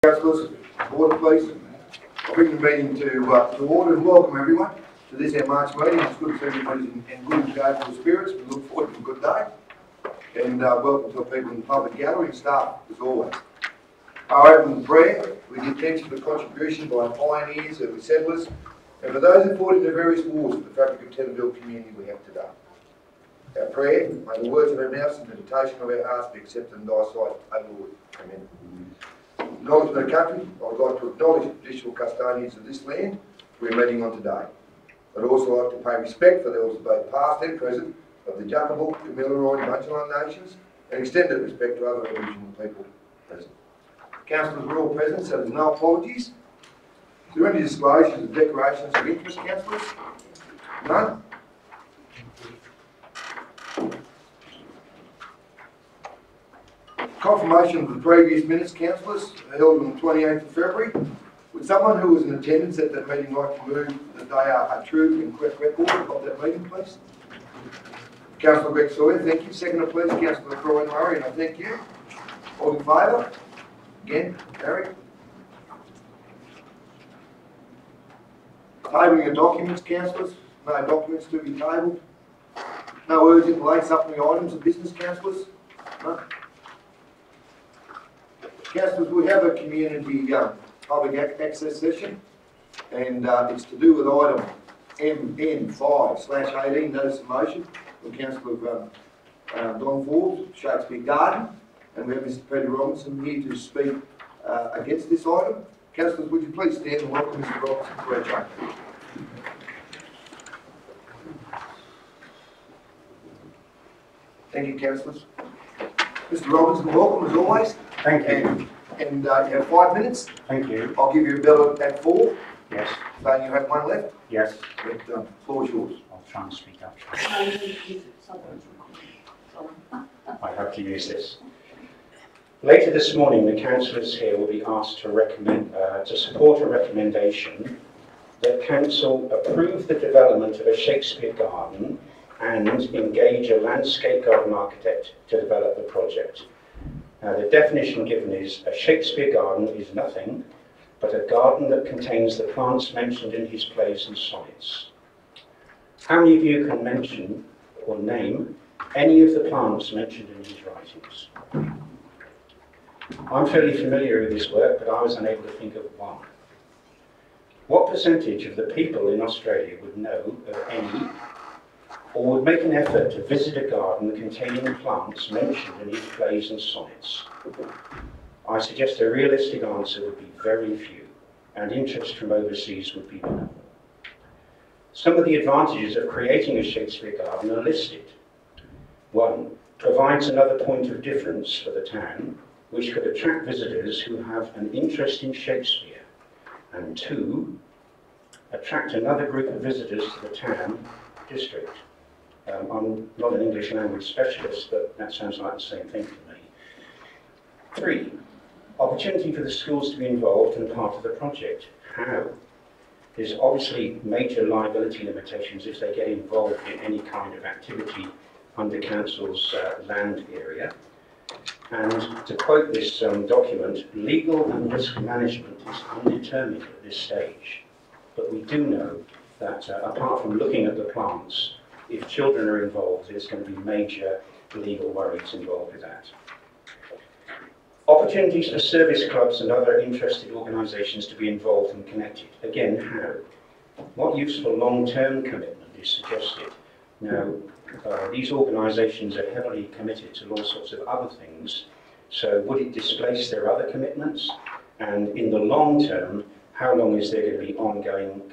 Councillors, order please. I'll bring the meeting to order and welcome everyone to this our March meeting. It's good to see everybody's in good and joyful spirits. We look forward to a good day. And welcome to our people in the public gallery and staff as always. Our open prayer, we give thanks for the contribution by pioneers, early settlers, and for those who fought in the various wars for the fabric of Tenerville community we have today. Our prayer, may the words of our mouths and meditation of our hearts be accepted in thy sight, O Lord. Amen. Acknowledgement of the country, I would like to acknowledge the traditional custodians of this land we're meeting on today. I'd also like to pay respect for the elders both past and present of the Juckabal, Kamilaroi and Bundjalung nations, and extend that respect to other Aboriginal people present. Councillors were all present, so there's no apologies. Is there any disclosures of declarations of interest, councillors? None? Confirmation of the previous minutes, councillors, held on the 28th of February. Would someone who was in attendance at that meeting like to move that they are a true and correct record of that meeting, please? Councillor Greg Sawyer, thank you. Seconder, please, Councillor Croy Murray, and I thank you. All in favour? Again, carried. Tabling of documents, councillors. No documents to be tabled. No urgent late supplementary items of business, councillors. No. Councillors, we have a community public access session, and it's to do with item MN5/18, notice of motion from Councillor Don Forbes, Shakespeare Garden, and we have Mr. Peter Robinson here to speak against this item. Councillors, would you please stand and welcome Mr. Robinson to our chamber. Thank you, councillors. Mr. Robinson, welcome as always. Thank you. And you have 5 minutes. Thank you. I'll give you a bell at 4. Yes. So you have 1 left. Yes. But the floor is yours. I'll try and speak up. I hope to use this. Later this morning, the councillors here will be asked to recommend, to support a recommendation that council approve the development of a Shakespeare garden and engage a landscape garden architect to develop the project. Now, the definition given is a Shakespeare garden is nothing but a garden that contains the plants mentioned in his plays and sonnets. How many of you can mention or name any of the plants mentioned in his writings? I'm fairly familiar with this work, but I was unable to think of one. What percentage of the people in Australia would know of any, or would make an effort to visit a garden containing plants mentioned in his plays and sonnets? I suggest a realistic answer would be very few, and interest from overseas would be minimal. Some of the advantages of creating a Shakespeare garden are listed. 1, provides another point of difference for the town, which could attract visitors who have an interest in Shakespeare. And 2, attract another group of visitors to the town district. I'm not an English language specialist, but that sounds like the same thing to me. 3, opportunity for the schools to be involved and part of the project. How? There's obviously major liability limitations if they get involved in any kind of activity under council's land area. And to quote this document, legal and risk management is undetermined at this stage. But we do know that apart from looking at the plants, if children are involved, there's going to be major legal worries involved with that. Opportunities for service clubs and other interested organisations to be involved and connected. Again, how? What useful long-term commitment is suggested? Now, these organisations are heavily committed to all sorts of other things, so would it displace their other commitments? And in the long term, how long is there going to be ongoing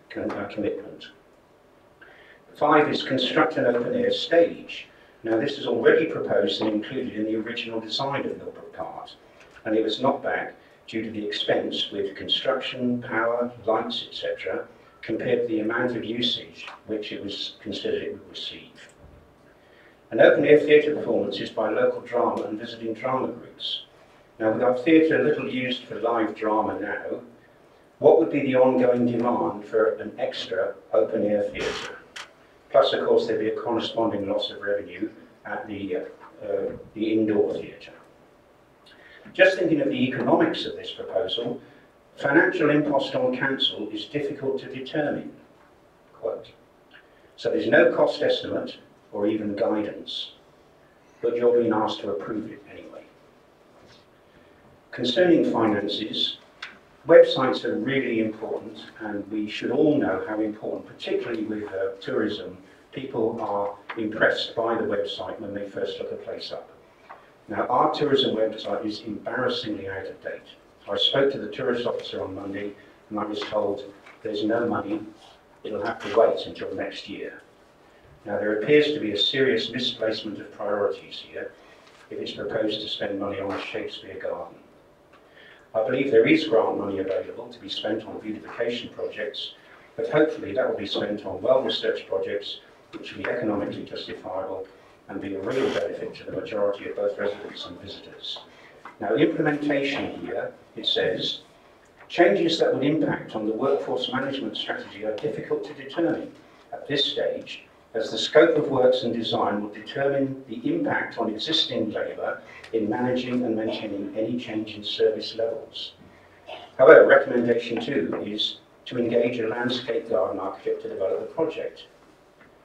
commitment? 5 is construct an open-air stage. Now, this is already proposed and included in the original design of Millbrook Part, and it was knocked back due to the expense with construction, power, lights, etc., compared to the amount of usage which it was considered it would receive. An open-air theatre performance is by local drama and visiting drama groups. Now, with our theatre little used for live drama now, what would be the ongoing demand for an extra open-air theatre? Plus, of course, there'd be a corresponding loss of revenue at the indoor theatre. Just thinking of the economics of this proposal, financial impost on council is difficult to determine, quote. So there's no cost estimate or even guidance, but you're being asked to approve it anyway. Concerning finances, websites are really important, and we should all know how important, particularly with tourism, people are impressed by the website when they first look a place up. Now, our tourism website is embarrassingly out of date. I spoke to the tourist officer on Monday, and I was told there's no money, it'll have to wait until next year. Now, there appears to be a serious misplacement of priorities here if it's proposed to spend money on a Shakespeare garden. I believe there is grant money available to be spent on beautification projects, but hopefully that will be spent on well-researched projects which will be economically justifiable and be a real benefit to the majority of both residents and visitors. Now, implementation here, it says, changes that would impact on the workforce management strategy are difficult to determine at this stage, as the scope of works and design will determine the impact on existing labour in managing and maintaining any change in service levels. However, recommendation 2 is to engage a landscape garden architect to develop the project.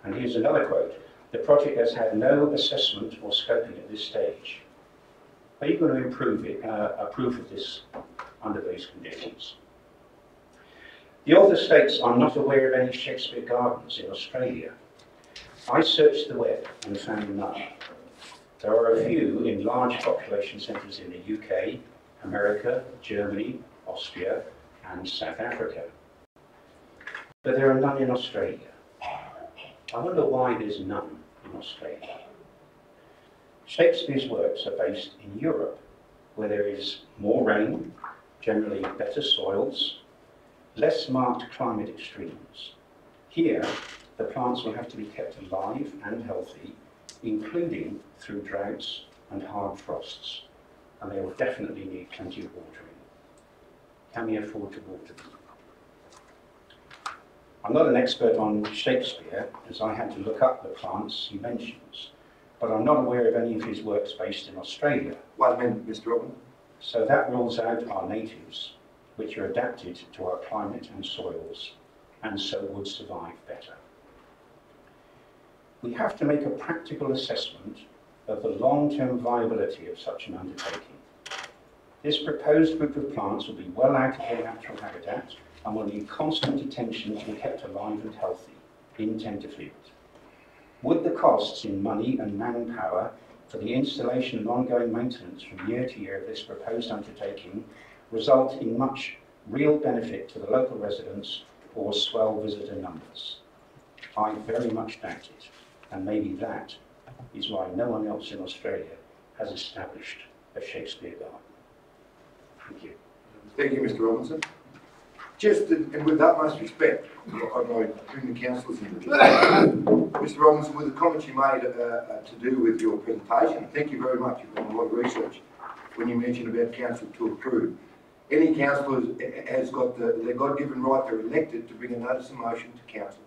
And here's another quote: the project has had no assessment or scoping at this stage. Are you going to approve of this under these conditions? The author states, I'm not aware of any Shakespeare gardens in Australia. I searched the web and found none. There are a few in large population centres in the UK, America, Germany, Austria and South Africa. But there are none in Australia. I wonder why there's none in Australia. Shakespeare's works are based in Europe, where there is more rain, generally better soils, less marked climate extremes. Here, the plants will have to be kept alive and healthy, including through droughts and hard frosts, and they will definitely need plenty of watering. Can we afford to water them? I'm not an expert on Shakespeare, as I had to look up the plants he mentions, but I'm not aware of any of his works based in Australia. 1 minute, Mr. Robin. So that rules out our natives, which are adapted to our climate and soils, and so would survive better. We have to make a practical assessment of the long-term viability of such an undertaking. This proposed group of plants will be well out of their natural habitat and will need constant attention to be kept alive and healthy in Tenterfield. Would the costs in money and manpower for the installation and ongoing maintenance from year to year of this proposed undertaking result in much real benefit to the local residents or swell visitor numbers? I very much doubt it, and maybe that is why no one else in Australia has established a Shakespeare garden. Thank you. Thank you, Mr. Robinson. And with that much respect, I'd like to bring the councillors into this. Mr. Robinson, with the comments you made to do with your presentation, thank you very much. You've done a lot of research when you mentioned about council to approve. Any councillor has got their God-given right, they're elected to bring a notice of motion to council.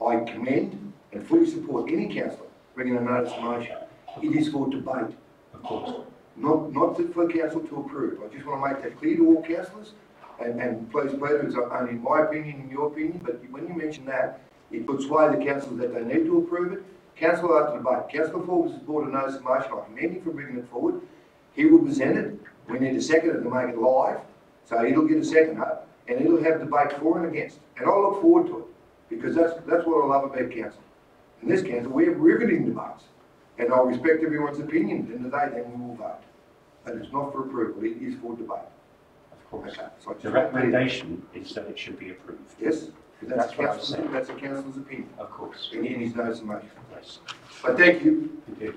I commend and fully support any councillor bringing a notice of motion. It is for debate, Of course. not for council to approve. I just want to make that clear to all councillors. And please, Peter, it's only my opinion and your opinion, but when you mention that, it puts sway the councillors that they need to approve it. Councillor after debate. Councillor Forbes has brought a notice of motion. I commend him for bringing it forward. He will present it. We need a seconder to make it live, so he'll get a seconder, and it'll have debate for and against. And I look forward to it, because that's what I love about council. In this council, we have riveting debates, and I respect everyone's opinion. At the end of the day, then we will vote. But it's not for approval, it is for debate. Of course. Okay, so The recommendation is that it should be approved. yes, That's what I was saying. that's a councillor's opinion. Of course. In his notice of motion. Yes. But thank you. Thank you.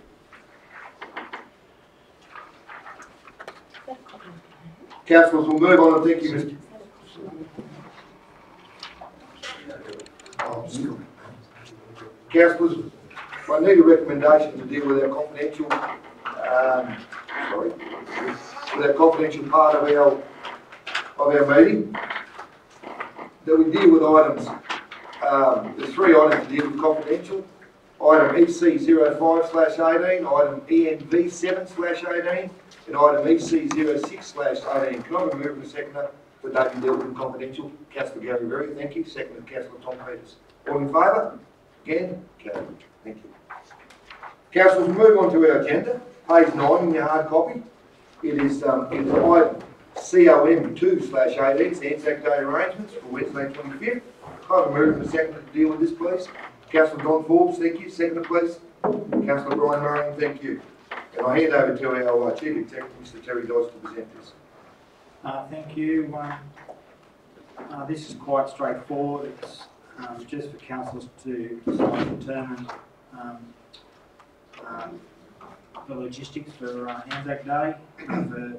Councillors, we'll move on and thank you, Mr. Councillors, I need a recommendation to deal with our confidential, with our confidential part of our meeting. That we deal with items, there's 3 items to deal with confidential. Item EC05/18, item ENV7/18, in item EC06/18. Can I have a mover and a seconder for that be dealt with in confidential? Councillor Gary Berry, thank you. Seconded Councillor Tom Peters. All in favour? Again? Carried. Thank you. Councillors, we move on to our agenda. Page 9 in your hard copy. It is item COM2/18, it's Anzac Day arrangements for Wednesday 25th. Can I have a mover and a seconder to deal with this, please? Councillor Don Forbes, thank you. Seconder, please. Councillor Brian Murray, thank you. And I hand over to our Chief Executive, Mr Terry Dodds, to present this. Thank you. This is quite straightforward. It's just for councillors to determine the logistics for Anzac Day for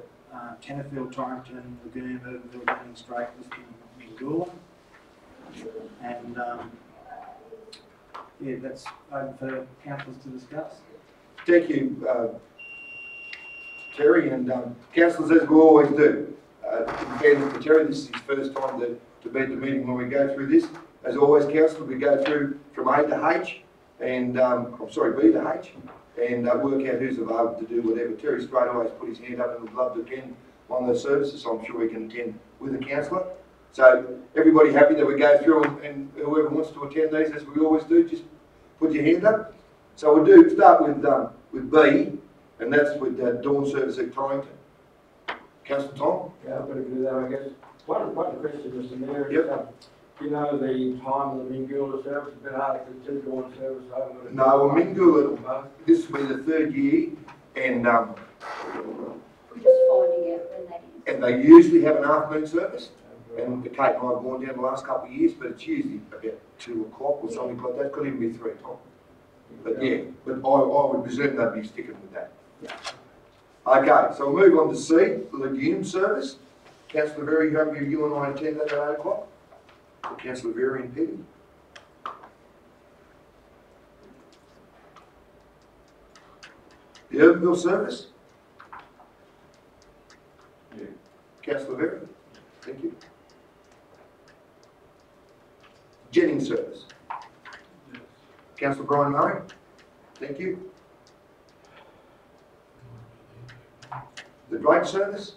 Tenterfield, Torrington, Lagoon, Urbanville, Dunning Strait, Lisbon, Mingoola. And yeah, that's open for councillors to discuss. Thank you, Terry, and councillors, as we always do. In fairness to Terry, this is his first time to be at the meeting when we go through this. As always, councillor, we go through from A to H, and B to H, and work out who's available to do whatever. Terry straight away has put his hand up and would love to attend one of those services, so I'm sure we can attend with a councillor. So everybody happy that we go through, and whoever wants to attend these, as we always do, just put your hand up. So we'll start with B, and that's with dawn service at Torrington. Councillor Tom? Yeah, I've got to do that, I guess. One question, Mr Mayor. Yep. Do you know the time of the Mingoola service? It's been hard to do dawn service. No, well, Mingoola, this will be the third year, and We're just finding out when that is. and they usually have an afternoon service. And Kate and I have gone down the last couple of years, but it's usually about 2 o'clock or something like that. Could even be 3 o'clock. But yeah, but I would presume they'd be sticking with that. Okay, so we'll move on to C, Lagoon service. Councillor Berry, you and I attend that at 8 o'clock. Councillor Berry and Petty. The Urbanville service. Yeah. Councillor Berry, thank you. Jennings service. Yes. Councillor Brian Murray, thank you. The Drake service.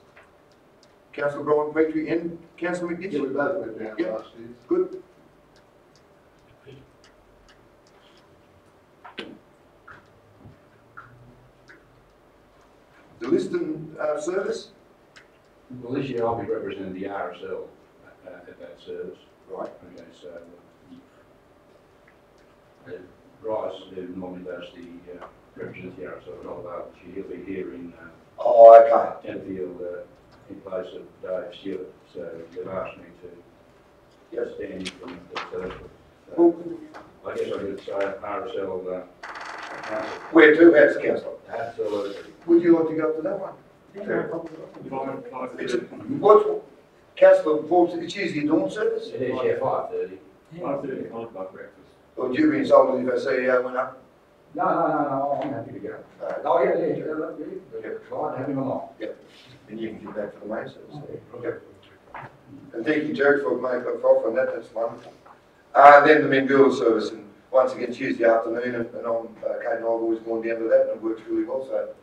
Councillor Brian Petrie and Councillor McNish. Yeah, we both went down Yep. last year. Good. The Liston service. Well, this year I'll be representing the RSL at that service. Right. Okay, so Bryce, who normally does the represents the RSL, not available. He'll be here in Oh, okay. Tenterfield in place of Dave Stewart. So they've asked me to Yes. stand in for the service. Well, I guess I could say RSL. where to, as councillor? Absolutely. Would you like to go to that one? It's a, Fine. what, Councillor Forbes, it's usually a dawn service? It is, yeah, 5:30. 5:30 on by breakfast. Or would you be insulted if I CEO went up? No, I'm happy to go. Oh, yeah, fine, have him along. And you can get back for the main service. Okay. And thank you, Terry, for making a offer on that, that's wonderful. Then the Mingoola service, and once again Tuesday afternoon, and I'm, Kate and I have always gone down to that, and it works really well, so,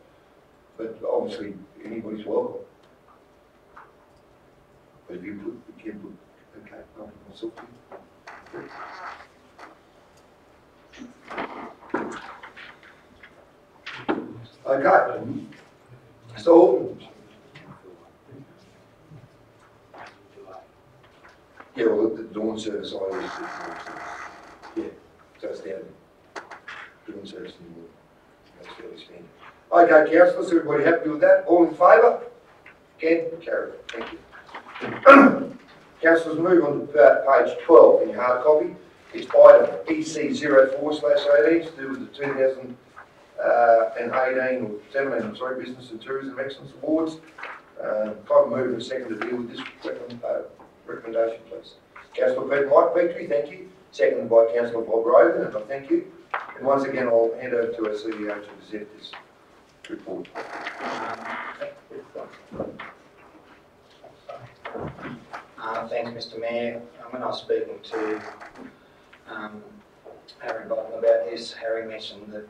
but obviously anybody's welcome. But if you put, you can put, okay, I'll put myself in. Okay, so, yeah, well, the dawn service, I always do the dawn service. Yeah, so it's down dawn service in the morning. That's fairly standard. Okay, councillors, everybody happy with that? All in favour? Again, carried. Thank you. Councillors, move on to page 12 in your hard copy. It's item EC04/18 to do with the 2018 or 17, I'm sorry, Business and Tourism Excellence Awards. Kind of move in a second to deal with this recommendation, please. Councillor Mike Petrie, thank you. Seconded by Councillor Bob Rogan, and I thank you. And once again, I'll hand over to our CEO to present this report. Thanks, Mr Mayor. When I was speaking to Harry Bolton about this, Harry mentioned that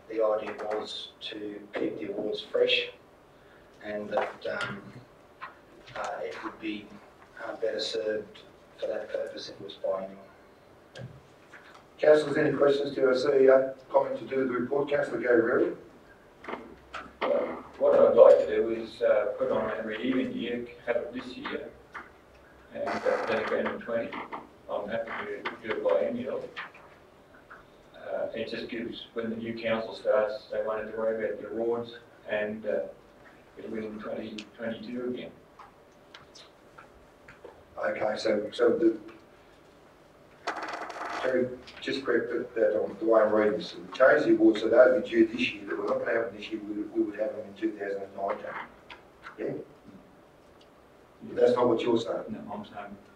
the idea was to keep the awards fresh and that it would be better served for that purpose if it was biannual. Councillors, any questions to our CEO? Comment to do with the report? Councillor Gary. What I'd like to do is put on every even year, have it this year, and then again in 20. I'm happy to do it biennial. It just gives, when the new council starts, they won't have to worry about the awards, and it'll be in 2022 again. Okay, so Terry, just correct that on the way I'm reading this. We changed the awards, so they'll be due this year, that we're not going to have them this year, we would have them in 2019. Yeah? That's not what you're saying? No,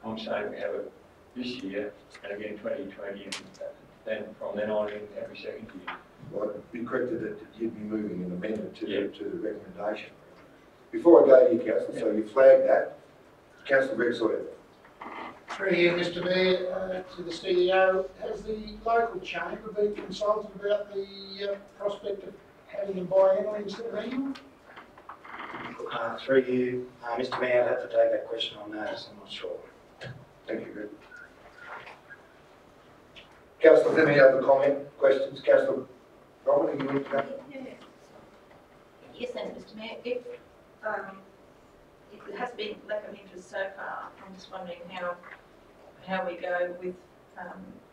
I'm saying we have it this year, and again 2020, and then from then on in every second year. Well, it'd be corrected that you'd be moving an amendment to, Yeah. to the recommendation. Before I go to you, Councillor, so you flagged that. Councillor Greg Sawyer. Through you, Mr Mayor, to the CEO, has the local chamber been consulted about the prospect of having them biennial instead of annual? Through you, Mr Mayor, I'd have to take that question on notice, I'm not sure. Thank you, Greg. Councillor, any other comment, questions? Councillor Roman, you want to go? Yes, thanks, Mr Mayor. If it has been lack of interest so far, I'm just wondering how we go with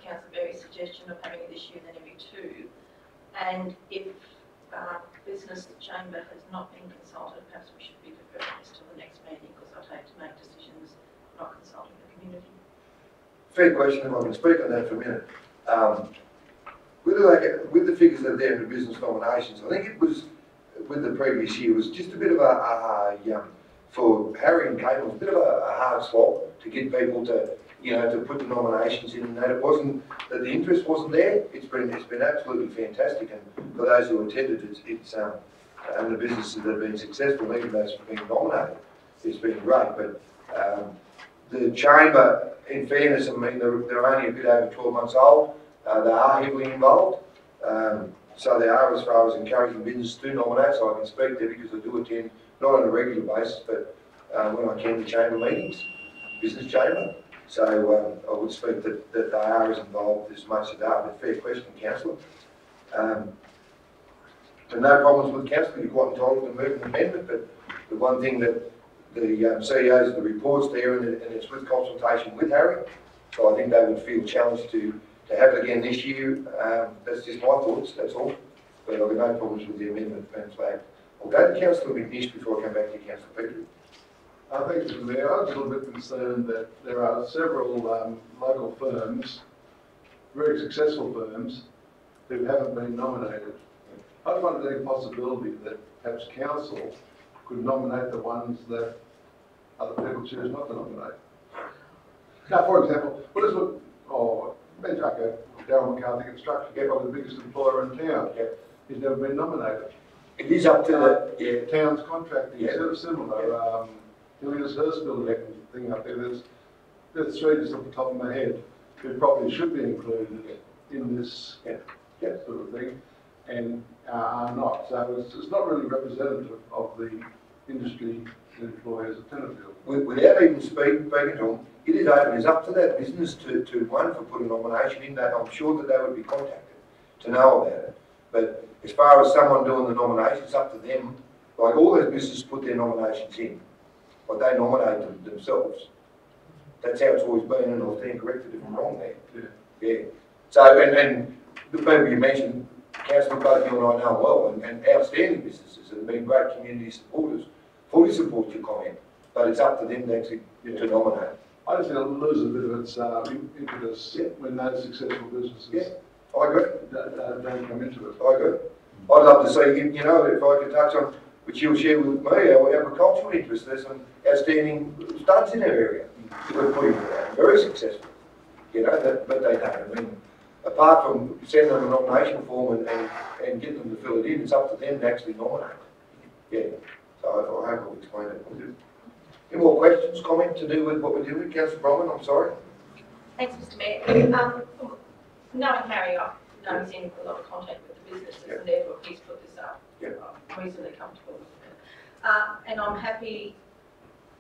Councillor Berry's suggestion of having it this year and then every 2, and if business chamber has not been consulted, perhaps we should be deferring this till the next meeting, because I'd hate to make decisions not consulting the community. Fair question, if I can speak on that for a minute. With the figures that are there in the business nominations, I think it was, with the previous year, was just a bit of for Harry and Kate, it was a bit of a hard slog to get people to, to put the nominations in, and that it wasn't, that the interest wasn't there. It's been absolutely fantastic, and for those who attended, and the businesses that have been successful, even those who've been nominated, it's been great. But the chamber, in fairness, I mean, they're only a bit over 12 months old. They are heavily involved. So they are, as far as encouraging business to nominate, so I can speak there because I do attend, not on a regular basis, but when I can, the chamber meetings, business chamber. So I would speak that they are as involved as much as they are. But fair question, Councillor. So no problems with Councillor, you're quite entitled to move an amendment, but the one thing that the CEOs of the reports there, and it's with consultation with Harry, so I think they would feel challenged to have it again this year. That's just my thoughts, that's all. But I've got no problems with the amendment being flagged. I'll go to Councillor McNish before I come back to Councillor Petrie. Thank you, Mayor. I was a little bit concerned that there are several local firms, very successful firms, who haven't been nominated. I wondered any possibility that perhaps council could nominate the ones that other people choose not to nominate. Now, for example, Darryl McCarthy Construction, probably the biggest employer in town. He's never been nominated. It is up to the town's contracting, sort of similar. Hilliers Hurst building thing up there. There's 3 just off the top of my head who probably should be included in this sort of thing, and are not. So it's not really representative of the industry employers at Tenterfield. Without even speaking to them, it is open. It's up to that business to one for putting a nomination in. That I'm sure that they would be contacted to know about it. But as far as someone doing the nomination, it's up to them. Like all those businesses put their nominations in, but they nominate them themselves. That's how it's always been, and I'll stand corrected if I'm wrong there. Yeah. So, and the people you mentioned, Councillor, both you and I know well, and outstanding businesses that have been great community supporters, fully support your comment, but it's up to them to actually to nominate. I just think it'll lose a bit of its impetus when those successful businesses I agree. Don't come into it. I agree. I'd love to see, if I could touch on, which you'll share with me, our agricultural interests. There's some outstanding studs in our area. We're putting very successful, but they don't. I mean, apart from sending them a nomination form and getting them to fill it in, it's up to them to actually nominate. Yeah. So I hope I've explained it. Any more questions, comment to do with what we're doing with Councillor Bromman? I'm sorry. Thanks, Mr Mayor. Knowing Harry, I know he's in a lot of contact with the businesses, and therefore he's put this up. I'm reasonably comfortable with And I'm happy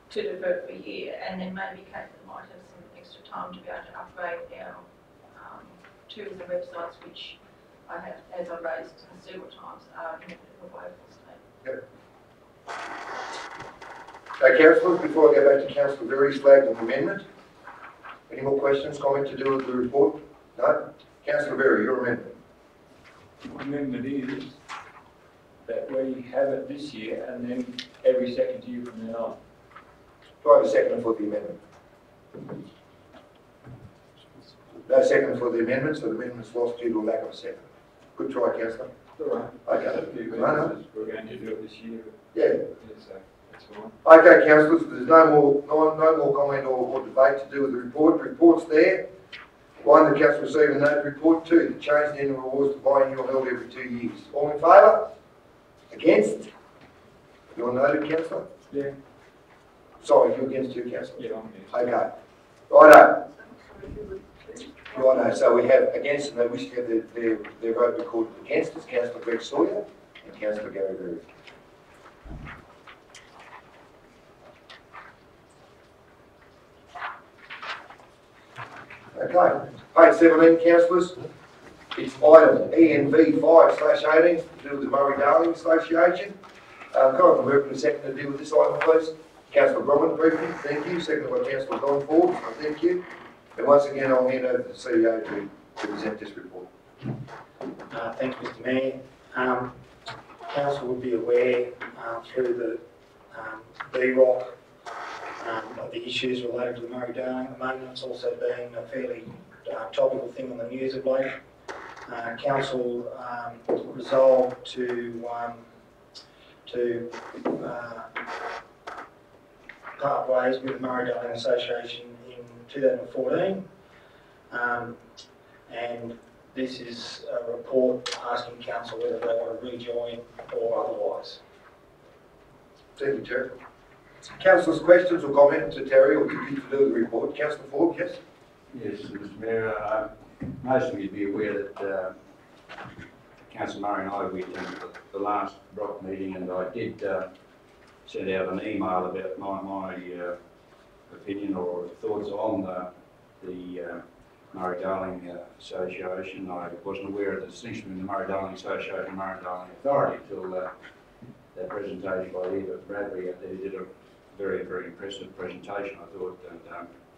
to defer for a year, and then maybe Caitlin might have some extra time to be able to upgrade our tools and websites, which I have, as I raised several times, are in a bit of a woeful state. Yep. Councillors, before I go back to Councillor Berry's flagged an amendment. Any more questions, comment to do with the report? No? Councillor Berry, your amendment. The amendment is that we have it this year and then every second year from now on. Do I have a second for the amendment? No second for the amendment, so the amendment's lost due to a lack of a second. Good try, Councillor. All right. Okay. No. We're going to do it this year. Yeah. So that's fine. Okay, councillors, there's no more comment or debate to do with the report. Report's there. 1, the council received a note report. 2, the change in annual rewards to biennial held every 2 years. All in favour? Against? You're noted, councillor? Yeah. Sorry, you're against too, councillor? Yeah, I'm Okay. Righto. Righto, so we have against, and they wish to have their vote recorded against. It's Councillor Greg Sawyer and Councillor Gary Berry. Okay, page 17, councillors. It's item ENV 5/18 to do with the Murray-Darling Association. Can I have a mover and a second to deal with this item, please? Councillor Bromwich, briefly, thank you. Seconded by Councillor Donford, thank you. And once again, I'll hand over to the CEO to present this report. Thank you, Mr Mayor. Council would be aware through the BROC of the issues related to the Murray-Darling at the moment. It's also been a fairly topical thing on the news of late. Council resolved to part ways with the Murray-Darling Association in 2014, and this is a report asking council whether they want to rejoin or otherwise. Thank you, Terry. Councillors, questions or comment to Terry or to do with the report? Councillor Ford, yes? Yes, Mr Mayor, most of you be aware that Councillor Murray and I, we attended the last BROC meeting, and I did send out an email about my opinion or thoughts on the Murray-Darling Association. I wasn't aware of the distinction between the Murray-Darling Association and Murray-Darling Authority until that presentation by Eva Bradley. They did a very, very impressive presentation, I thought. And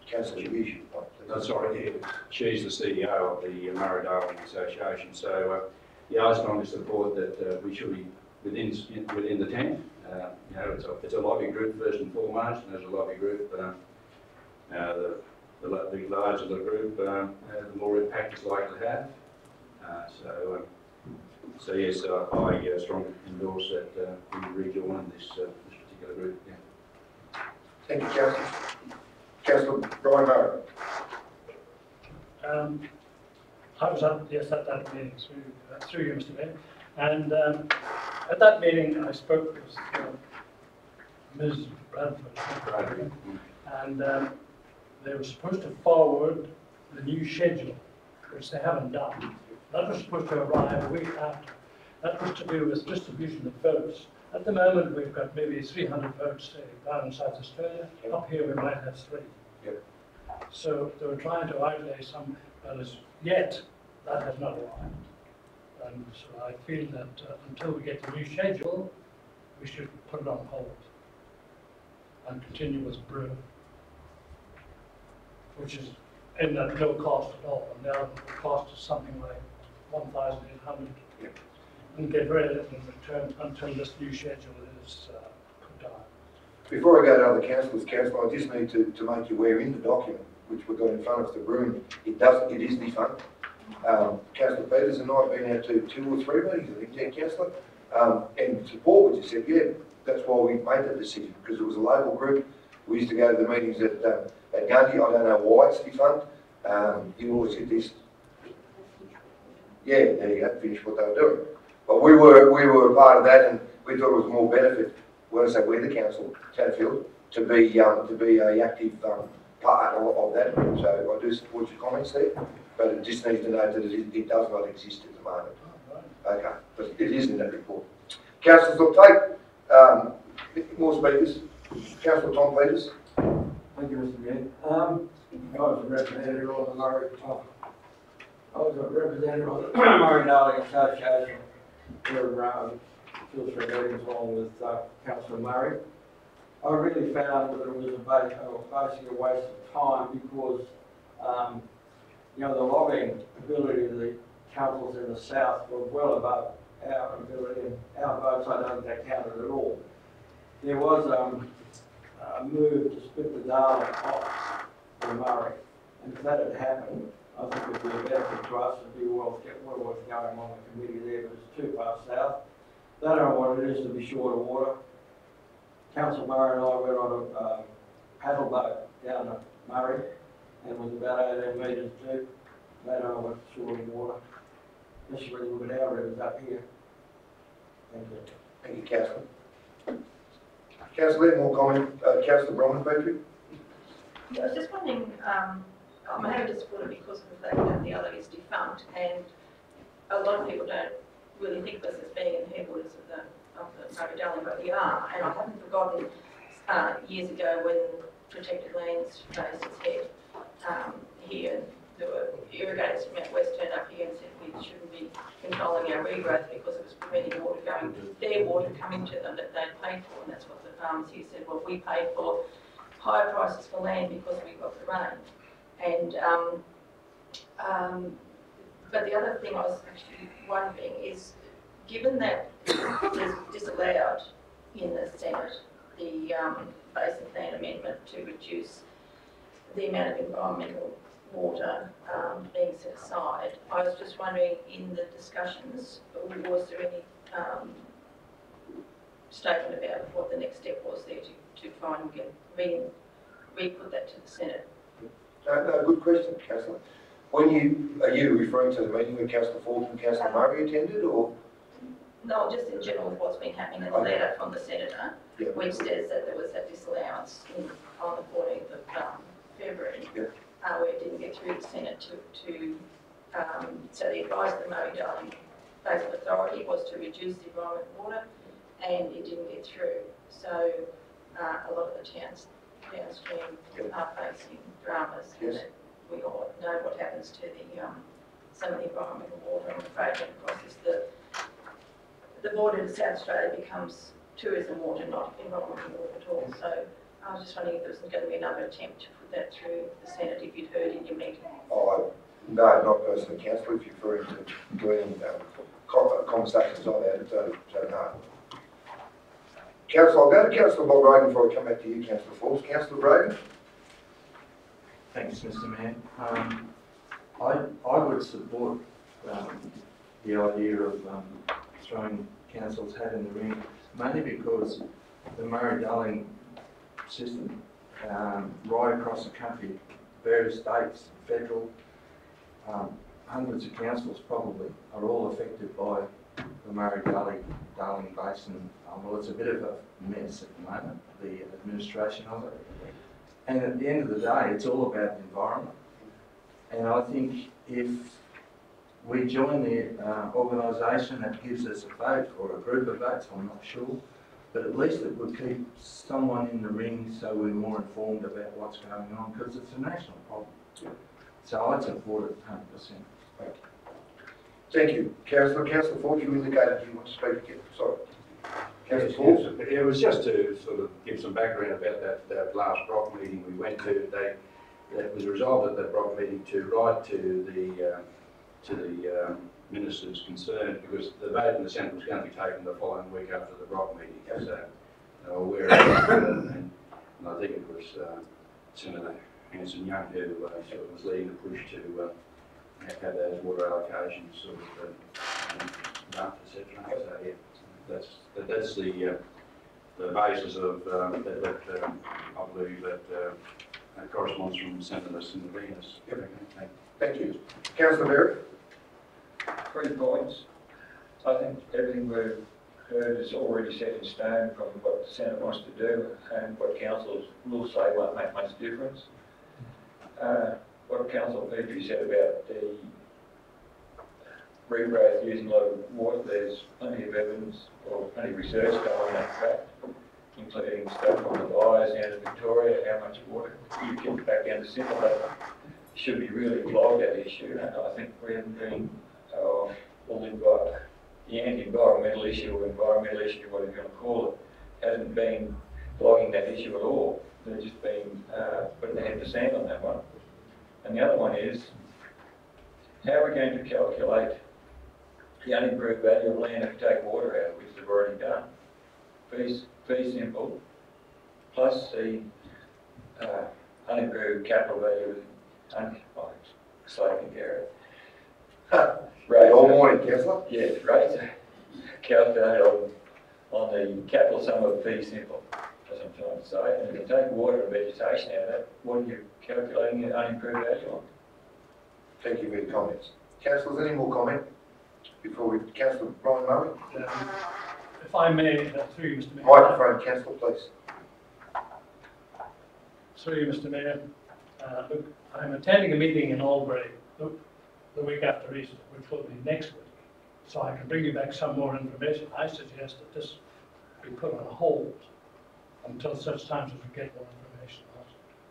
Councillor Wish. sorry, she's the CEO of the Murray-Darling Association. So, yeah, I strongly support that we should be within the tent. You know, it's a lobby group first and foremost, and as a lobby group, the larger the group, the more impact it's likely to have. So yes, I strongly endorse that we rejoin this particular group. Yeah. Thank you, Councillor. Councillor Brian Murray. I was at that meeting through you, Mr Mayor, and at that meeting I spoke with Ms Bradford, and they were supposed to forward the new schedule, which they haven't done. That was supposed to arrive a week after. That was to do with distribution of votes. At the moment we've got maybe 300 votes down in South Australia. Up here we might have 3. Yep. So they were trying to outlay some, but as yet that has not arrived. And so I feel that until we get the new schedule, we should put it on hold and continue with Brew, which is in at no cost at all. And now the cost is something like 1,800, and get rid of it in return until this new schedule is put down. Before I go to other councillors, Councillor, I just need to make you aware in the document which we've got in front of us, the room, it is defunct. Councillor Peters and I have been out to 2 or 3 meetings, I think, yeah, Councillor, and support what you said, yeah, that's why we made that decision, because it was a local group. We used to go to the meetings at Gundy. I don't know why it's defunct. You always get this. Yeah, there you go, finish what they were doing. But we were a part of that, and we thought it was more benefit, when I say we're the council, Tanfield, to be a active part of that. So I do support your comments there, but it just needs to know that it does not exist at the moment. Okay, but it is in that report. Councillors, I'll take Any more speakers? Councillor Tom Peters. Thank you, Mr. Mayor. I was a representative of the Murray, Murray Darling Association for 2 or 3 meetings along with Councillor Murray. I really found that it was basically a waste of time because, you know, the lobbying ability of the councils in the south were well above our ability, and our votes I don't think counted at all. There was a move to split the Darling off the Murray, and if that had happened, I think it would be a benefit to us and be well worth going on the committee there, but it's too far south. They don't know what it is to be short of water. Councillor Murray and I went on a paddle boat down to Murray, and it was about 18 metres deep. They don't know what's short of water, especially when you look at our rivers up here. Thank you. Thank you, Councillor. Councillor, any more comment? Councillor Bronwyn Petrie. Yeah, I was just wondering, I'm happy to support it because of the fact that the other is defunct, and a lot of people don't really think of us as being in the headwaters of the Murray Darling, but we are. And I haven't forgotten years ago when Protected Lands raised its head here, and there were irrigators from out west turned up here and said we shouldn't be controlling our regrowth because it was preventing water going, their water coming to them that they'd paid for, and that's what the farmers here said, well, we paid for higher prices for land because we got the rain. And but the other thing I was actually wondering is, given that it's disallowed in the Senate the Basin Plan Amendment to reduce the amount of environmental water being set aside, I was just wondering, in the discussions, was there any statement about what the next step was there to try and get re-put that to the Senate? No, good question, Councillor. Are you referring to the meeting where Councillor Ford and Councillor Murray attended, or? No, just in general with what's been happening in the letter from the Senator, Yeah. which says that there was that disallowance on the 14th of February, Yeah. Where it didn't get through the Senate so the advice of the Murray Darling Basin Authority was to reduce the environmental water, and it didn't get through. So a lot of the towns downstream are facing dramas. Yes. And we all know what happens to some of the environmental water. I'm afraid when it crosses the border to South Australia becomes tourism water, not environmental water at all. So I was just wondering if there was going to be another attempt to put that through the Senate, if you'd heard in your meeting. Oh, no, not personally, Councillor. If you're referring to any conversations on that, so no. Councillor, I'll go to Councillor Bob Rogan before I come back to you, Councillor Forbes. Councillor Rogan. Thanks, Mr. Mayor. I would support the idea of throwing council's hat in the ring, mainly because the Murray-Darling system, right across the country, various states, federal, hundreds of councils probably, are all affected by the Murray-Darling Basin. Well, it's a bit of a mess at the moment, the administration of it. And at the end of the day, it's all about the environment. And I think if we join the organisation that gives us a vote, or a group of votes, I'm not sure, but at least it would keep someone in the ring so we're more informed about what's going on, because it's a national problem. So I'd support it 100%. Thank you. Councillor Ford, you indicated you want to speak again. Sorry. Councillor Ford. Yes, it was just to sort of give some background about that last Brock meeting we went to. It was resolved at that Brock meeting to write to the ministers concerned, because the vote in the Senate was going to be taken the following week after the Brock meeting. So they were aware of it, and I think it was Senator Hanson Young who sort of was leading the push to have those water allocations sort of done, etc. So yeah, that's the basis of that I believe that corresponds from Senator Venus. Thank you. Councillor Berry. 3 points. I think everything we've heard is already set in stone from what the Senate wants to do, and what councils will say won't make much difference. What Councillor Petrie said about the regrowth using a lot of water, there's plenty of evidence or plenty of research going on that fact. including stuff from the wires down to Victoria, how much water you get back down to Simple. That should be really flogged, that issue, and I think we haven't been, the anti-environmental issue, or environmental issue, whatever you want to call it, hasn't been flogging that issue at all. They've just been putting their head in the sand on that one. And the other one is, how are we going to calculate the unimproved value of land if we take water out, which they've already done? Fee simple, plus the unimproved capital value, slightly Gary. Right. All morning, Councillor. Yeah, rates are calculated on the capital sum of fee simple, as I'm trying to say. And if you take water and vegetation out of that, what are you calculating the unimproved value on? Thank you for your comments. Councillors, any more comment before we, Councillor Brian Murray? If I may, through you, Mr. Mayor. Microphone, Councillor, please. Through you, Mr. Mayor. Look, I'm attending a meeting in Albury the week after Easter, which will be next week, so I can bring you back some more information. I suggest that this be put on hold until such times as we get more information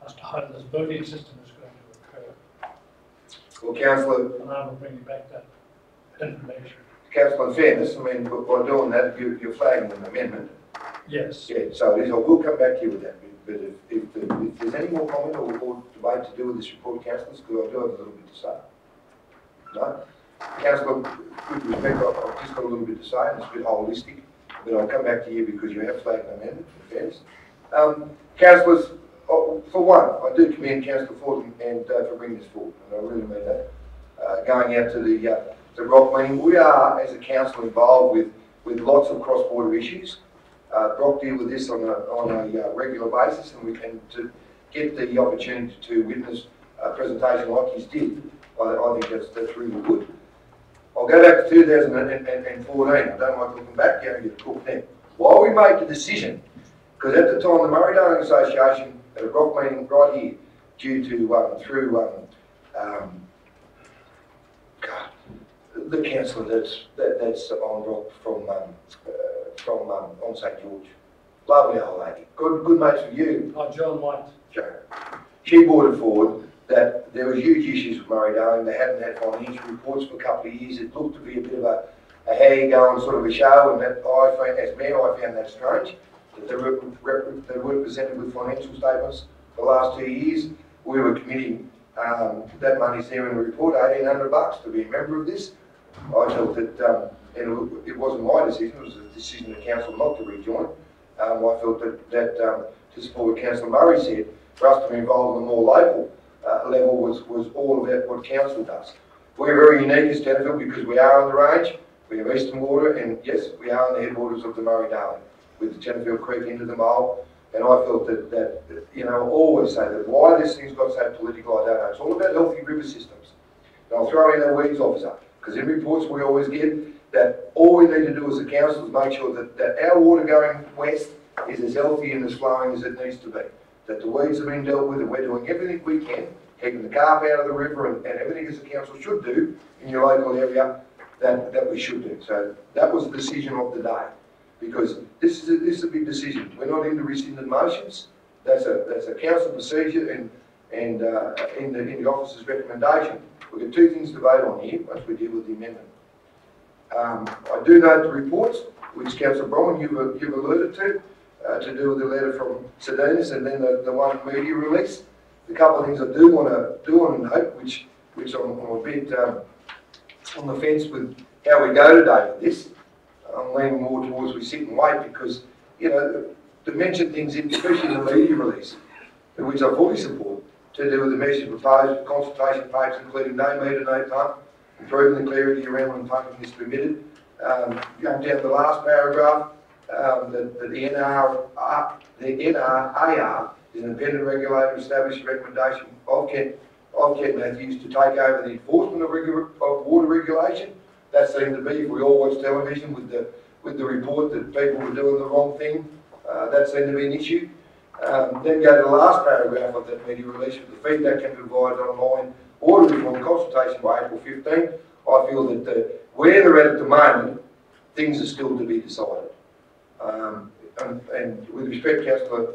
as to how this voting system is going to occur. Well, Councillor, And I will bring you back that information. Councillor, in fairness, I mean, by doing that, you're flagging an amendment. Yes. Yeah, so it is. I will come back to you with that. But if there's any more comment or debate to do with this report, councillors, because I do have a little bit to say. No? Councillor, with respect, I've just got a little bit to say, and it's a bit holistic, but I'll come back to you because you have flagged an amendment, in fairness. Councillors, for one, I do commend Councillor Ford and for bringing this forward, and I really mean that. Going out to the Brock meeting, we are, as a council, involved with lots of cross-border issues. Brock deal with this on a regular basis, and we can to get the opportunity to witness a presentation like he's did. I think that's really good. I'll go back to 2014. I don't like looking back. You only get to talk then. While we make the decision, because at the time the Murray-Darling Association at a Brock meeting right here, due to the councillor that's on Brock from on St George, lovely old lady, good mates with you. Oh, John White. Joe. She brought it forward that there was huge issues with Murray-Darling. They hadn't had financial reports for a couple of years. It looked to be a bit of a how you going sort of a show, and that I found, as mayor, I found that strange, that they weren't presented with financial statements for the last 2 years. We were committing, that money's there in the report, $1,800 to be a member of this. I felt that, and it wasn't my decision, it was a decision of the council not to rejoin. I felt that to support what Councillor Murray said, for us to be involved in a more local level was all about what council does. We're very unique as Tenterfield because we are on the range, we have eastern water, and yes, we are on the headwaters of the Murray-Darling with the Tenterfield Creek into the Mole. And I felt that you know, I always say that why this thing's got so political, I don't know. It's all about healthy river systems. And I'll throw in a weeds officer, because in reports we always get that all we need to do as a council is make sure that our water going west is as healthy and as flowing as it needs to be. That the weeds have been dealt with, and we're doing everything we can, keeping the carp out of the river, and everything as a council should do in your local area that we should do. So that was the decision of the day, because this is a big decision. We're not into rescinded motions. That's a council procedure, and in the officer's recommendation, we've got two things to vote on here once we deal with the amendment. I do note the reports, which Councillor Bromwich you've alluded to do with the letter from Sedanis and then the one media release. A couple of things I do want to note, which I'm a bit on the fence with how we go today with this. I'm leaning more towards we sit and wait, because, you know, to mention things, especially in the media release, which I fully support, to do with the measures proposed, consultation papers, including no meter, no pump, improving the clarity around when pumping is permitted. Going down the last paragraph, the NRAR is an independent regulator established a recommendation of Kent Matthews to take over the enforcement of water regulation. That seemed to be, if we all watch television with the report that people were doing the wrong thing, that seemed to be an issue. Then go to the last paragraph of that media release, with the feedback can be provided online water reform consultation by April 15. I feel that where they're at the moment, things are still to be decided. and with respect, Councillor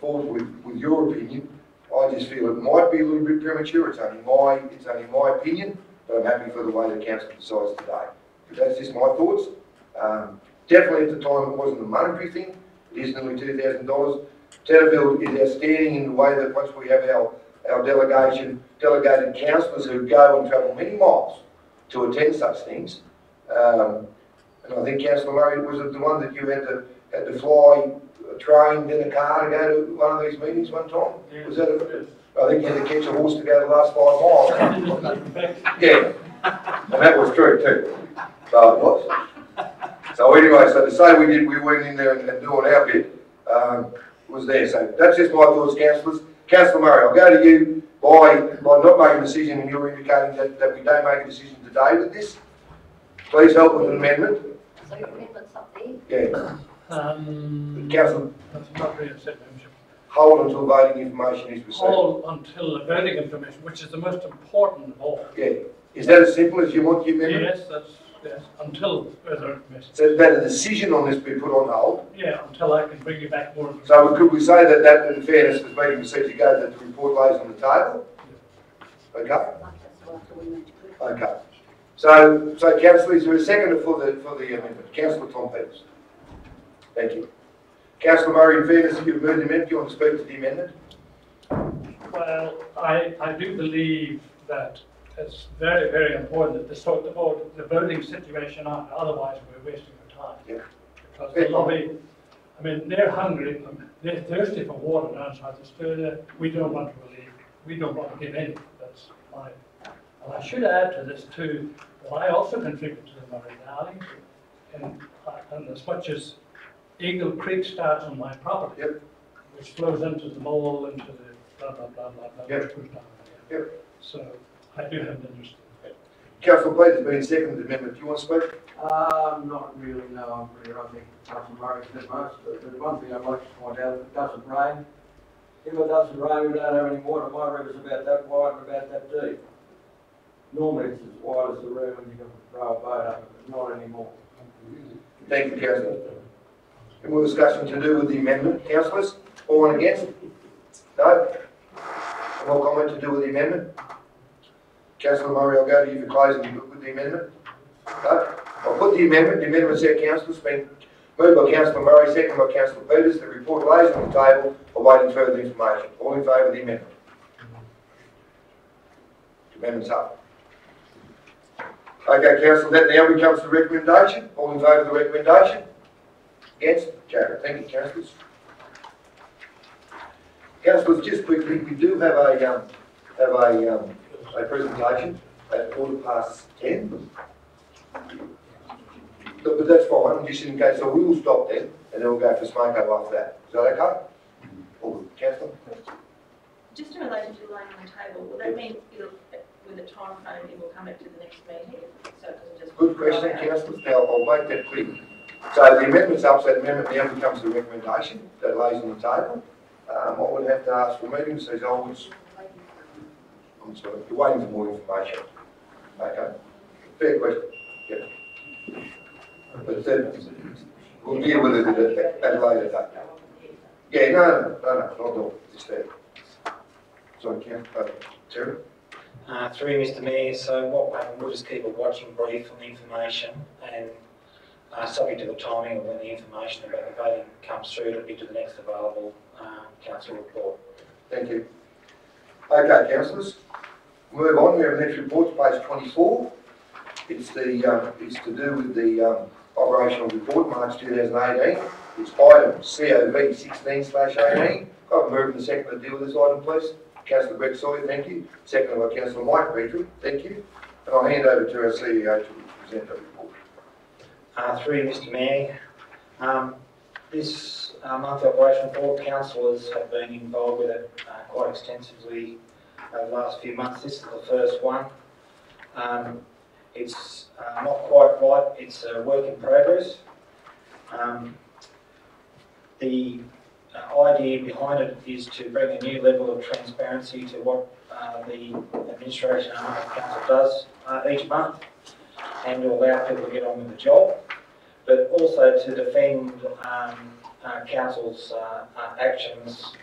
Ford, with your opinion, I just feel it might be a little bit premature. It's only my opinion, but I'm happy for the way the council decides today. But that's just my thoughts. Definitely at the time it wasn't a monetary thing. It is nearly $2,000. Tetterville is outstanding in the way that once we have our delegated councillors who go and travel many miles to attend such things. And I think Councillor Murray, was it the one that you had to fly a train, then a car to go to one of these meetings one time? Yeah. Was that I think you had to catch a horse to go the last 5 miles. Yeah, and that was true too. So it was. So anyway, so to say we went in there and doing our bit was there. So that's just my thoughts, councillors. Councillor Murray, I'll go to you by not making a decision, and you're indicating that we don't make a decision today with this. Please help with an amendment. So your amendment's up there? Yeah. Councillor. That's not really said, membership. Hold until voting information is received. Hold until the voting information, which is the most important of all. Yeah. Is that as simple as you want your amendment? Yes, yes, until further information. So that a decision on this be put on hold? Yeah, until I can bring you back more information. So could we say that in fairness, as meeting proceeds ago, that the report lays on the table? Okay? Okay. So Councillor, is there a seconder for the amendment? Councillor Tom Peters. Thank you. Councillor Murray, in fairness, you've moved the amendment. Do you want to speak to the amendment? Well, I do believe that it's very, very important that they sort the voting situation out, otherwise we're wasting our time. Yeah. Because the lobby, I mean, they're hungry, they're thirsty for water down South Australia. We don't want to relieve, we don't want to give any. That's my, and I should add to this too, that I also contribute to the Murray Darling, and as much as Eagle Creek starts on my property, yep, which flows into the mole, into the blah, blah, blah, blah, blah, yep, which goes down there. Yep. So I do have an interest in it. Councillor Peters, being seconded amendment, do you want to speak? Not really, no. I'm pretty, I think Councillor Murray said most. The one thing I'd like to point out, it doesn't rain. If it doesn't rain, we don't have any water. My river's about that wide and about that deep. Normally it's as wide as the room and you can row a boat up, but not anymore. Thank you, Councillor. Any more discussion to do with the amendment, councillors? All and against? No? Any more comment to do with the amendment? Councillor Murray, I'll go to you for closing with the amendment. No? I'll put the amendment said councillors, been moved by Councillor Murray, seconded by Councillor Peters. The report lays on the table, awaiting further information. All in favour of the amendment? The amendment's up. Okay, councillor, that now becomes the recommendation. All in favour of the recommendation? Against? Carried. Thank you, councillors. Councillors, just quickly, we do have a presentation at 10:15. But that's fine, just in case. So we will stop then, and then we'll go for Smoko after that. Is that okay? Or Councillor? Just in relation to laying on the table, will that mean it'll, with a time frame, it will come back to the next meeting? So it doesn't just. Good question, councillors. Now I'll make that clear. So the amendment's up, so the amendment now becomes the recommendation that lays on the table. I would have to ask for meetings, so I'm sorry, you're waiting for more information. Okay. Fair question. Yeah. But we'll deal with it at a later date. Yeah, no, not all. It's there. Sorry, Terry? Through Mr Mayor, so we'll just keep a watching brief on the information and subject to the timing of when the information about the voting comes through, it'll be to the next available council report. Thank you. Okay, councillors, move on. We have the next report, page 24. It's to do with the operational report, March 2018. It's item COV 16/18. I've moved in the second to deal with this item, please. Councillor Brett Sawyer, thank you. Seconded by Councillor Mike Petrie, thank you. And I'll hand over to our CEO to present the report. Through Mr Mayor, this monthly operation report, councillors have been involved with it quite extensively over the last few months. This is the first one. It's not quite right, it's a work in progress. The idea behind it is to bring a new level of transparency to what the administration arm of council does each month and to allow people to get on with the job. but also to defend council's actions,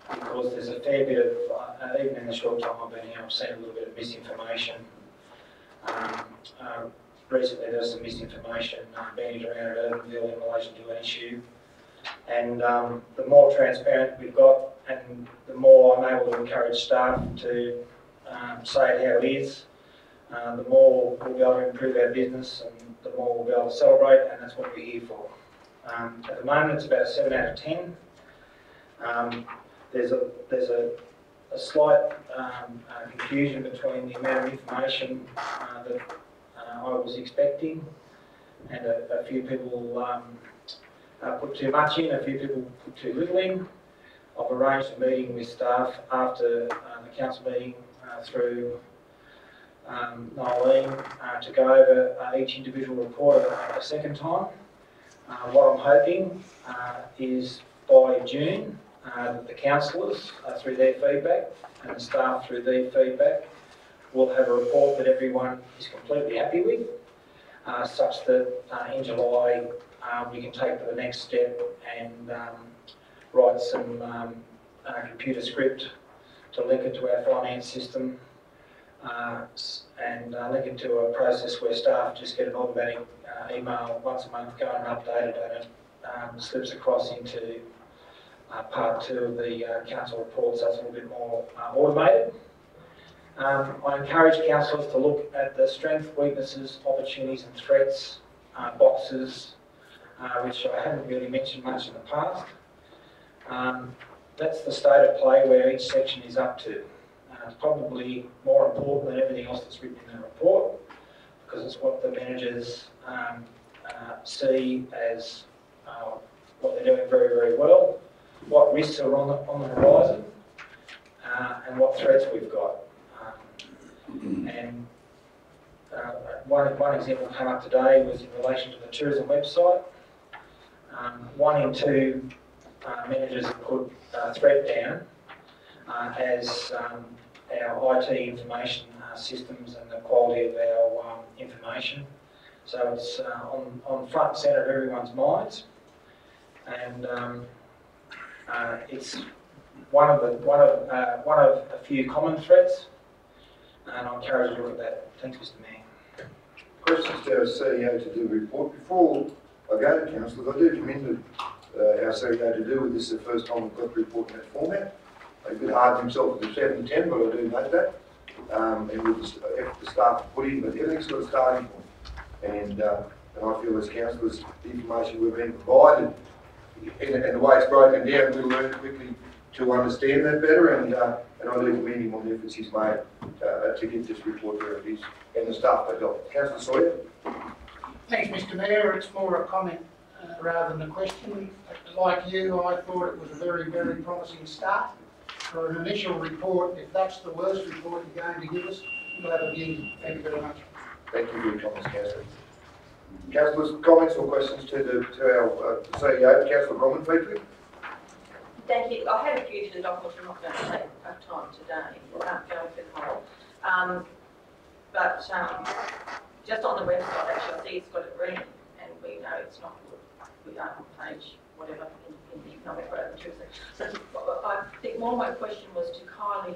because there's a fair bit of, even in the short time I've been here, I've seen a little bit of misinformation. Recently there was some misinformation bandied around at Urbanville in relation to an issue, and the more transparent we've got and the more I'm able to encourage staff to say it how it is, the more we'll be able to improve our business and the more we'll be able to celebrate, and that's what we're here for. At the moment it's about a 7 out of 10. There's a slight confusion between the amount of information that I was expecting, and a few people put too much in, a few people put too little in. I've arranged a meeting with staff after the council meeting through Nolene to go over each individual report a second time. What I'm hoping is by June that the councillors, through their feedback, and the staff through their feedback, will have a report that everyone is completely happy with, such that in July we can take to the next step and write some computer script to link it to our finance system, and link it to a process where staff just get an automatic email once a month going and updated, and it slips across into part 2 of the council report, so it's a little bit more automated. I encourage councillors to look at the strengths, weaknesses, opportunities and threats boxes, which I haven't really mentioned much in the past. That's the state of play where each section is up to. It's probably more important than everything else that's written in the report, because it's what the managers see as what they're doing very, very well, what risks are on the horizon, and what threats we've got. And one example came up today was in relation to the tourism website. 1 in 2 managers have put threat down as our IT information systems and the quality of our information. So it's on front and centre of everyone's minds, and it's one of a few common threats, and I encourage you to look at that. Thanks, Mr. Mayor. Questions to our CEO to do the report. Before I go to councillors, I do commend our CEO to do with this the first time we've got the report in that format. He could harden himself to 7 to 10, but I do note that. And with the effort the staff put in, but everything's got a starting point. And I feel as councillors, the information we've been provided and the way it's broken down, we'll learn quickly to understand that better. And I do commend him on the efforts he's made to get this report where it is, and the staff that helped. Councillor Sawyer. Thanks, Mr. Mayor. It's more a comment rather than a question. Like you, I thought it was a very, very promising start. For an initial report, if that's the worst report you're going to give us, we'll have a beauty. Thank you very much. Thank you for your comments, Councillor. Councillors, comments or questions to our CEO, Councillor Bromwich, please. Thank you. I had a few to the document, I'm not going to take enough time today, going through the whole. But just on the website, actually, I see it's got a green, and we know it's not good. We are on page whatever in the economic growth. So I think more my question was to Kylie.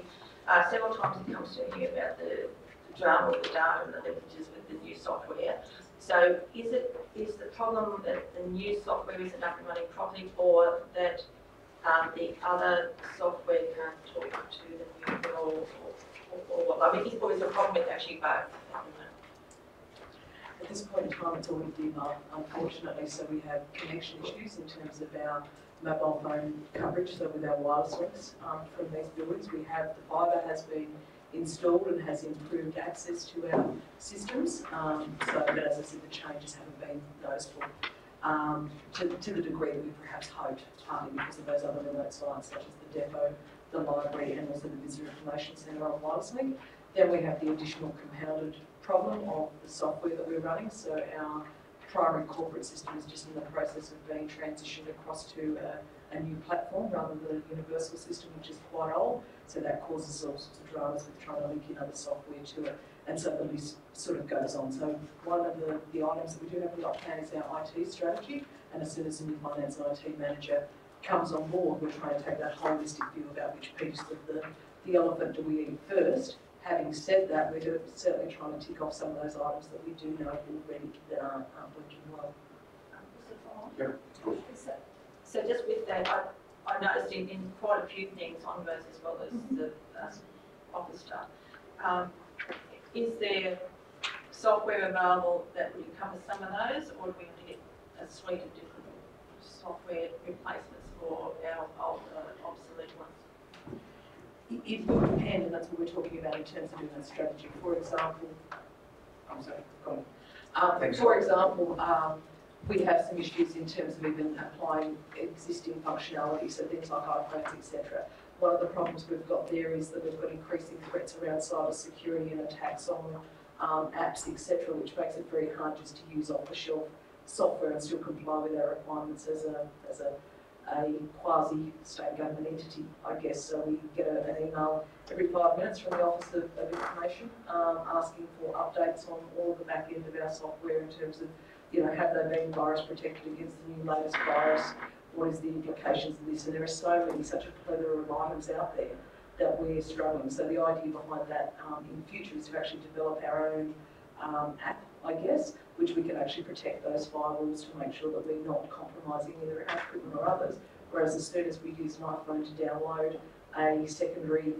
Several times it comes to me about the drama with the data and the linkages with the new software. So is the problem that the new software isn't up and running properly, or that the other software can't talk to the new or what? I mean, or is the problem with actually both? At this point in time, it's all with DMAR, unfortunately, so we have connection issues in terms of our mobile phone coverage, so with our wireless links from these buildings. We have, the fibre has been installed and has improved access to our systems, but as I said, the changes haven't been noticeable to the degree that we perhaps hoped, partly because of those other remote sites such as the depot, the library and also the Visitor Information Centre on wireless link. Then we have the additional compounded problem of the software that we're running. So our primary corporate system is just in the process of being transitioned across to a new platform rather than a universal system, which is quite old. So that causes all sorts of dramas with trying to link in other software to it. And so the list sort of goes on. So one of the items that we do have in the plan is our IT strategy, and as soon as the new finance and IT manager comes on board, we're trying to take that holistic view about which piece of the elephant do we eat first. Having said that, we're certainly trying to tick off some of those items that we do know already that aren't working well. Yeah, of course. So just with that, I noticed in quite a few things, Onvers as well as the office stuff, is there software available that would encompass some of those, or do we have to get a suite of different software replacements for our old obsolete ones? It will depend, and that's what we're talking about in terms of doing that strategy. For example, I'm sorry, go on. For example, we have some issues in terms of even applying existing functionality, so things like iPhones, etc. One of the problems we've got there is that we've got increasing threats around cyber security and attacks on apps, etc., which makes it very hard just to use off-the-shelf software and still comply with our requirements as a quasi-state government entity, I guess. So we get an email every 5 minutes from the Office of Information asking for updates on all of the back end of our software in terms of, have they been virus protected against the new latest virus? What is the implications of this? And there are so many, such a plethora of items out there that we're struggling. So the idea behind that in future is to actually develop our own app, I guess, which we can actually protect those firewalls to make sure that we're not compromising either our equipment or others. Whereas as soon as we use an iPhone to download a secondary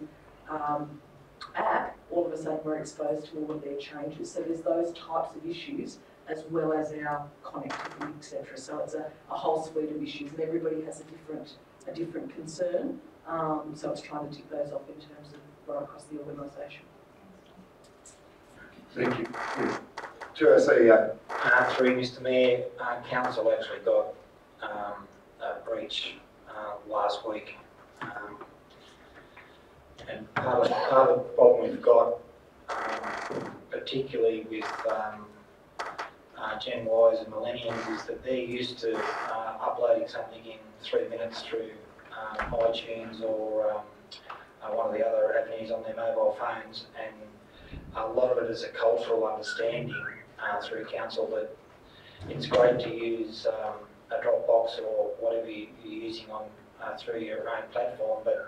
app, all of a sudden we're exposed to all of their changes. So there's those types of issues as well as our connectivity, etc. So it's a whole suite of issues, and everybody has a different concern. So it's trying to tick those off in terms of right across the organisation. Thank you. Chair, I say, through Mr. Mayor, council actually got a breach last week, and part of the problem we've got, particularly with Gen Ys and Millennials, is that they're used to uploading something in 3 minutes through iTunes or one of the other avenues on their mobile phones, and a lot of it is a cultural understanding through council that it's great to use a Dropbox or whatever you're using on through your own platform, but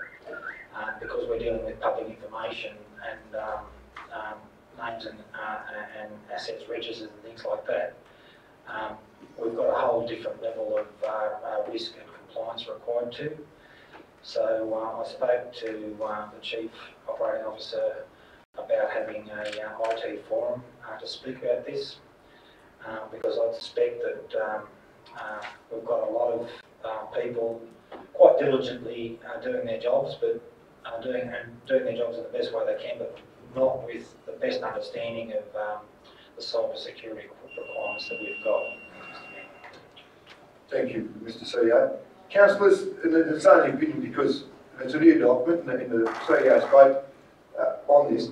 because we're dealing with public information and names and assets registers and things like that, we've got a whole different level of risk and compliance required too. So I spoke to the Chief Operating Officer about having a IT forum to speak about this, because I suspect that we've got a lot of people quite diligently doing their jobs, but doing their jobs in the best way they can, but not with the best understanding of the cyber security requirements that we've got. thank you, Mr. CEO. Councillors, and it's only opinion because it's a new document and the CEO spoke on this.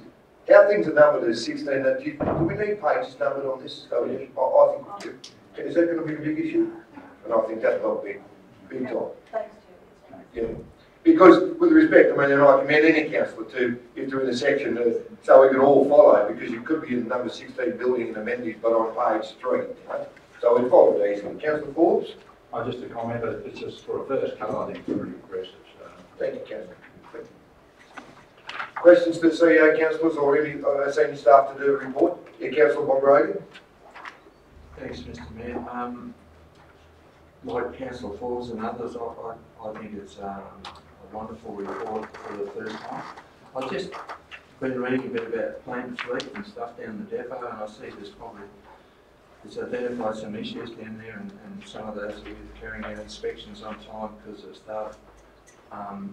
How things are numbered as 16, do we need pages numbered on this? So I think we do. Is that going to be a big issue? And I think that will be big time. Thanks, yeah. Because with respect, I mean, and I commend any councillor to, if they're in a section, so we can all follow, because you could be in number 16 building and amenities, but on page 3. Right? So we'd follow it easily. Councillor Forbes? Just a comment, it's just for a first cut, I think it's pretty impressive. So. Thank you, Councillor. Questions to the CEO, councillors, or any senior staff to do a report? Yeah, Councillor Bongrogan. Thanks, Mr. Mayor. Like Councillor Forbes and others, I think it's a wonderful report for the first time. I've just been reading a bit about plant fleet and stuff down the depot, and I see it's identified some issues down there, and some of those are with carrying out inspections on time because of staff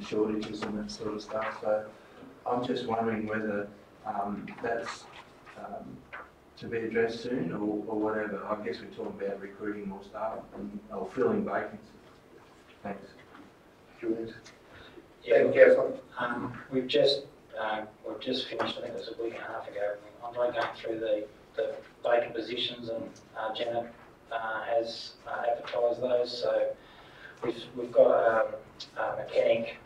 shortages and that sort of stuff. So I'm just wondering whether that's to be addressed soon or whatever. I guess we're talking about recruiting more staff or filling vacancies. Thanks. Yeah, Councillor. We've just finished, I think it was a week and a half ago, Andre going through the vacant positions, and Janet has advertised those. So we've got a mechanic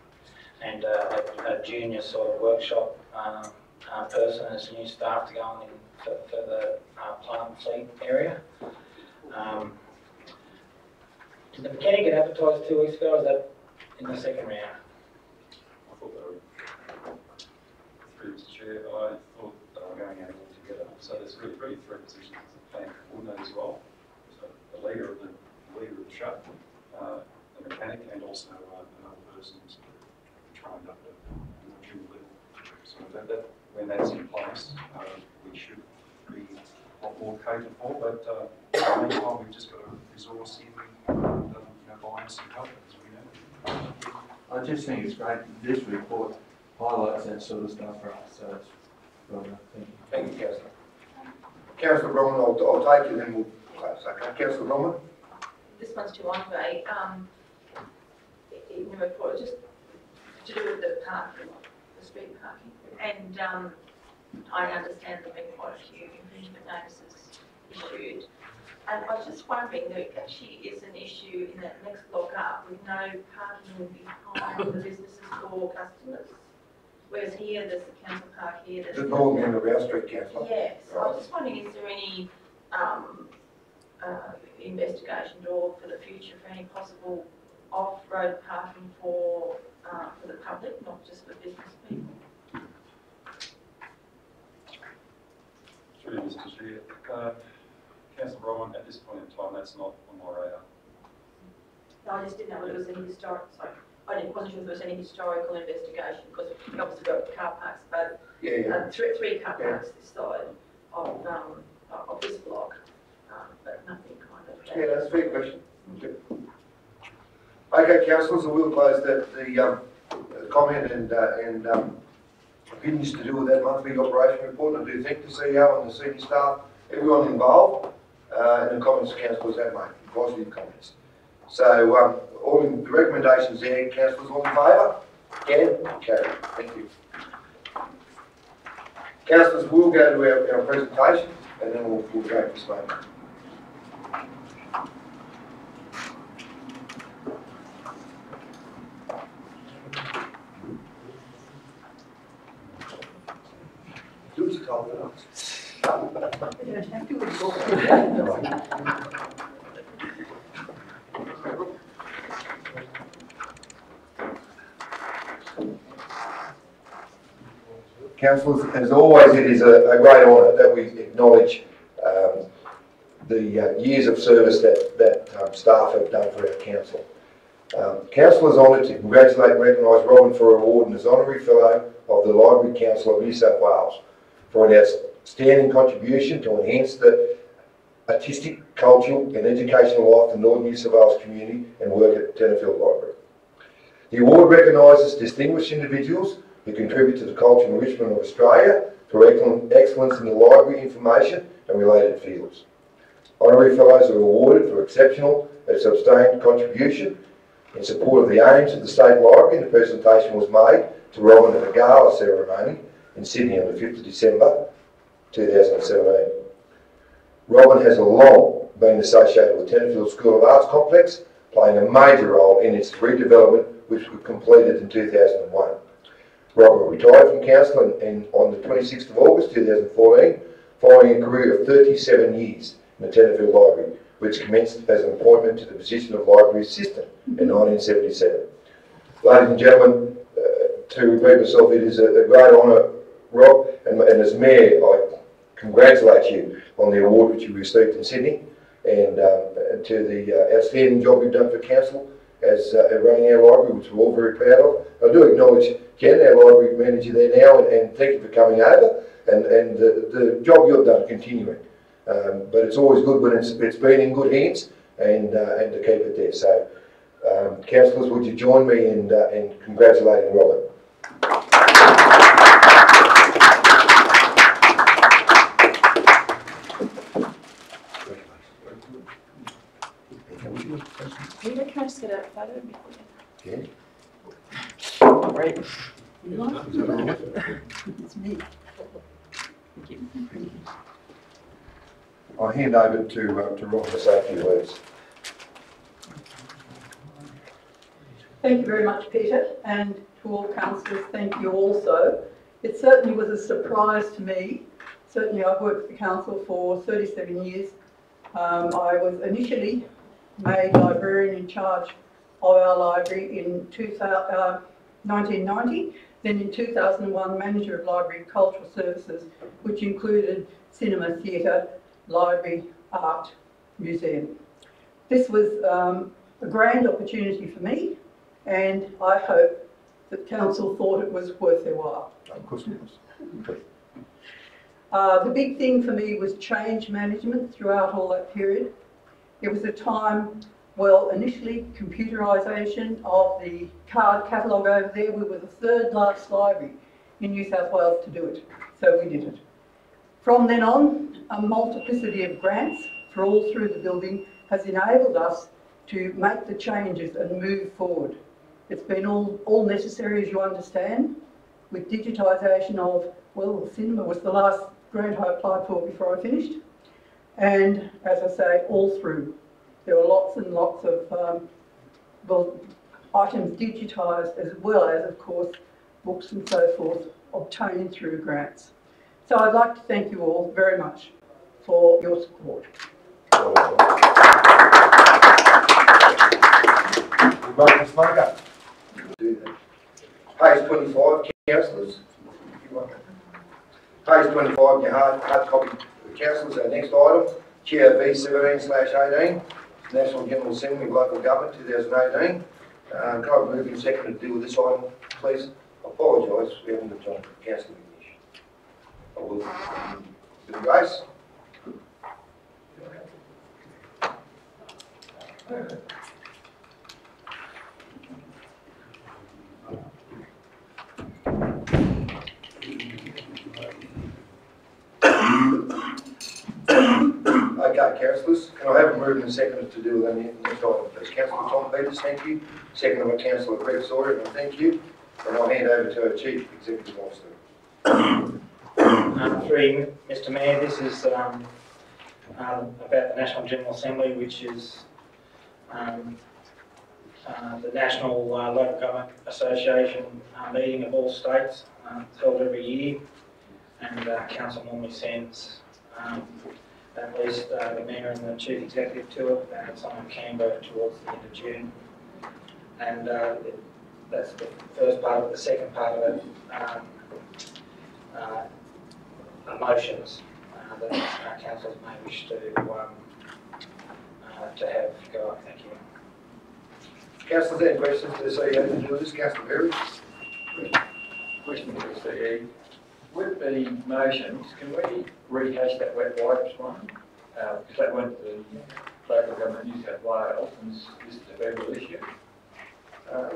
and a junior sort of workshop person and some new staff to go on in for the plant fleet area. Did the mechanic get advertised 2 weeks ago, or was that in the second round? I thought they were, through Mr. Chair, I thought they were going out all together. So there's really 3 positions as a plant coordinator as well. So the leader of the show, the mechanic, and also another person who's trained up at junior level. So that when that's in place, we should be a lot more catered for. But in the meantime, we've just got to resource in and buying some help as we know. I just think it's great. This report highlights that sort of stuff for us, so it's well done. Thank you. Thank you, Councillor. Councillor Bronwyn, I'll take it and we'll close. Okay, Councillor Bronwyn? This one's to Andre. In the report, just to do with the parking, the street parking, and I understand there have been quite a few infringement notices issued. And I was just wondering, there actually is an issue in that next block up with no parking behind the businesses or customers. Whereas here, there's the council park here. The northern end of our street, Councillor. Yes, I was just wondering, is there any investigation or for the future for any possible off-road parking for the public, not just for business people? Through Mr. Chair, Councillor Bronwyn, at this point in time, that's not on my radar. No, I just didn't know whether there was any historic, sorry, wasn't sure if there was any historical investigation, because we obviously got car parks, but three car parks this side of this block, but nothing kind of. Yeah, that's a fair question. Okay, councillors, we'll close the comment and opinions to do with that monthly operation report. I do thank the CEO and the senior staff, everyone involved, and the comments the councillors have made, positive comments. So, all the recommendations there, councillors, all in favour? Carried. Thank you. Councillors, we'll go to our presentation and then we'll go to this moment. Do as told. You don't have to. Councillors, as always, it is a great honour that we acknowledge the years of service that staff have done for our council. Council is honoured to congratulate and recognise Robin for awarding as Honorary Fellow of the Library Council of New South Wales for an outstanding contribution to enhance the artistic, cultural and educational life of the Northern New South Wales community and work at Tenterfield Library. The award recognises distinguished individuals who contribute to the cultural enrichment of Australia through excellence in the library information and related fields. Honorary Fellows are awarded for exceptional and sustained contribution in support of the aims of the State Library, and the presentation was made to Robin at a gala ceremony in Sydney on the 5th of December 2017. Robin has long been associated with Tenterfield School of Arts Complex, playing a major role in its redevelopment, which was completed in 2001. Robin retired from council on the 26th of August 2014, following a career of 37 years in the Tenterfield Library, which commenced as an appointment to the position of Library Assistant in 1977. Ladies and gentlemen, to repeat myself, it is a great honour, Rob, and as Mayor, I congratulate you on the award which you received in Sydney, and to the outstanding job you've done for council as running our library, which we're all very proud of. I do acknowledge Ken, our library manager there now, and thank you for coming over, and the job you've done continuing. But it's always good when it's been in good hands, and to keep it there. So, councillors, would you join me in congratulating Robin? Peter, can I just get a photo? Yeah. Great. It's me. Thank you. I'll hand over to Robin to say a few words. Thank you very much, Peter, and to all councillors, thank you also It certainly was a surprise to me. Certainly I've worked for the council for 37 years. I was initially made librarian in charge of our library in 1990, then in 2001 manager of library and cultural services, which included cinema, theatre, library, art, museum. This was a grand opportunity for me, and I hope that council thought it was worth their while. Of course it was. The big thing for me was change management throughout all that period. It was a time, well, initially computerisation of the card catalogue over there. We were the third last library in New South Wales to do it, so we did it. From then on, a multiplicity of grants for all through the building has enabled us to make the changes and move forward. It's been all necessary, as you understand, with digitisation of, well, cinema was the last grant I applied for before I finished. And as I say, all through. There were lots and lots of items digitised, as well as, of course, books and so forth obtained through grants. So I'd like to thank you all very much for your support. Page 25, councillors. Page 25, your hard copy councillors. Our next item, Chair V17/18, National General Assembly of Local Government 2018. Can I move in second to deal with this item, please? I apologise, we haven't got time for councillor English. I will. Bit of grace. Okay, councillors, can I have a movement and second to do with the next item, please? Councillor Tom Peters, thank you. Second by Councillor Greg Sawyer, and thank you. And I'll hand over to our Chief Executive Officer. Through Mr. Mayor, this is about the National General Assembly, which is the National Local Government Association meeting of all states. It's held every year, and Council normally sends at least the Mayor and the Chief Executive to it, and it's on in Canberra towards the end of June. And that's the first part of it. The second part of it, motions that councils may wish to have go up. Thank you. Councillors, any questions to the CEO to do this? Councillor Berry. Question to the CEO. With the motions, can we rehash that wet wipes one? Because that went to local government New South Wales, and this is a federal issue.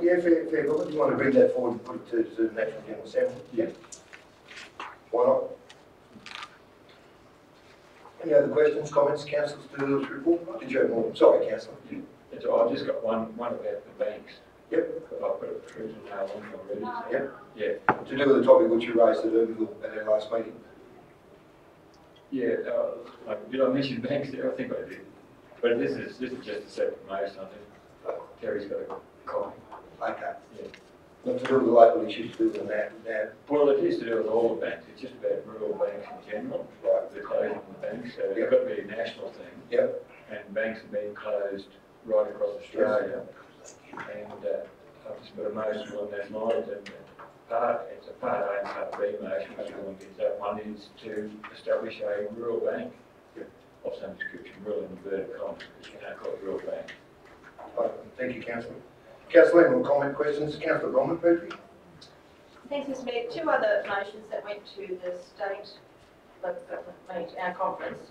Yeah, fair. Do you want to bring that forward and put it to the National General Assembly? Yeah. Why not? Any other questions, comments, councillors to this report? Did you have more? Sorry, councillor. It's all, I've just got one about the banks. Yep. I'll put it through to now on already. So. Yep. Yeah. To do with the topic which you raised at our last meeting. Yeah, did I mention banks there? I think I did. But this is just a separate motion. I think Terry's got a copy. Okay. Yeah. Not to do with the local issues, to do with that. Well, it is to do with all the banks. It's just about rural banks in general. Right. The closing of the banks. So Yep. it's got to be a national thing. Yep. And banks have been closed right across Australia. Yes. And I've just put a motion on that night, and it's a part A and part B motion, which one gets that. One is to establish a rural bank of some description, rural inverted commas, because you can't call it rural bank. Right. Thank you, councillor. Councillor, more comment, questions? Councillor Bronwyn, Petrie. Thanks, Mr. Mayor. Two other motions that went to the state local government meet, our conference,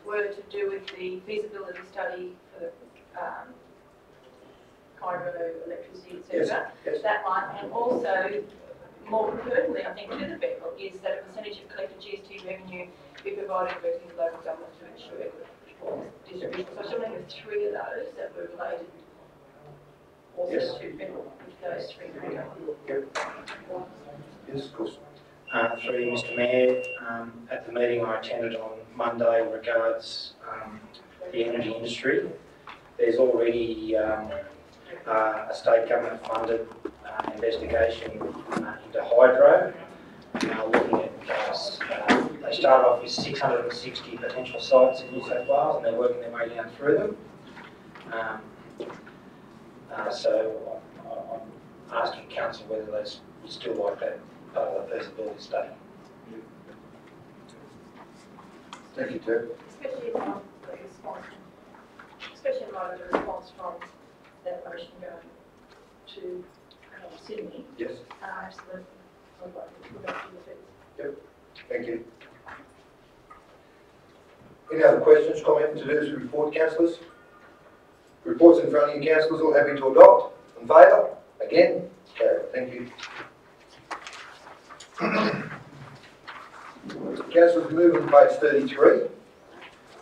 were to do with the feasibility study for the hydroelectricity, etc. Yes. That one, and also, more pertinently, I think, to the federal, is that a percentage of collected GST revenue be provided directly to local government to ensure distribution. So I was wondering with three of those that were related also to federal, with those three. Yes, of course. Through Mr. Mayor, at the meeting I attended on Monday regards the energy industry, there's already a state government funded investigation into hydro, looking at, they started off with 660 potential sites in New South Wales, and they're working their way down through them. So I'm asking council whether they still like that part of the feasibility study. Thank you, Ted. Especially in light of the response, especially in light of the response from that motion going to Sydney. Yes. Absolutely. I'd like to go back to the fees. Yep. Thank you. Any other questions, comments to do with the report, councillors? Reports in front of you, councillors, all happy to adopt? In favour? Again? Carried. Thank you. Councillors, moving to page 33.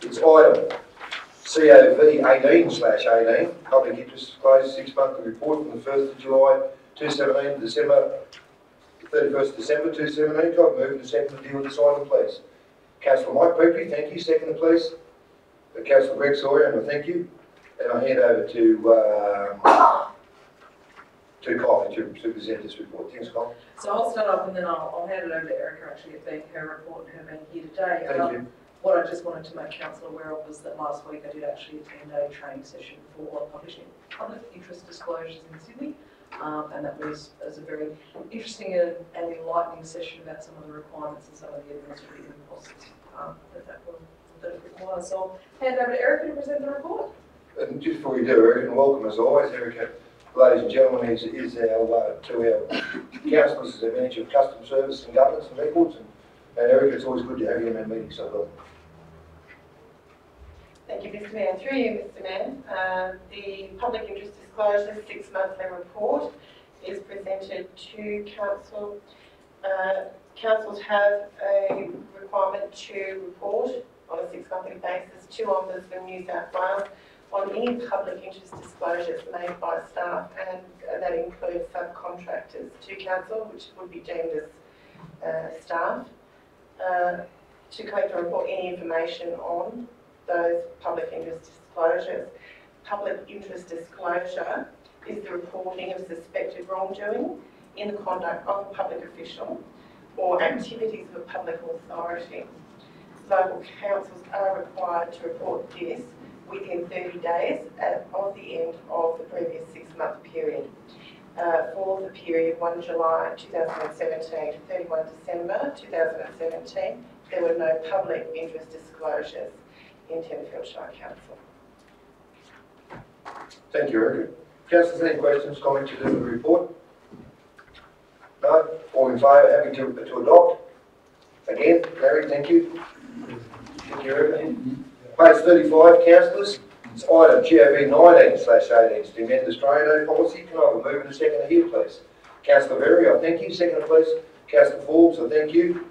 It's item COV 18/18, public interest disclosure 6-monthly report from the 1st of July 2017 to December 31st December 2017. Can I move to second to deal with this item, please? Councillor Mike Petrie, thank you. Second, please. Councillor Greg Sawyer, and thank you. And I hand over to Colin to present this report. Thanks, Colin. So I'll start off and then I'll hand it over to Erica, actually, it being her report and her being here today. Thank you. What I just wanted to make council aware of was that last week I did actually attend a training session for publishing public interest disclosures in Sydney. And that was a very interesting and enlightening session about some of the requirements and some of the administrative costs that it requires. So I'll hand over to Erica to present the report. And just before you do, Erica, and welcome as always, Erica. Ladies and gentlemen, is our councillors as our manager of custom service and governance and records. And Erica, it's always good to have you in our meeting, so well. Thank you, Mr. Mayor. Through you, Mr. Mayor, the Public Interest Disclosure 6-monthly report is presented to Council. Councils have a requirement to report on a 6-monthly basis to Ombudsman New South Wales on any public interest disclosures made by staff, and that includes subcontractors to Council, which would be deemed as staff, to collect and report any information on those public interest disclosures. Public interest disclosure is the reporting of suspected wrongdoing in the conduct of a public official or activities of a public authority. Local councils are required to report this within 30 days of the end of the previous 6-month period. For the period 1 July 2017 to 31 December 2017, there were no public interest disclosures in Tenterfield Shire Council. Thank you, Erica. Councillors, any questions, comments to do with the report? No? All in favour, happy to adopt? Again, Larry, thank you. Thank you, Erica. Page 35, councillors. It's item GOV 19/18 to amend the Australian Day policy. Can I have a move and a second here, please? Councillor Berry, I thank you. Second, please. Councillor Forbes, I thank you.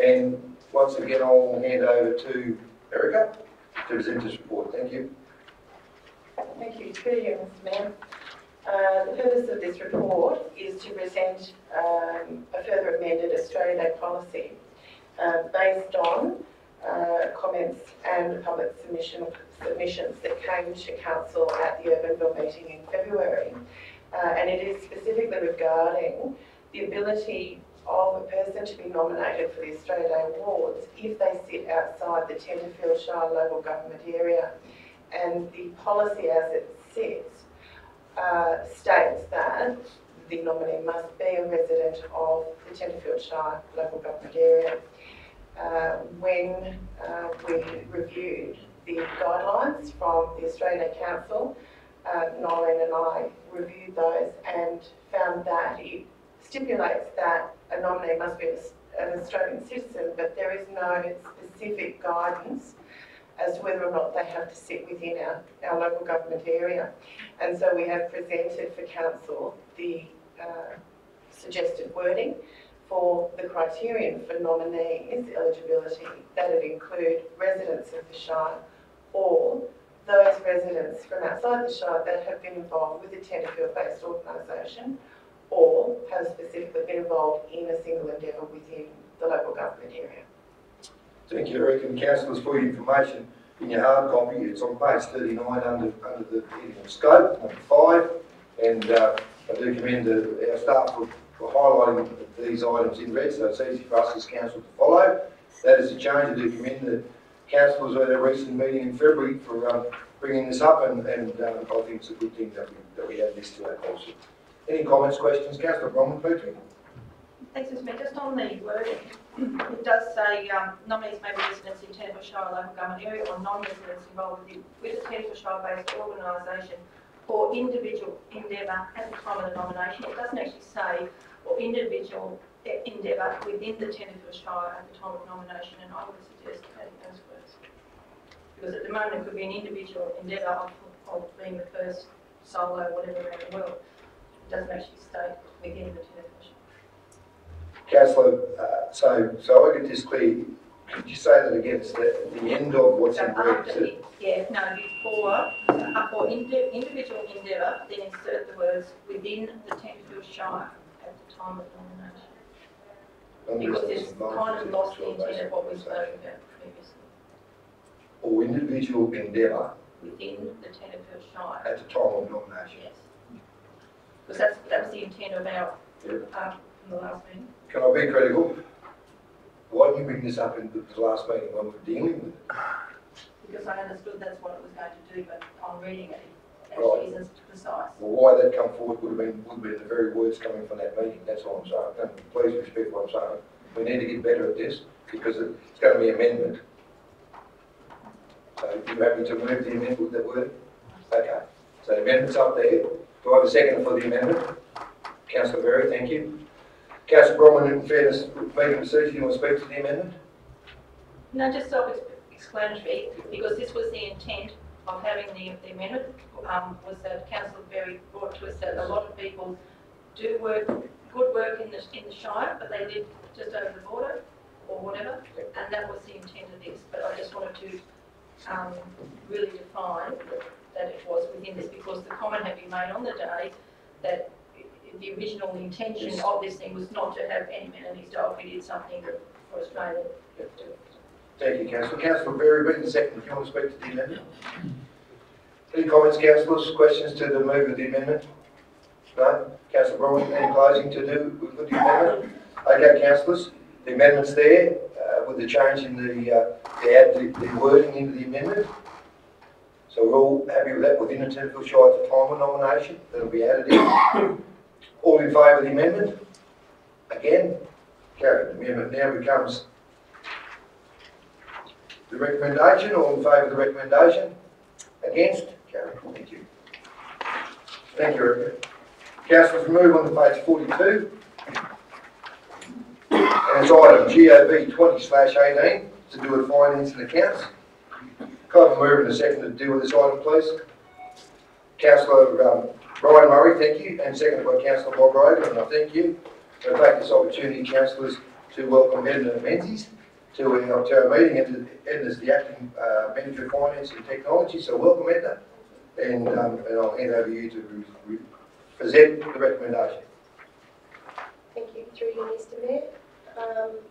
And once again, I'll hand over to Erica to present this report. Thank you. Thank you. Through you, Mr. Mayor. The purpose of this report is to present a further amended Australian Day policy based on comments and public submissions that came to Council at the Urbanville meeting in February. And it is specifically regarding the ability of a person to be nominated for the Australia Day Awards if they sit outside the Tenterfield Shire local government area. And the policy as it sits states that the nominee must be a resident of the Tenterfield Shire local government area. When we reviewed the guidelines from the Australian Day Council, Nolene and I reviewed those and found that it stipulates that a nominee must be an Australian citizen, but there is no specific guidance as to whether or not they have to sit within our local government area. And so we have presented for Council the suggested wording for the criterion for nominees' eligibility, that it include residents of the Shire or those residents from outside the Shire that have been involved with a Tenterfield-based organisation or have specifically been involved in a single endeavour within the local government area. Thank you, Eric. And councillors, for your information, in your hard copy, it's on page 39 under the heading of scope, number 5. And I do commend our staff for we're highlighting these items in red, so it's easy for us as council to follow. That is a change. I do commend the councillors at a recent meeting in February for bringing this up, and I think it's a good thing that we add this to our policy. Any comments, questions? Councillor Bronwyn, please. Thanks, Mr. Mayor. Just on the wording, it does say nominees may be residents in Tenterfield Shire local government area or non-residents involved with a Tenterfield Shire-based organisation or individual endeavour at the time of the nomination. It doesn't actually say or individual endeavour within the Tenterfield Shire at the time of nomination, and I would suggest adding those words. Because at the moment it could be an individual endeavour of being the first solo, whatever around the world. It doesn't actually state within the Tenterfield Shire. Councillor, so I get this clear. Could you say that again? It's the end of what's in red, is it? Yeah, no, before, for individual endeavour, then insert the words within the Tenterfield Shire at the time of nomination. Because it's kind of lost the intent of what we spoke about previously. Or individual endeavour within the Tenterfield Shire at the time of nomination. Yes. Because that was the intent of our, from the last meeting. Can I be critical? Why didn't you bring this up in the last meeting when we were dealing with it? Because I understood that's what it was going to do, but on reading it, it actually isn't precise. Well, why that come forward would have been the very words coming from that meeting. That's all I'm saying. Don't please respect what I'm saying. We need to get better at this because it's going to be amendment. So you happy to move the amendment with that word? Okay. So the amendment's up there. Do I have a second for the amendment? Councillor Berry, thank you. Councillor Bronwyn, in fairness, meeting procedure, do you want to speak to the amendment? No, just self-explanatory, because this was the intent of having the amendment, was that Councillor Berry brought to us that a lot of people do good work in the Shire, but they live just over the border or whatever, and that was the intent of this. But I just wanted to really define that it was within this, because the comment had been made on the day that the original intention of this thing was not to have any amenities dog. We did something for Australia. Thank you, Councillor. Councillor Berry, being the second, if you want to speak to the amendment. Any comments, councillors? Questions to the move of the amendment? No? Councillor Bronwyn, any closing to do with the amendment? Okay, councillors, the amendment's there with the change in the wording into the amendment. So we're all happy with that within the Tenterfield Shire at the time of nomination. That'll be added in. All in favour of the amendment? Again, carried. The amendment now becomes the recommendation. All in favour of the recommendation? Against? Carried. Thank you. Thank you, Erica. Councillors, we move on to page 42. And it's item GOB 20/18 to do with finance and accounts. Can I have a move in a second to deal with this item, please? Councillor Brian Murray, thank you, and seconded by Councillor Bob Rogan, and I thank you. So I take this opportunity, councillors, to welcome Edna Menzies to our meeting. Edna's the acting Manager of Finance and Technology, so welcome, Edna. And I'll hand over you to present the recommendation. Thank you, through you, Mr. Mayor.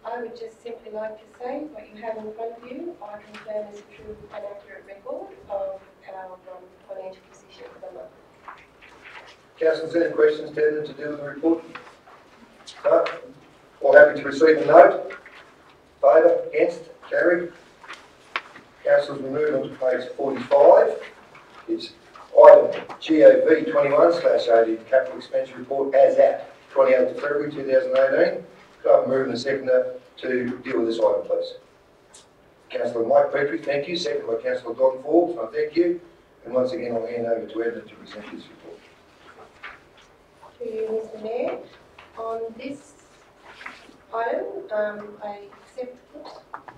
I would just simply like to say what you have in front of you, I confirm is a true and accurate record of our financial position for the month. Councillors, any questions to Edna to do with the report? No? All happy to receive the note? Favour? Against? Carried. Councillors, we move on to page 45. It's item GOV 21/18 capital expenditure report as at 28th of February 2018. Could I have a move and a seconder to deal with this item, please? Councillor Mike Petrie, thank you. Seconded by Councillor Don Forbes, I thank you. And once again, I'll hand over to Edna to present this report. To you, Mr. Mayor. On this item, I accept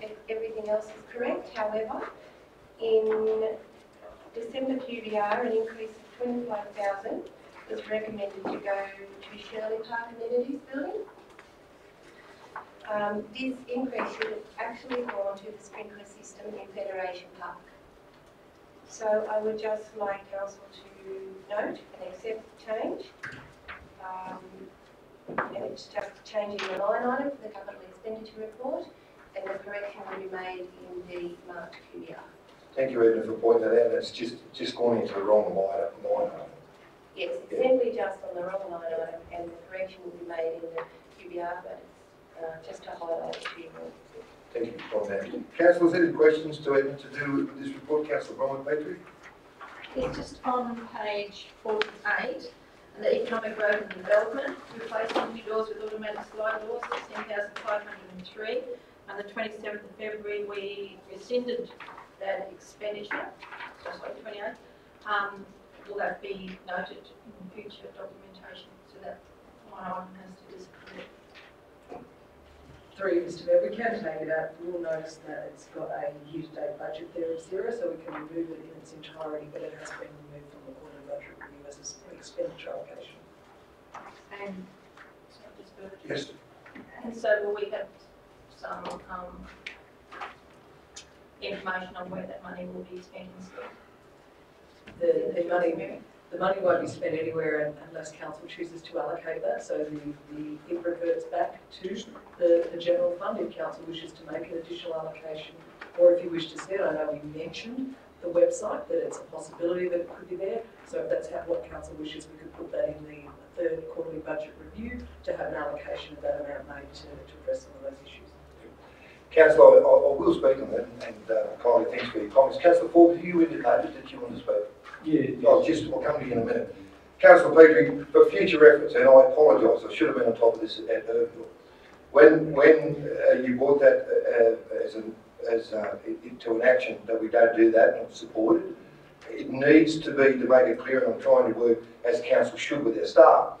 it. Everything else is correct. However, in December QBR, an increase of 25,000 was recommended to go to Shirley Park Amenities Building. This increase should have actually gone to the sprinkler system in Federation Park. So I would just like Council to note and accept the change. And it's just changing the line item for the capital expenditure report, and the correction will be made in the March QBR. Thank you, Edna, for pointing that out. It's just gone into the wrong line item. Yes, it's simply just on the wrong line item, and the correction will be made in the QBR, but it's just to highlight it to you all. Thank you for that. Councillors, any questions to do with this report? Councillor Brian Petrie? It's just on page 48, and the economic growth and development, replacing new doors with automatic slide doors, 16,503. And the 27th of February, we rescinded that expenditure, just like 28. Will that be noted in future documentation so that one item has to disappear? Through you, Mr. Mayor, we can take it out. You will notice that it's got a year-to-date budget there of 0, so we can remove it in its entirety, but it has been removed from the quarterly budget review as an expenditure allocation. And so just further. Yes. And so will we have some information on where that money will be spent instead? The money won't be spent anywhere unless council chooses to allocate that, so it reverts back to the general fund if council wishes to make an additional allocation, or if you wish to see it. I know we mentioned the website, that it's a possibility that it could be there, so if that's what council wishes, we could put that in the third quarterly budget review to have an allocation of that amount made to address some of those issues. Councillor, I will speak on that, and Kylie, thanks for your comments. Councillor Forbes, you indicated that you want to speak. Yeah. I'll come to you in a minute. Councillor Petrie, for future reference, and I apologise, I should have been on top of this at Irvine. When you brought that into an action that we don't do that and support it, it needs to be, to make it clear, and I'm trying to work as council should with their staff.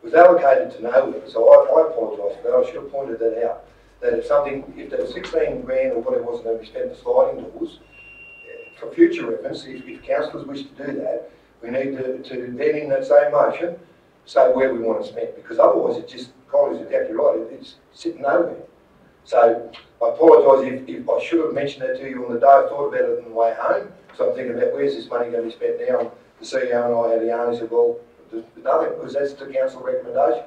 It was allocated to nowhere, so I apologise for that. I should have pointed that out. That if there was 16 grand or whatever it was going to be spent for sliding doors, for future reference, if councillors wish to do that, we need to then in that same motion say where we want to spend, because otherwise it just, Collie's exactly right, it's sitting nowhere. So I apologise if I should have mentioned that to you on the day. I thought about it on the way home, so I'm thinking about where's this money going to be spent now. And the CEO and I had a yarn, he said, well, there's nothing, because that's the council recommendation.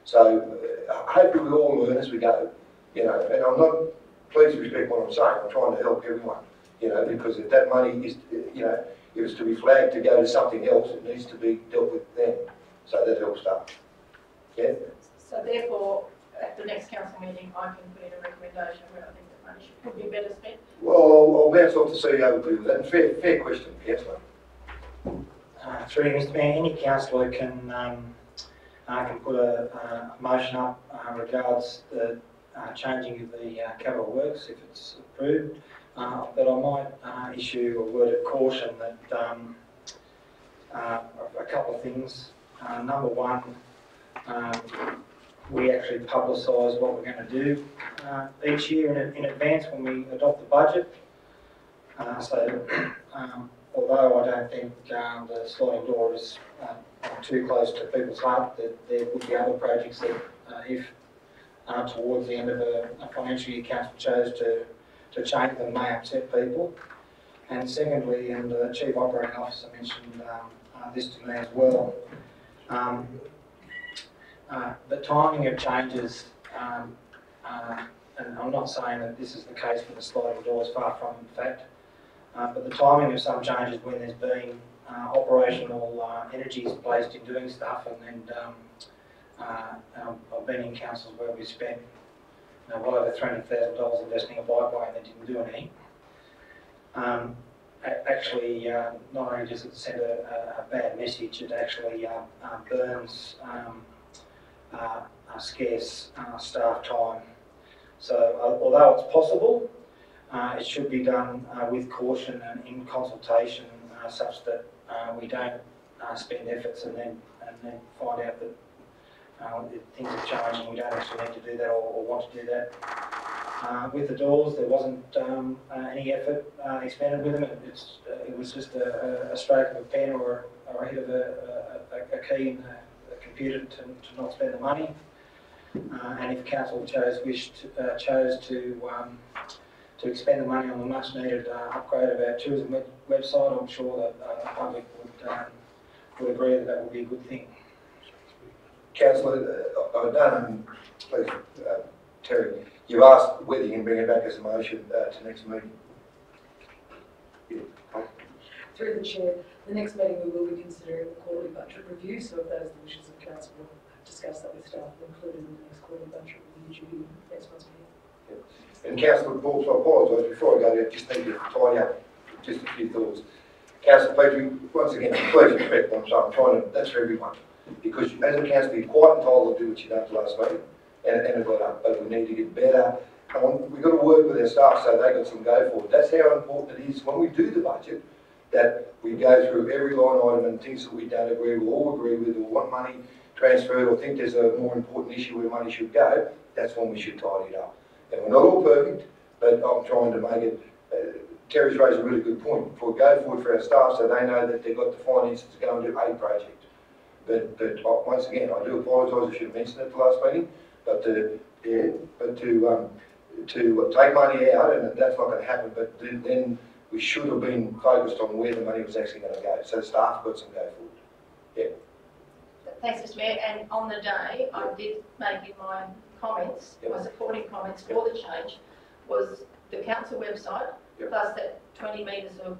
So hopefully we all learn as we go, you know, and I'm not, please respect what I'm saying, I'm trying to help everyone. You know, because if that money is, you know, if it's to be flagged to go to something else, it needs to be dealt with then. So that helps start. Yeah? So therefore, at the next council meeting, I can put in a recommendation where I think that money should be better spent. Well, I'll bounce off the CEO with that. Fair question, Councillor. Through you, Mr. Mayor, any councillor can put a motion up regards the changing of the capital works if it's approved. But I might issue a word of caution that a couple of things. Number one, we actually publicise what we're going to do each year in advance when we adopt the budget. Although I don't think the sliding door is too close to people's heart, that there would be other projects that if towards the end of a financial year council chose to change them may upset people. And secondly, and the Chief Operating Officer mentioned this to me as well, the timing of changes, and I'm not saying that this is the case for the sliding doors, far from the fact, but the timing of some changes when there's been operational energies placed in doing stuff, and I've been in councils where we spent well over $300,000 investing in a bikeway and they didn't do anything. Actually, not only does it send a bad message, it actually burns scarce staff time. So although it's possible, it should be done with caution and in consultation, such that we don't spend efforts and then find out that things have changed and we don't actually need to do that or want to do that. With the doors, there wasn't any effort expended with them. It was just a stroke of a pen or a hit of a key in the computer to not spend the money. And if council chose to expend the money on the much needed upgrade of our tourism website, I'm sure that the public would agree that would be a good thing. Councillor, I don't, please, Terry, you asked whether you can bring it back as a motion to next meeting. Yeah. Through the chair, the next meeting we will be considering the quarterly budget review, so if that is the wishes of council, we'll discuss that with staff and include it in the next quarterly budget review due next month's meeting. And Councillor Forbes, I apologise, before I go there, just need to tidy up just a few thoughts. Councillor Petrie, once again, please respect what I'm saying, I'm trying to, that's for everyone. Because as a councillor, you're quite entitled to do what you done at the last meeting, and it got up, but we need to get better. And we've got to work with our staff so they got some go for it. That's how important it is when we do the budget, that we go through every line item and things that we don't agree with, all agree with, or want money transferred, or think there's a more important issue where money should go, that's when we should tidy it up. And we're not all perfect, but I'm trying to make it, Terry's raised a really good point. If we go forward for our staff so they know that they've got the finances to go and do a project. But once again, I do apologise, I should have mentioned it at the last meeting, but to take money out, and that's not going to happen, but then we should have been focused on where the money was actually going to go. So staff got some go forward. Yeah. Thanks, Mr. Mayor. And on the day, I did make in my comments, my supporting comments for the change, was the council website, plus that 20 metres of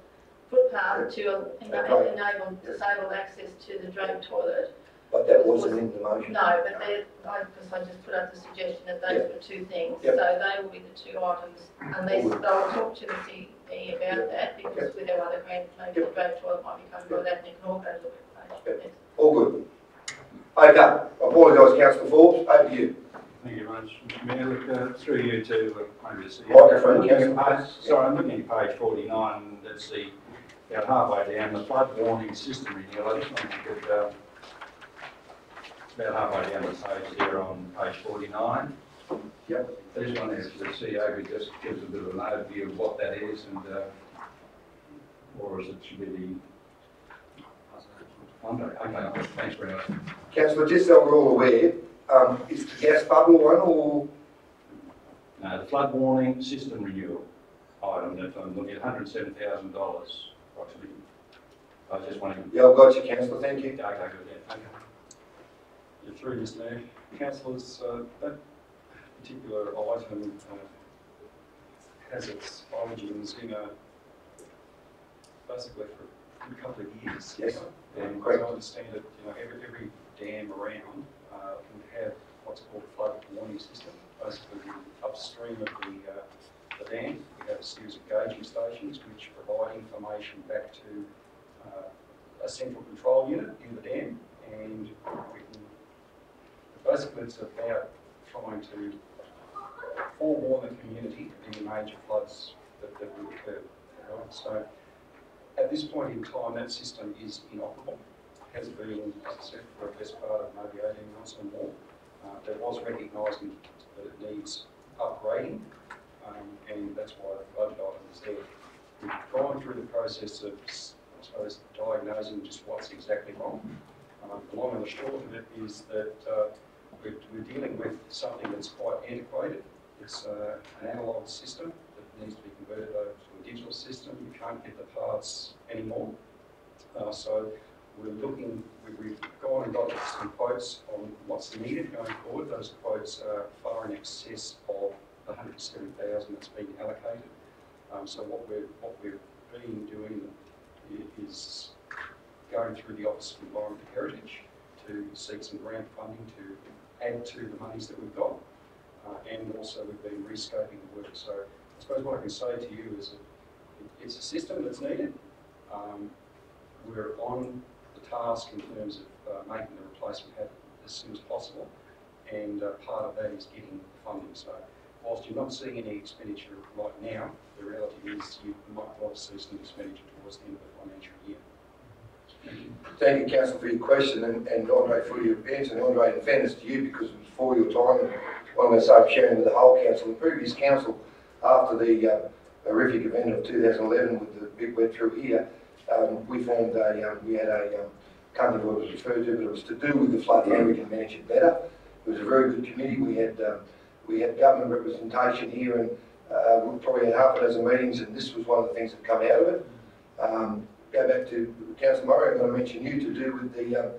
footpath to enable disabled access to the drain toilet. But that wasn't in the motion. No, but because I just put up the suggestion that those were two things. So they will be the two items, unless they'll talk to the CE about that, because with our other grants, maybe the drain toilet might be covered by that, and you can all go to the webpage. All good. Okay, I apologise, Councillor Forbes, over to you. Thank you very much, Mr. Mayor. Look, through you to I'm looking at page 49. That's the about halfway down the flood warning system renewal. I just wonder if you could, about halfway down the page there on page 49. Yep. I just wonder if the CEO could just give us a bit of an overview of what that is, and or is it should be the. Okay, thanks very much. Councillor, just so we're all aware, is the gas bubble one or? No, the flood warning system renewal item that I'm looking at $107,000 approximately. I was just wondering. Yeah, I've got you, Councillor, thank you. Okay, good, yeah, okay. You're through, Mr. Mayor. Councillors, that particular item has its origins in basically for a couple of years. Yes. And as I understand it, every dam around can have what's called a flood warning system. Basically, upstream of the dam, we have a series of gauging stations which provide information back to a central control unit in the dam, and we can, basically it's about trying to forewarn the community of any major floods that will occur. Right? So at this point in time, that system is inoperable. It has been, as I said, for the best part of maybe 18 months or more. That was recognising that it needs upgrading, and that's why the budget item is there. We've gone through the process of, I suppose, diagnosing just what's exactly wrong. The long and the short of it is that we're dealing with something that's quite antiquated. It's an analogue system that needs to be converted over to a digital system. You can't get the parts anymore. So we've gone and got some quotes on what's needed going forward. Those quotes are far in excess of the $107,000 that's been allocated. So what we've been doing is going through the Office of Environment and Heritage to seek some grant funding to add to the monies that we've got, and also we've been rescoping the work. So I suppose what I can say to you is that it's a system that's needed. We're on the task in terms of making the replacement happen as soon as possible, and part of that is getting funding. So whilst you're not seeing any expenditure right now, the reality is you might well see some expenditure towards the end of the financial year. Thank you, Councillor, for your question, and Andre for your answer. And Andre, in fairness to you, because it was before your time, and I'm going to say sharing with the whole council. The previous council, after the horrific event of 2011 with the big wet through here, we formed we had a company what it was referred to, but it was to do with the flood, how we can manage it better. It was a very good committee. We had government representation here, and we probably had half a dozen meetings, and this was one of the things that come out of it. Go back to Councillor Murray, I'm going to mention you to do with the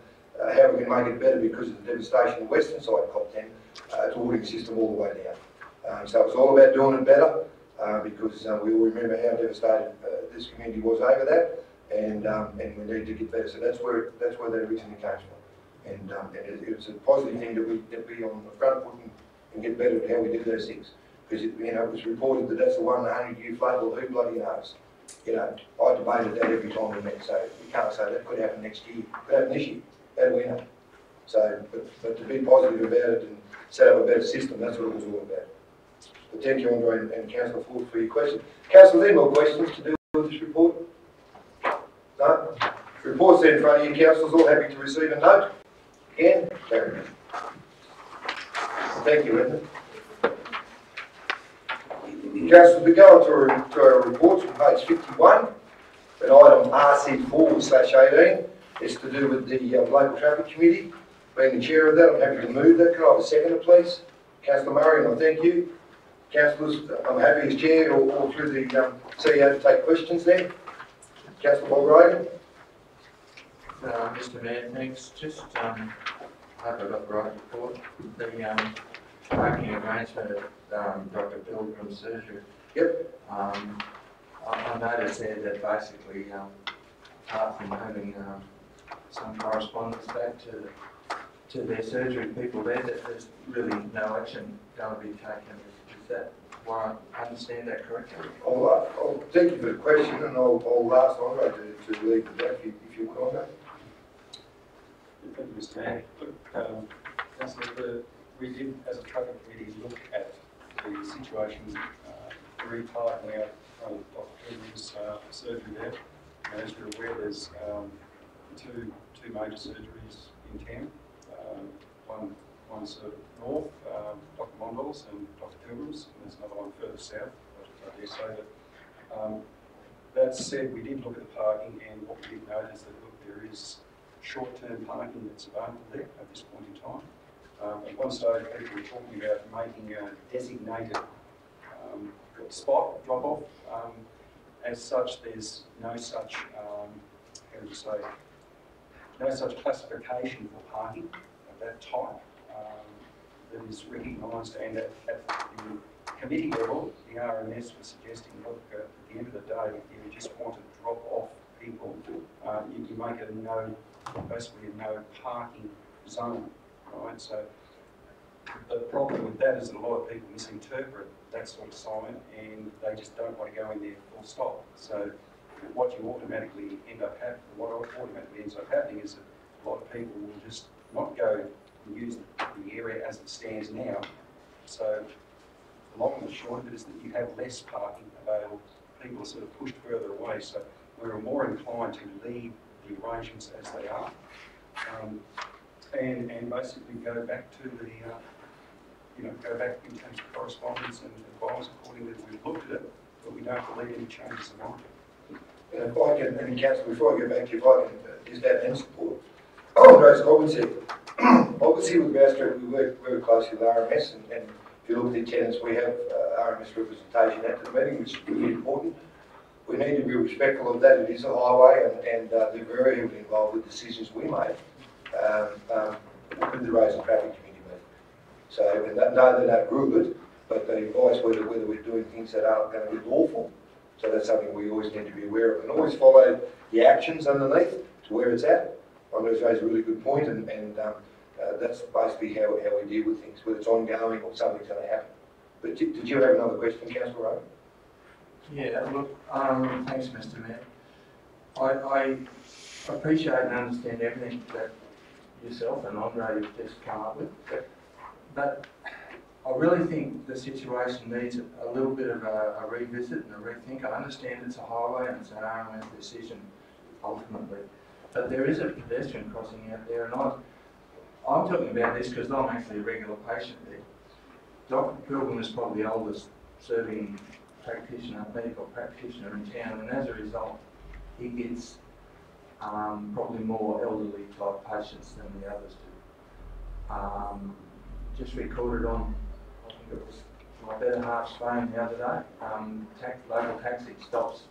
how we can make it better because of the devastation on the western side of COP10. It's a watering system all the way down. So it's all about doing it better because we all remember how devastated this community was over that. and we need to get better. So that's where that originally came from, and it's a positive thing that we on the front foot and get better at how we do those things. Because it was reported that that's the 100-year flood. Well, who bloody knows? I debated that every time we met. So you can't say that could happen next year. Could happen this year. How do we know? So, but to be positive about it and set up a better system, that's what it was all about. But thank you, Andre and Councillor Ford, for your question. Councillor, any more questions to do with this report? No? Report's there in front of you, councillors, all happy to receive a note. Again, carry. Thank you, Edmund. Councillors, we go on to our reports on page 51, an item RC4/18. It's to do with the Local Traffic Committee. Being the chair of that, I'm happy to move that. Can I have a seconder, please? Councillor Murray, and I thank you. Councillors, I'm happy as chair or through the CEO to take questions there. Councillor Mulgrave. Mr. Mayor, thanks. Just, I hope I got the right report. The parking arrangement at Dr. Pilgrim's surgery. Yep. I noticed there that basically, apart from having some correspondence back to their surgery people there, that there's really no action going to be taken. Is that why I understand that correctly? I'll thank you for the question, and I'll ask Andre to lead the back if you would, Andre. Thank you, Mr. Mayor. Look, Councillor, we did, as a traffic committee, look at the situation retightening out from Dr. Pilgrim's surgery there. And as you're aware, there's two major surgeries in town. One sort of north, Dr. Mondell's and Dr. Pilgrim's, and there's another one further south, I dare say that. That said, we did look at the parking, and what we did note is that, look, there is short-term parking that's available there at this point in time. At one stage, people were talking about making a designated spot drop-off. As such, there's no such, how do you say, no such classification for parking of that type that is recognised, and at the committee level, the RMS was suggesting, look, at the end of the day, if you just want to drop off people, you make it basically a no parking zone, right? So the problem with that is that a lot of people misinterpret that sort of sign, and they just don't want to go in there full stop. So what automatically ends up happening is that a lot of people will just not go and use the area as it stands now. So the long and the short of it is that you have less parking available. People are sort of pushed further away. So we're more inclined to leave the arrangements as they are, and basically go back to the go back in terms of correspondence and advise accordingly that we've looked at it, but we don't believe any changes are warranted. And if I can, and Councillor, before I go back to you, if I can just add and support. Andre's, I would say, obviously with Bow Street we work very closely with RMS, and if you look at the attendance, we have RMS representation at the meeting, which is really important. We need to be respectful of that. It is a highway, and they're very heavily involved with decisions we make with the Roads and Traffic Committee meeting. So, and no, they don't rule it, but they advise whether we're doing things that aren't going to be lawful. So that's something we always need to be aware of, and always follow the actions underneath to where it's at. Andre's raised a really good point, and that's basically how we deal with things, whether it's ongoing or something's going to happen. But did you have another question, Councillor Rowe? Yeah, look, thanks, Mr. Mayor. I appreciate and understand everything that yourself and Andre have just come up with, but I really think the situation needs a little bit of a revisit and a rethink. I understand it's a highway and it's an RMS decision ultimately, but there is a pedestrian crossing out there, and I'm talking about this because I'm actually a regular patient there. Dr. Pilgrim is probably the oldest serving medical practitioner in town, and as a result, he gets probably more elderly type patients than the others do. Just recorded on, I think it was my better half's phone the other day, local taxi stops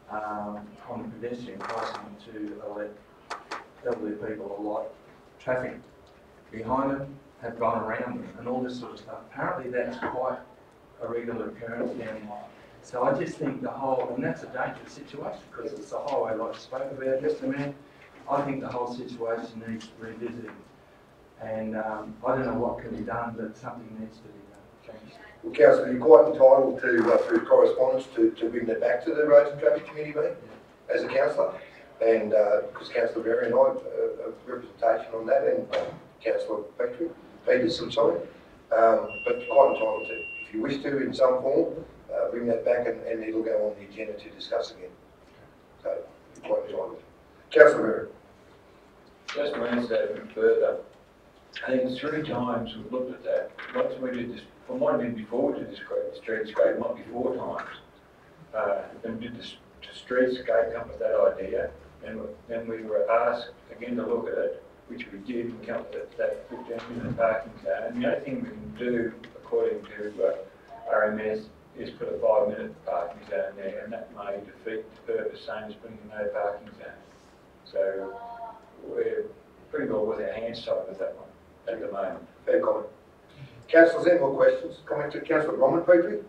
on the pedestrian crossing to let elderly people alight. Traffic behind them have gone around them and all this sort of stuff. Apparently that's quite a regular occurrence So I just think the whole, and that's a dangerous situation because it's the highway like I spoke about, Mr. Mayor. I think the whole situation needs revisiting. And I don't know what can be done, but something needs to be done. Thanks. Well, Councillor, you're quite entitled to, through correspondence, to bring that back to the Roads and Traffic Committee meeting as a councillor. And because Councillor Berry and I have representation on that, and Councillor Peterson, sorry. But you're quite entitled to. If you wish to, in some form, bring that back and it'll go on the agenda to discuss again. So, you're quite entitled. Councillor Berry. Just to answer that a bit further, I think it's 3 times we've looked at that. Once we did this, well, might have been before we did the streetscape, might be 4 times. Then we did the streetscape, come with that idea, and then we were asked again to look at it, which we did, and come with that 15-minute parking zone. And the only thing we can do, according to RMS, is put a 5-minute parking zone there, and that may defeat the purpose, same as putting no parking zone. So we're pretty well with our hands tied with that one at the moment. Fair comment. Councillors, any more questions? Comment to Councillor Bromman, Petrie?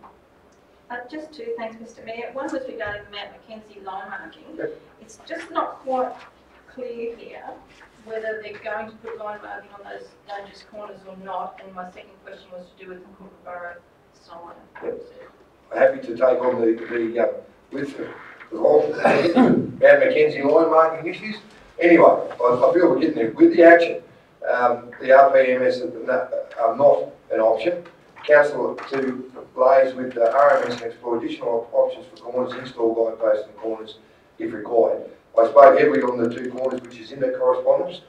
Just 2, thanks, Mr. Mayor. One was regarding the Mount Mackenzie line marking. Yep. It's just not quite clear here whether they're going to put line marking on those dangerous corners or not. And my second question was to do with the Kookaburra sign. Yep. I'm happy to take on with the whole Mount Mackenzie line marking issues. Anyway, I feel we're getting there with the action. The RPMS are not an option. Council to liaise with the RMS and explore additional options for corners, install guideposts in the corners if required. I spoke heavily on the 2 corners, which is in the correspondence.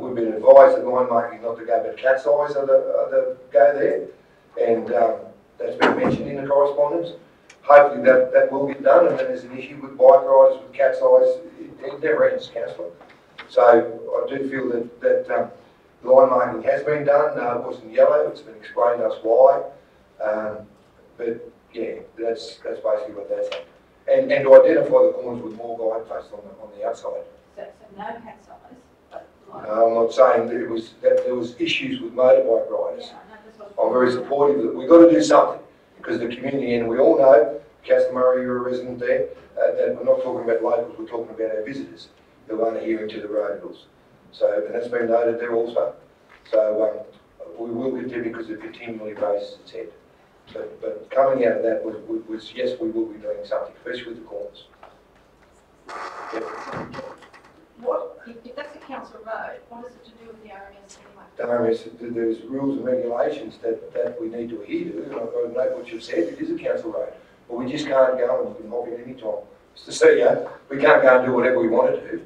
We've been advised that line marking not to go, but cat's eyes are the go there, and that's been mentioned in the correspondence. Hopefully that will get done, and then there's an issue with bike riders with cat's eyes. It never ends, Councillor. So I do feel that line marking has been done. It wasn't yellow. It's been explained to us why. But yeah, that's basically what that's at. And to identify the corners with more guideposts on the outside. So no cat's eyes, but like... No, I'm not saying that there was issues with motorbike riders. Yeah, I'm very supportive that we've got to do something because the community, and we all know, Councillor Murray, you're a resident there, that we're not talking about locals, we're talking about our visitors who aren't adhering to the road rules. So, and that's been noted there also. So we will continue because it continually raises its head. But coming out of that was yes, we will be doing something, especially with the corners. Yep. What, if that's a council road, what is it to do with the RMS anyway? The RMS, there's rules and regulations that we need to adhere to, and I note what you've said, it is a council road. But we just can't go, and you can hop in any time. It's the CEO, we can't go and do whatever we want to do.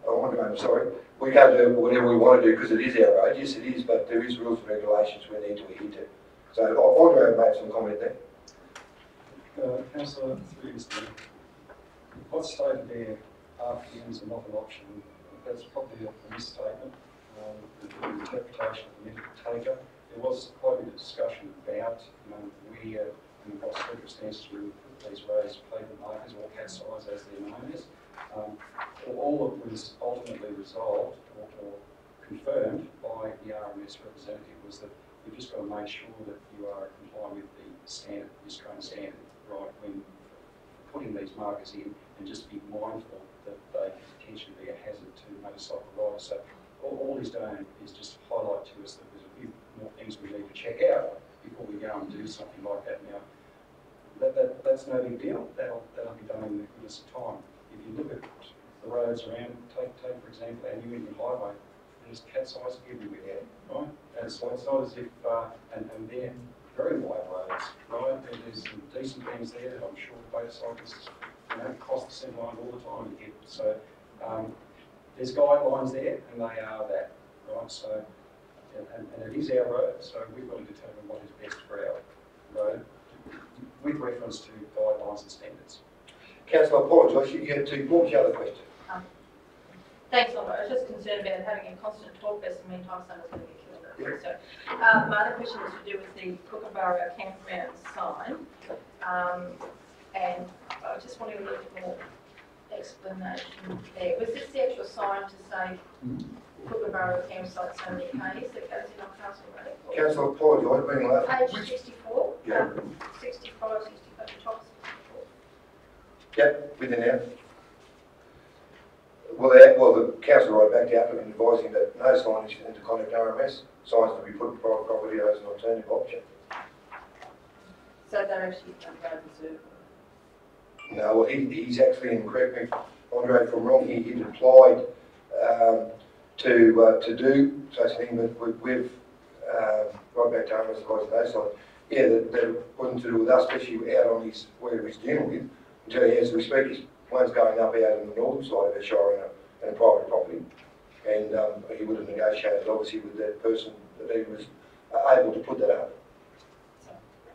I'm sorry. We can't do whatever we want to do because it is our road. Yes, it is, but there is rules and regulations we need to adhere to. So Andre made some comment there. Councillor, through Mr. Mayor, what's stated there, RPMs are not an option. That's probably a misstatement. The interpretation of the medical taker. There was quite a bit of discussion about where and what circumstances we would put these raised pavement markers or cat's eyes as they're known as. All of it was ultimately resolved or confirmed by the RMS representative was that you've just got to make sure that you are complying with the standard, the Australian standard, right, when putting these markers in, and just be mindful that they can potentially be a hazard to motorcycle riders. So all he's done is just highlight to us that there's a few more things we need to check out before we go and do something like that. Now, that's no big deal. That'll be done in the goodness of time. If you look at the roads around, take for example our New England Highway, there's cat's eyes everywhere, right? And so it's not as if, and they're very wide roads, right? And there's some decent things there that I'm sure motorcyclists, cross the centre line all the time to get. So there's guidelines there, and they are that, right? So, and it is our road, so we've got to determine what is best for our road with reference to guidelines and standards. Councillor, I apologise, you had to, what was the other question? Thanks, Oliver. I was just concerned about having a constant talk fest in the meantime someone's going to get killed. Yeah. So, my other question was to do with the Kookaburra campground sign. And I just wanted a little bit more explanation there. Was this the actual sign to say Kookaburra campsite so many Ks that goes in on Castle Road? Councillor, I apologise, being late. Page 64, yeah. 65, 65, top Yep, within an hour. Well, the council wrote back to applicant advising that no signage is to contact RMS. Signs to be put in private property as an alternative option. So they're actually going to go reserve? No, well, he's actually, and correct me, Andre, if I'm wrong, he'd applied to do such a thing, but we've right back to RMS advising those signs. Yeah, that wasn't to do with us, especially out on his, where he's dealing with. Until as we speak, one's going up out on the northern side of the shire in a private property. And he would have negotiated, obviously, with that person that he was able to put that up.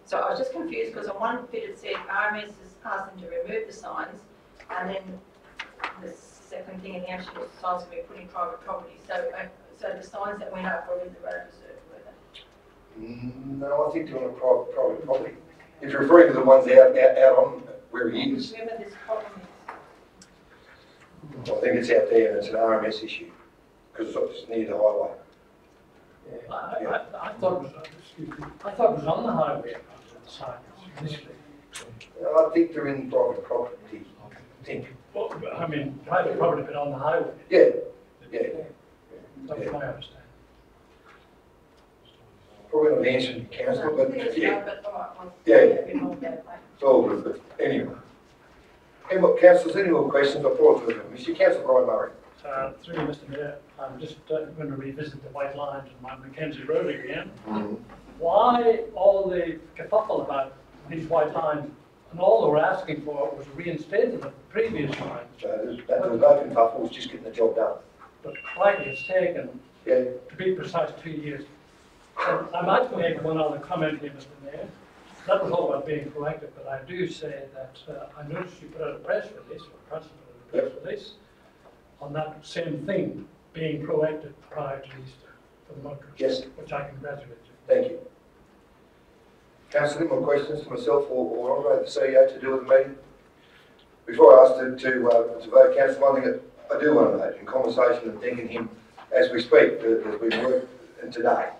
So I was just confused because on one bit it said RMS has asked them to remove the signs, and then the second thing in the action was signs to be put in private property. So the signs that went up were in the road reserve, were they? No, I think they're on a private property. If you're referring to the ones out on where he is, Remember this problem is? I think it's out there and it's an RMS issue because it's near the highway. I thought it was on the highway, the signs initially. I think they're in private property. I think. Well, I mean, private property, but on the highway. Yeah. That was my understanding. Probably not answering the council, but yeah. Yeah. It's all good, but anyway. Any more councillors, any more questions? I apologise, Mr. Councillor Brian Murray. Through you, Mr. Mayor, I'm just going to revisit the white lines and my Mackenzie Road again. Why all the kerfuffle about these white lines, and all they were asking for was reinstatement of the previous lines? There was no kerfuffle, it was just getting the job done. But crikey, it's taken, to be precise, 2 years. And I might make one other comment here, Mr. Mayor. That was all about being proactive, but I do say that I noticed you put out a press release, or Council put out a press release, on that same thing, being proactive prior to Easter for the motorists. Yes. Which I congratulate you. Thank you. Councillor, any more questions to myself or Andre, the CEO, to do with the meeting? Before I ask to vote, Councillor, one thing that I do want to note in conversation and thanking him as we speak, there's been work today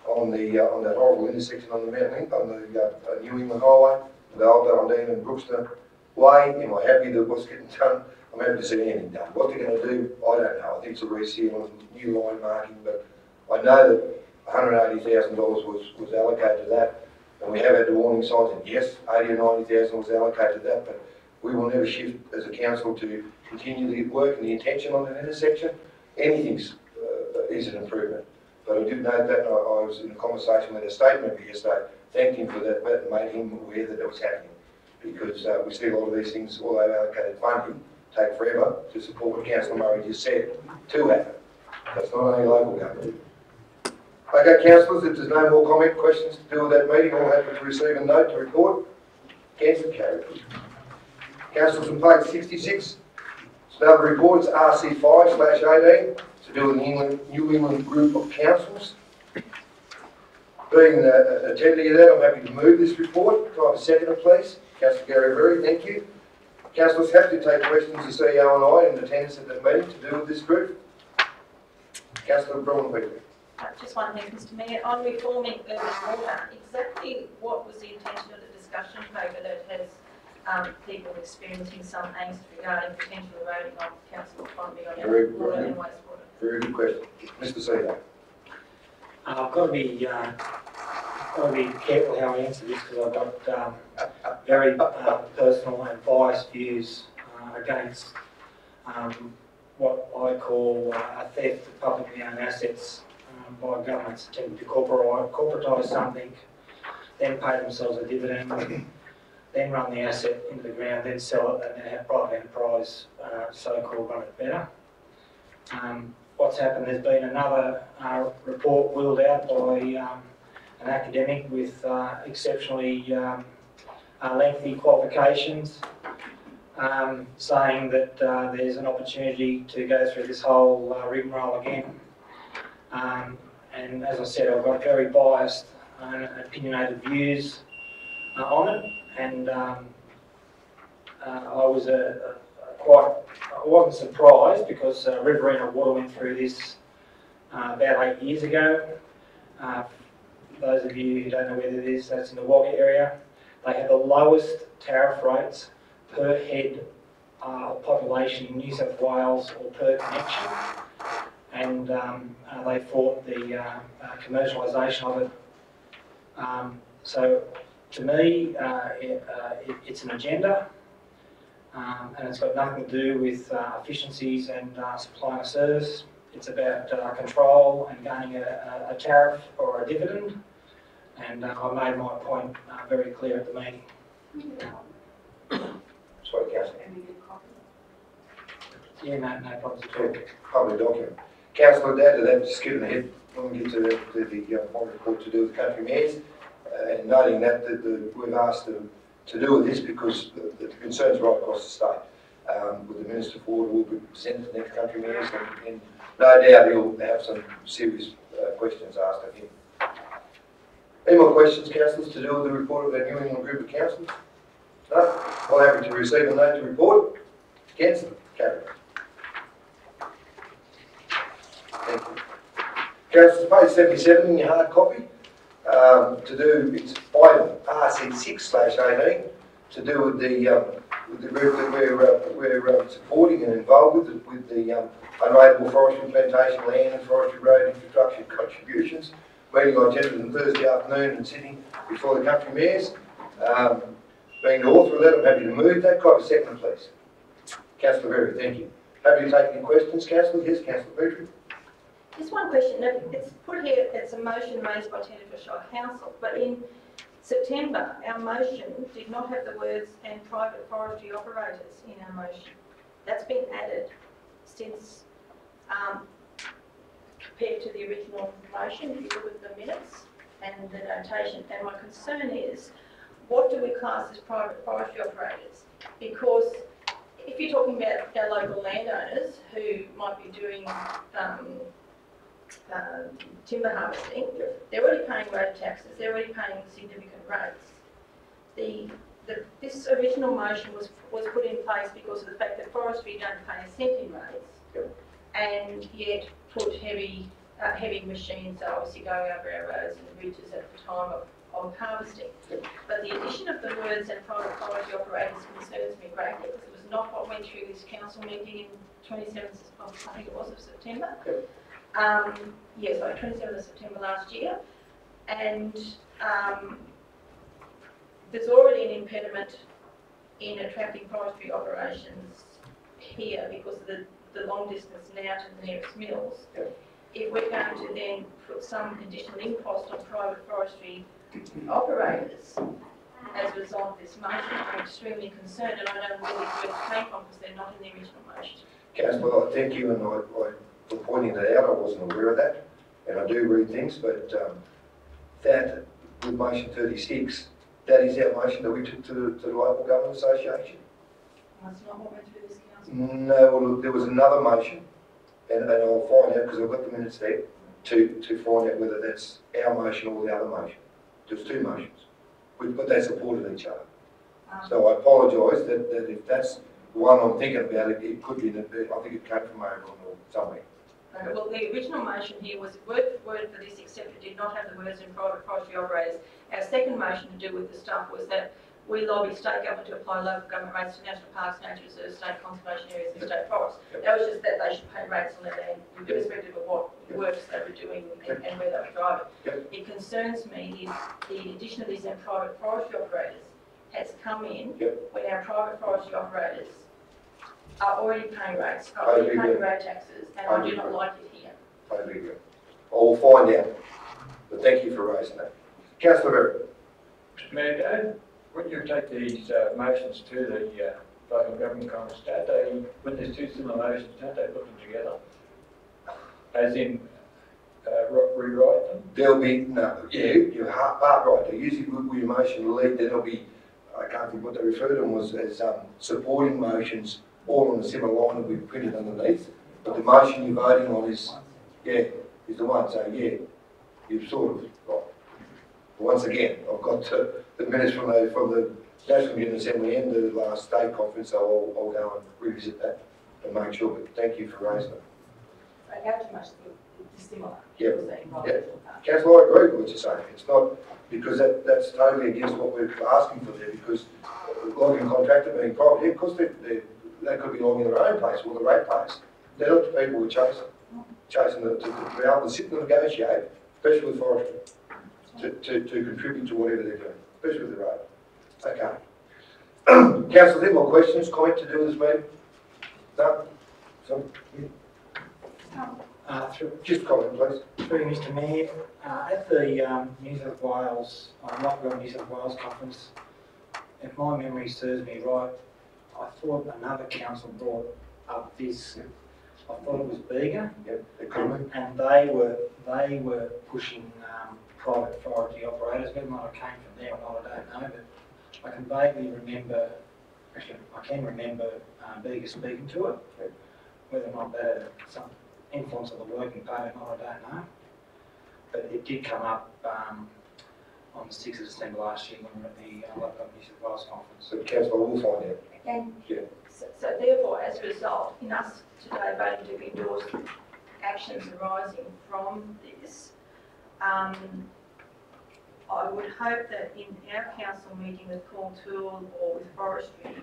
on that horrible intersection on the New England Highway, the old Dundee and Brookster Way. Am I happy that what's getting done? I'm happy to see anything done. What they're going to do, I don't know. I think it's a reseal and new line marking, but I know that $180,000 was allocated to that, and we have had the warning signs, and yes, 80 or 90,000 was allocated to that, but we will never shift as a council to continue the work and the intention on an intersection. Anything is an improvement. But I did note that, and I was in a conversation with a state member yesterday, thanked him for that, and made him aware that was happening. Because we see a lot of these things, although allocated funding, take forever to support what Councillor Murray just said, to happen. That's not only local government. Okay, councillors, if there's no more comment, questions to do with that meeting, all happy to receive a note to report. Cancel carried. Councillors on page 66, it's another report, it's RC5/18, to do with the New England Group of Councils. Being attendee of that, I'm happy to move this report. Can I have a seconder, please? Councillor Gary Berry, thank you. Councillors, happy to take questions to CEO and I in attendance at the meeting to do with this group. Councillor Braun-Wheatley. Just one thing, Mr. Mayor, on reforming urban water, exactly what was the intention of the discussion paper that has people experiencing some angst regarding potential eroding of council autonomy on our water and wastewater? Very good question. Mr. CEO. I've got to be careful how I answer this because I've got very personal and biased views against what I call a theft of publicly owned assets by governments attempting to corporatise something, then pay themselves a dividend, then run the asset into the ground, then sell it, and then have private enterprise so-called run it better. What's happened, there's been another report wheeled out by an academic with exceptionally lengthy qualifications, saying that there's an opportunity to go through this whole rigmarole again. And as I said, I've got very biased and opinionated views on it, and I was I wasn't surprised because Riverina Water went through this about 8 years ago. Those of you who don't know where it is, that's in the Wagga area. They have the lowest tariff rates per head population in New South Wales or per connection, and they fought the commercialisation of it. So to me, it's an agenda, and it's got nothing to do with efficiencies and supplying a service. It's about control and gaining a tariff or a dividend, and I made my point very clear at the meeting. Sorry, Councillor. Yeah, no problems at all. Public document. Councillor, to add to that, just skipping ahead, when we get to the my report to do with the country mayors, and noting that we've asked them to do with this because the concerns right across the state. With the Minister for Water will be presented to the next country mayors, and no doubt he'll have some serious questions asked of him. Any more questions, councillors, to do with the report of the New England Group of Councillors? No? Well, happy to receive a note to report. Councillor, carry. Thank you. Councillors, page 77 in your hard copy. To do, it's item RC6/18, to do with the group that we're supporting and involved with the unrateable forestry, plantation land and forestry road infrastructure contributions. Meeting I attended on Thursday afternoon in Sydney before the country mayors. Being the author of that, I'm happy to move that. Could I have a second, please? Councillor Berry, thank you. Happy to take any questions, Councillor? Yes, Councillor Petrie. Just one question. It's put here, it's a motion raised by Tenterfield Shire Council, but in September, our motion did not have the words "and private forestry operators" in our motion. That's been added since, compared to the original motion, if you look at the minutes and the notation. And my concern is, what do we class as private forestry operators? Because if you're talking about our local landowners who might be doing timber harvesting, they're already paying road taxes, they're already paying significant rates. This original motion was put in place because of the fact that forestry don't pay a cent in rates, and yet put heavy machines are obviously going over our roads and bridges at the time of harvesting. But the addition of the words "and private forestry operators" concerns me greatly, because it was not what went through this council meeting in 27th of, I think it was, of September. Yes, sorry, 27th of September last year. And there's already an impediment in attracting forestry operations here because of the long distance now to the nearest mills. If we're going to then put some additional impost on private forestry operators as a result of this motion, I'm extremely concerned, and I don't know where these words came from because they're not in the original motion. Councillor, thank you, and for pointing that out. I wasn't aware of that, and I do read things, but that with motion 36, that is our motion that we took to the Local Government Association. That's not what went through this council. No, well, there was another motion, and I'll find out because I've got the minutes there to find out whether that's our motion or the other motion. There's two motions, but they supported each other. So I apologise that if that's the one I'm thinking about, it could be that I think it came from Oregon or somewhere. Well, the original motion here was word for word for this, except it did not have the words "in private forestry operators." Our second motion to do with the stuff was that we lobby state government to apply local government rates to national parks, nature reserves, state conservation areas and state forests. That was just that they should pay rates on their land, irrespective of what works they were doing and where they were driving. It concerns me if the addition of these "and private forestry operators" has come in when our private forestry operators are already paying rates, are already paying road taxes, and I do not like it here. Totally agree. I will find out, but thank you for raising that. Councillor Berry. Mr. Mayor, when you take these motions to the local government conference, don't they, when there's two similar motions, don't they put them together? As in, rewrite them? There'll be, no, you're part right. They usually with your motion lead, then there'll be, I can't think what they refer to them was as supporting motions, all on a similar line that we've printed underneath. But the motion you're voting on is the one. So you've sort of got. Once again, I've got the minutes from the National Union Assembly and the last state conference, so I'll go and revisit that and make sure. But thank you for raising it. How too much similar? Councillor, I agree with what you're saying. It's not because that's totally against what we're asking for there, because logging contractor being private, yeah, of course they could be logging their own place or the ratepayers. They're not the people who are chasing to be able to sit and negotiate, especially with forestry, to contribute to whatever they're doing, especially with the road. Okay. Councillor, any more questions, comment to do with this meeting? No? Just comment, please. Through Mr Mayor, at the New South Wales, Lockwell New South Wales conference, if my memory serves me right, I thought another council brought up this. I thought it was Bega, and they were pushing private forestry operators. Whether or not I came from there or not, I don't know, but I can vaguely remember. Actually, I can remember Bega speaking to it. Whether or not that had some influence on the working party or not, I don't know. But it did come up on the 6th of December last year when we were at the Local New South Wales conference. So Councillor will find out. And yeah. So therefore, as a result, in us today voting to endorse actions arising from this, I would hope that in our council meeting with Paul Toole or with forestry,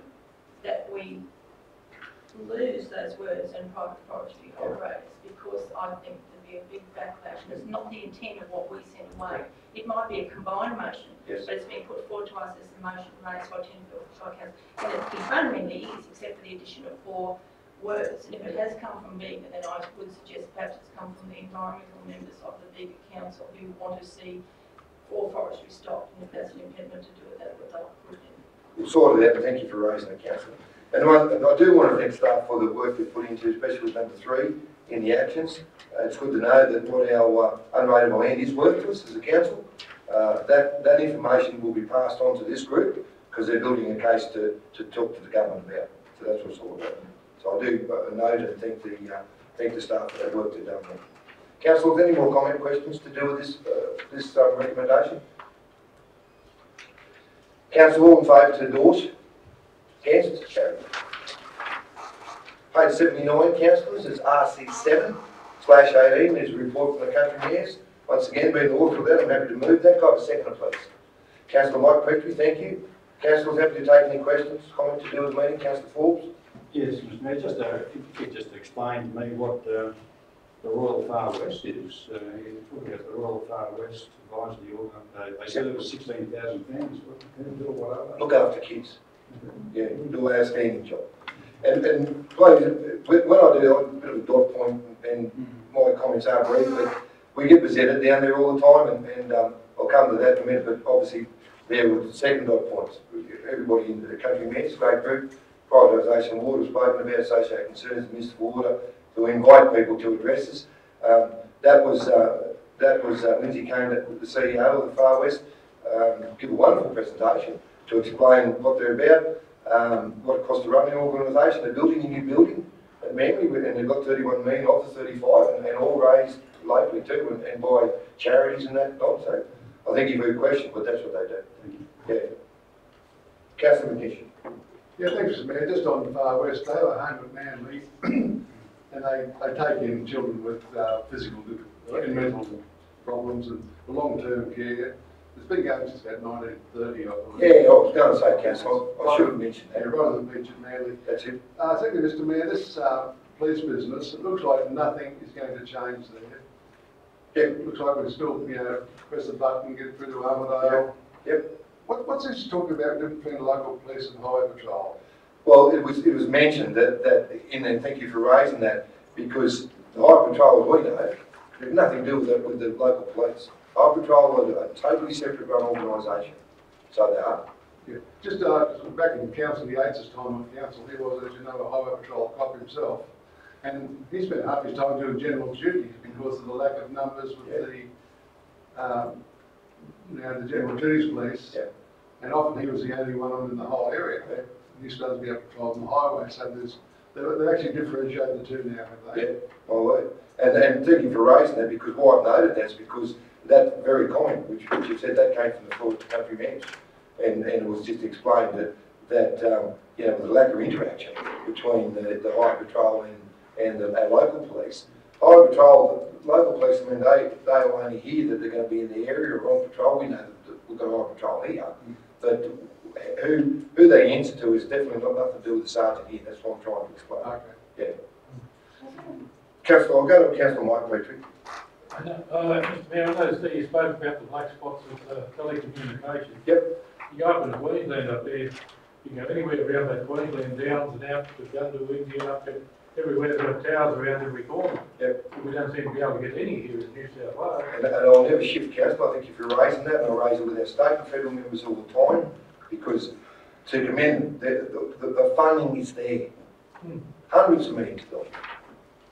that we lose those words and private forestry operators, because I think there'd be a big backlash. And it's not the intent of what we send away. It might be a combined motion, yes, but it's been put forward to us as a motion raised by Council. And it fundamentally is, except for the addition of 4 words. And if it has come from Bega, then I would suggest perhaps it's come from the environmental members of the Bega Council who want to see all forestry stopped. And if that's an impediment to do it, that's what they'll put in. We'll sort it out, and thank you for raising it, Councillor. And I do want to thank staff for the work they've put into, especially with number 3 in the actions. It's good to know that what our unrateable land is worth to us as a council. That information will be passed on to this group because they're building a case to talk to the government about. So that's what it's all about. So I do note and thank the staff for that work they've done there. Councillors, any more comment questions to do with this recommendation? Council, all in favour to endorse? Against? Carried. Page 79, councillors, is RC7/18. There's a report from the country mayors. Once again, being the author of that, I'm happy to move that. Can I have a seconder, please? Councillor Mike Petrie, thank you. Councillors, happy to take any questions, comment to do with the meeting. Councillor Forbes? Yes, Mr Mayor, just if you could just explain to me what the Royal Far West is. You're talking about the Royal Far West Advisory Organ. They said it was 16,000 families. What are they? Look after kids. Yeah, do an outstanding job. And please, when I do, I'm a bit of a dot point, and my comments are brief, but we get presented down there all the time, and I'll come to that in a minute, but obviously there were the second dot points. Everybody in the country met, it's a great group. Privatisation of water was spoken about, associated concerns, Minister for Water, to invite people to address us. That was Lindsay Kane, the CEO of the Far West, give a wonderful presentation to explain what they're about, what it costs to run the organisation. They're building a new building at Manly, and they've got 31 million of the 35, and all raised locally too, and by charities and that. So I think you've heard a question, but that's what they do. Thank you. Yeah. Councillor McNish. Yeah, thanks, Mr Mayor. Just on the Far West, they were home at Manly, and they take in children with physical and mental problems and long-term care. It's been going since about 1930, I believe. Yeah, I was going to say, Councillor, I should have mentioned that. Yeah, rather than mention Manly. That's it. Secondly, Mr Mayor, this police business, it looks like nothing is going to change there. Yep. It looks like we still, press a button, get through to Armadale. Yep. What's this talking about between local police and highway patrol? Well, it was mentioned that and thank you for raising that, because the highway patrol, as we know, have nothing to do with the local police. Highway patrol are a totally separate run organisation, so they are. Yeah. Just back in Councillor Yates' time on council, he was, as you know, a highway patrol cop himself, and he spent half his time doing general duties because of the lack of numbers with the general duties police. Yeah. And often he was the only one in the whole area. He used to be able to patrol on the highway, so they actually differentiate the two now, have they? Yeah, well, and thank you for raising that, because why I've noted that's because that very comment, which you said, that came from the floor of the country bench, and it was just explained that with the lack of interaction between the highway patrol and our local police. Highway patrol, the local police, I mean, they'll only hear that they're going to be in the area or on patrol. We know that we've got highway patrol here, but who they answer to is definitely got nothing to do with the sergeant here. That's what I'm trying to explain. Okay. Yeah. Councillor, I'll go to Councillor Mike Petrie. Mr Mayor, I noticed that you spoke about the black spots of telecommunications. Yep. You go up in Queensland up there, you can go anywhere around that Queensland Downs and out to Gundu, Indian, up to everywhere. There are towers around every corner. Yep. We don't seem to be able to get any here in New South Wales. And I'll never shift council. I think if you're raising that, and I'll raise it with our state and federal members all the time, because to commend the funding is there. Hundreds of millions of dollars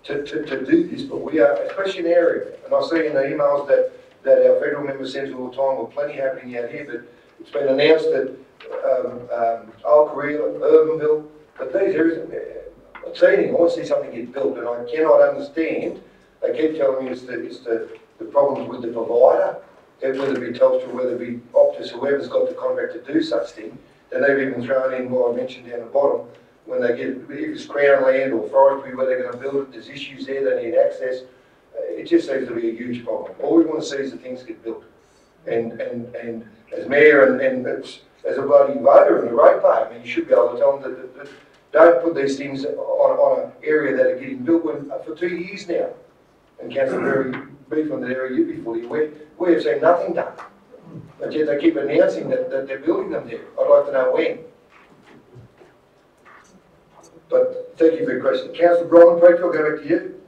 to do this, but we are, especially in the area, and I see in the emails that our federal member sends all the time, well, plenty happening out here, but it's been announced that Old Korea, Urbanville, but these areas, I'm not seeing anything. I want to see something get built, and I cannot understand. They keep telling me it's the problems with the provider, whether it be Telstra, whether it be Optus, whoever's got the contract to do such thing. Then they've even thrown in what I mentioned down the bottom, when they get, if it's Crown land or forestry where they're going to build it, there's issues there, they need access. It just seems to be a huge problem. All we want to see is that things get built. And as mayor and as a bloody voter and a ratepayer, I mean, you should be able to tell them that don't put these things on an area that are getting built for 2 years now. And Councillor Berry, be from the area you'd be fully aware, we have seen nothing done. But yet they keep announcing that they're building them there. I'd like to know when. But thank you for your question. Councillor Bronwyn, I'll go back to you.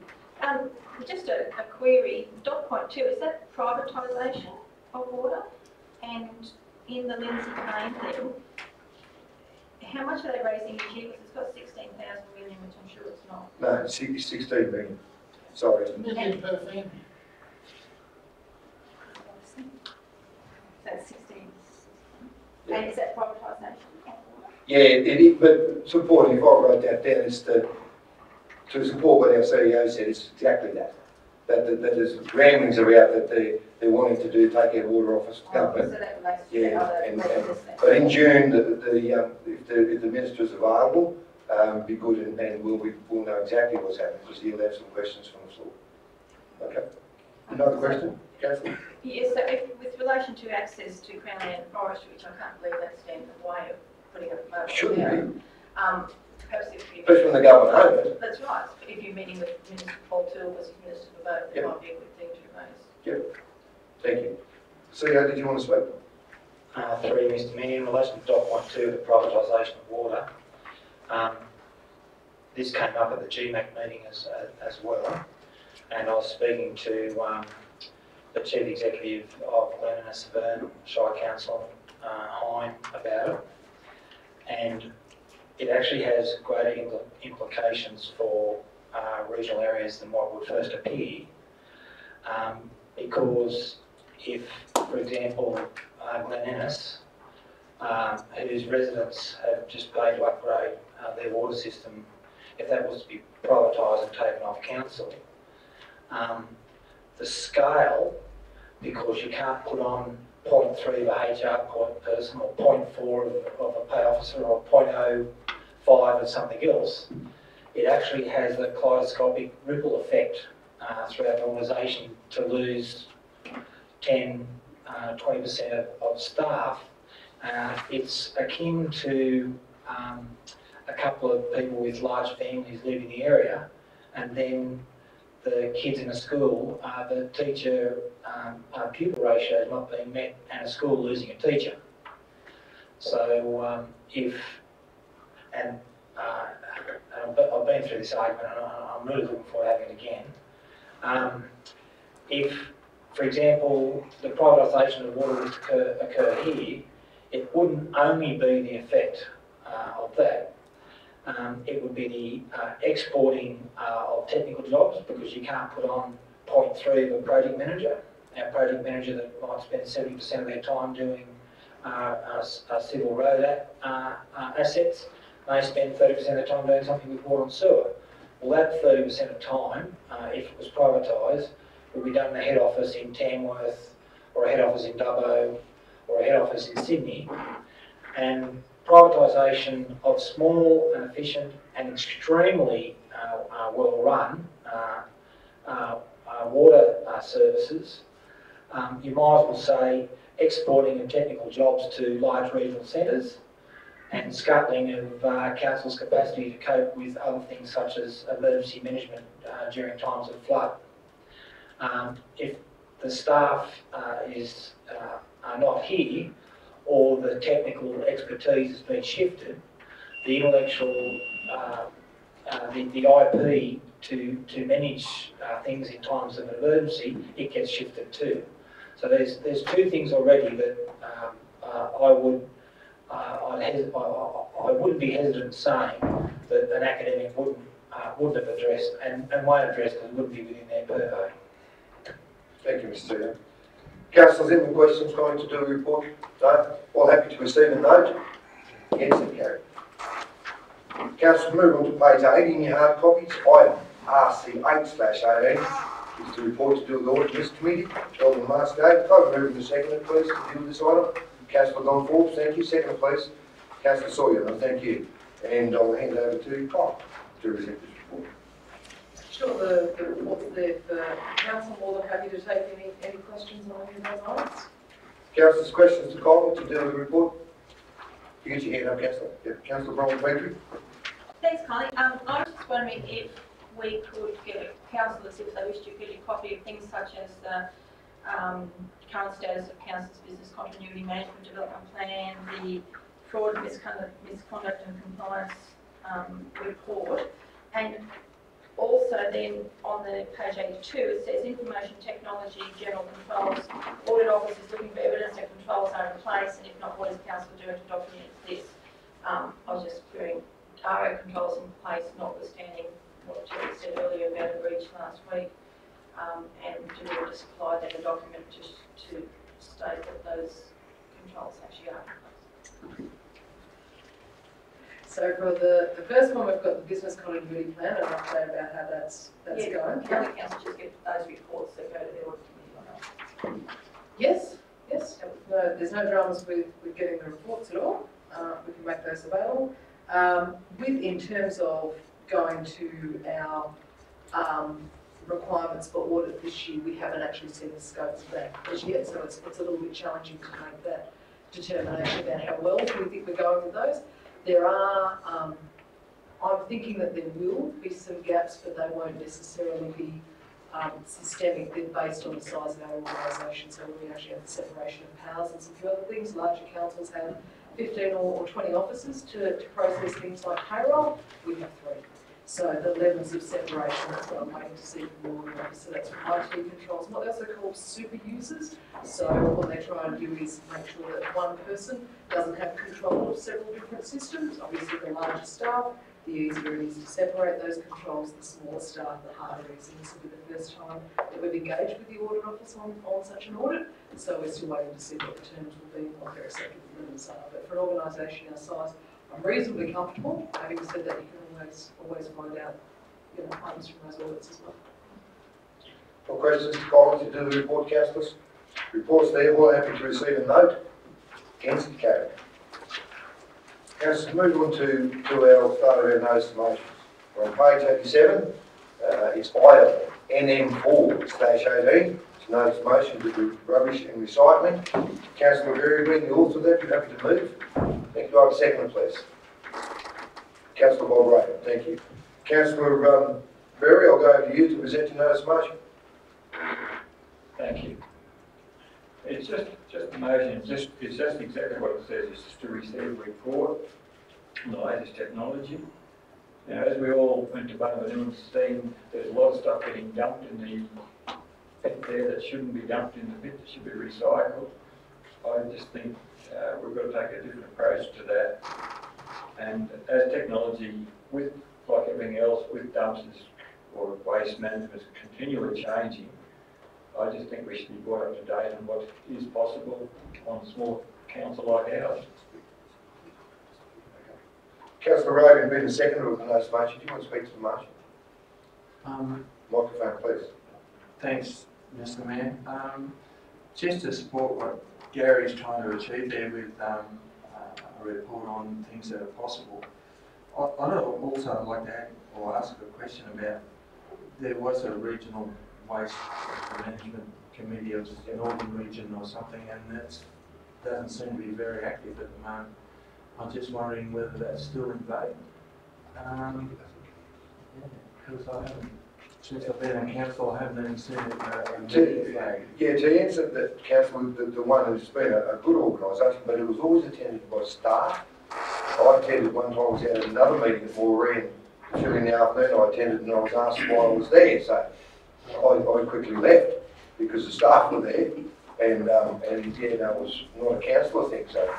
Just a query. Dot point 2, is that privatisation of water? And in the Lindsay Main thing, how much are they raising each year? Because it's got 16,000 million, which I'm sure it's not. No, 16 million. Sorry. Million per family. That's 16. And is that privatisation? Yeah, it is, but supporting, if I wrote that down, is to support what our CEO said, it's exactly that. That there's ramblings about that they're wanting to do, take our water off us government. So that relates to Yeah, other but in June, if the minister is available, be good, and we'll know exactly what's happening, because he'll have some questions from the floor. Okay. Another question, Councillor? Yes, so with relation to access to Crown Land and Forestry, which I can't believe that stands in the way of putting up mobile Shouldn't be. Perhaps if you... Especially when they go on home. That's right. If you're meeting with Minister Paul Toole as Minister for Boat, that might be a good thing to raise. Yep. Thank you. CEO, did you want to speak? Through Mr Mayor, in relation to dot point 2, the privatisation of water, this came up at the GMAC meeting as well, and I was speaking to the Chief Executive of Glen Innes Severn Shire Council, Hein, about it, and it actually has greater implications for regional areas than what would first appear, because if, for example, Glen Innes, whose residents have just paid to upgrade their water system, if that was to be privatised and taken off council, the scale, because you can't put on 0.3 of a HR point person or 0.4 of a pay officer or 0.05 of something else, it actually has a kaleidoscopic ripple effect throughout the organisation to lose 10, 20% of staff. It's akin to a couple of people with large families live in the area, and then the kids in a school, the teacher pupil ratio is not being met, and a school losing a teacher. So I've been through this argument, and I'm really looking forward to having it again. If, for example, the privatisation of water was to occur here, it wouldn't only be the effect of that. It would be the exporting of technical jobs, because you can't put on 0.3 of a project manager. Our project manager that might spend 70% of their time doing civil road assets, they spend 30% of their time doing something with water and sewer. Well, that 30% of time, if it was privatised, would be done in a head office in Tamworth, or a head office in Dubbo, or a head office in Sydney. And privatisation of small and efficient and extremely well-run water services, you might as well say exporting of technical jobs to large regional centres, and scuttling of council's capacity to cope with other things such as emergency management during times of flood. If the staff are not here, or the technical expertise has been shifted, the intellectual, the IP to manage things in times of emergency, it gets shifted too. So there's two things already that I wouldn't be hesitant saying that an academic wouldn't have addressed and won't address because it wouldn't be within their purview. Thank you, Mr. Chair. Councillors, any questions going to do a report? No? All happy to receive a note? Against it, carried. Councillors, move on to page 80 in your hard copies. Item RC8/18 is to report to do with the Audit Risk Committee held on March 8th. Can I move in the second, please, to deal with this item? Councillor Don Forbes, thank you. Second, please. Councillor Sawyer, no, thank you. And I'll hand over to Kyle to present this report. Sure, the report's there for council. More than happy to take any questions on any of those items. Councillors, questions to Kyle to deal with the report? You get your hand up, Councillor. Yeah, Councillor Brian Petrie. Thanks, Connie. I was just wondering if we could get councillors, if they wish to, get a copy of things such as the current status of council's business continuity management development plan, the fraud, misconduct and compliance report, and also then on the page 82 it says information technology, general controls, audit office is looking for evidence that controls are in place, and if not, what is council doing to document this? I was just querying, are controls in place, notwithstanding what Terry said earlier about a breach last week, and do we want to supply them a document to state that those controls actually are in place? So for the first one, we've got the business continuity plan and an update about how that's going. Can the council just get those reports that go to the audit committee or not? Yes. No, there's no dramas with getting the reports at all. We can make those available. In terms of going to our requirements for audit this year, we haven't actually seen the scopes of that as yet, so it's a little bit challenging to make that determination about how well we think we're going with those. There are, I'm thinking that there will be some gaps, but they won't necessarily be systemic. They're based on the size of our organisation, so we actually have the separation of powers and some few other things. Larger councils have 15 or 20 officers to process things like payroll. We have 3. So the levels of separation, that's what I'm waiting to see from the audit officer. That's from IT controls. What they also call super users. So what they try and do is make sure that one person doesn't have control of several different systems. Obviously, the larger staff, the easier it is to separate those controls. The smaller staff, the harder it is. And this will be the first time that we've engaged with the audit office on such an audit. So we're still waiting to see what the terms will be and what their acceptable limits are. But for an organisation our size, I'm reasonably comfortable. Having said that, you can always find out, items from those audits as well. No questions to Collins to do the report, councillors? Reports there, all happy to receive a note. Against it, carried. Councillors, move on to our start of our notice of motions. We're on page 87. It's item NM4/18. It's notice of motion to do rubbish and recycling. Councillor Berry, being the author of that, you're happy to move. Thank you. I have a second, please. Councillor Bob Ray, thank you. Councillor Berry, I'll go over to you to present your notice of motion. Thank you. It's just a motion, it's just exactly what it says. It's just to receive a report on the latest technology. Now, as we all went to Bundaberg and seen, there's a lot of stuff getting dumped in the pit there that shouldn't be dumped in the pit, that should be recycled. I just think we've got to take a different approach to that. And as technology, with like everything else, with dumpsters or waste management is continually changing, I just think we should be brought up to date on what is possible on a small council like ours. Councillor Rogan, being the second of the notice of motion, do you want to speak to the motion? Microphone, please. Thanks, Mr. Mayor. Just to support what Gary's trying to achieve there with a report on things that are possible, I'd also like to add or ask a question about, there was a regional waste management committee of the Northern region or something, and that doesn't seem to be very active at the moment. I'm just wondering whether that's still in play. Because I haven't, since I've been in council, I haven't even seen it flag. Yeah, to answer that, council, the one who's been a good organisation, but it was always attended by staff. I attended one time, I was at another meeting at Maureen during the afternoon. I attended and I was asked why I was there, so I quickly left because the staff were there, and yeah, that was not a councillor thing. So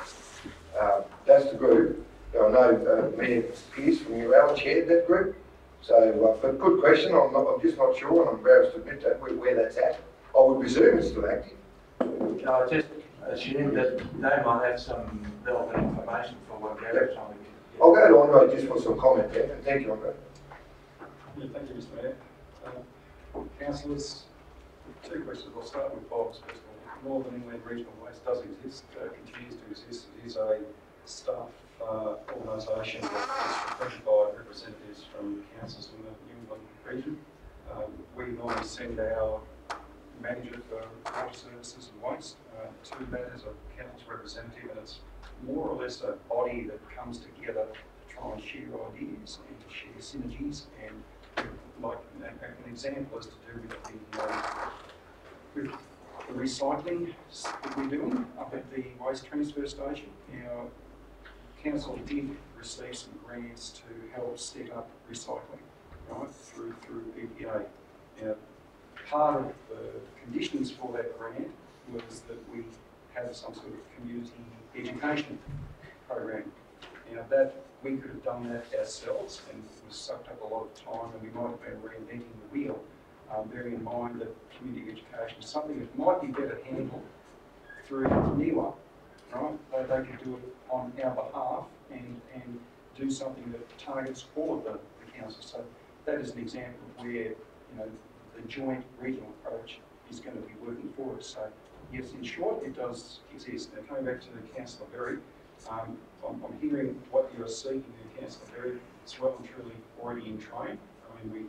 that's the group. I know Mayor Pearce from Uralla chaired that group. So, but good question. I'm just not sure, and I'm embarrassed to admit that where that's at. I would presume it's still active. I just assume that they might have some relevant information for what Gary's trying to get. I'll go to Andre just for some comment there. Thank you, Andre. Yeah, thank you, Mr. Mayor. Councillors, two questions. I'll start with Bob's first of all. Northern Inland Regional Waste does exist, continues to exist. It is a staff organisation that is represented by representatives from councils in the New England region. We normally send our manager for water services and waste to that as a council representative, and it's more or less a body that comes together to try and share ideas and to share synergies. And like an example is to do with the recycling that we're doing up at the waste transfer station. Our council did receive some grants to help set up recycling, right, through EPA. Now, part of the conditions for that grant was that we have some sort of community education program. Now that we could have done that ourselves, and it was sucked up a lot of time, and we might have been reinventing the wheel. Bearing in mind that community education is something that might be better handled through NIWA, right? They could do it on our behalf and do something that targets all of the councils. So that is an example of where, you know, the joint regional approach is going to be working for us. So yes, in short, it does exist. Now coming back to Councillor Berry, I'm hearing what you're seeking in Councillor Berry. It's well and truly already in train. I mean,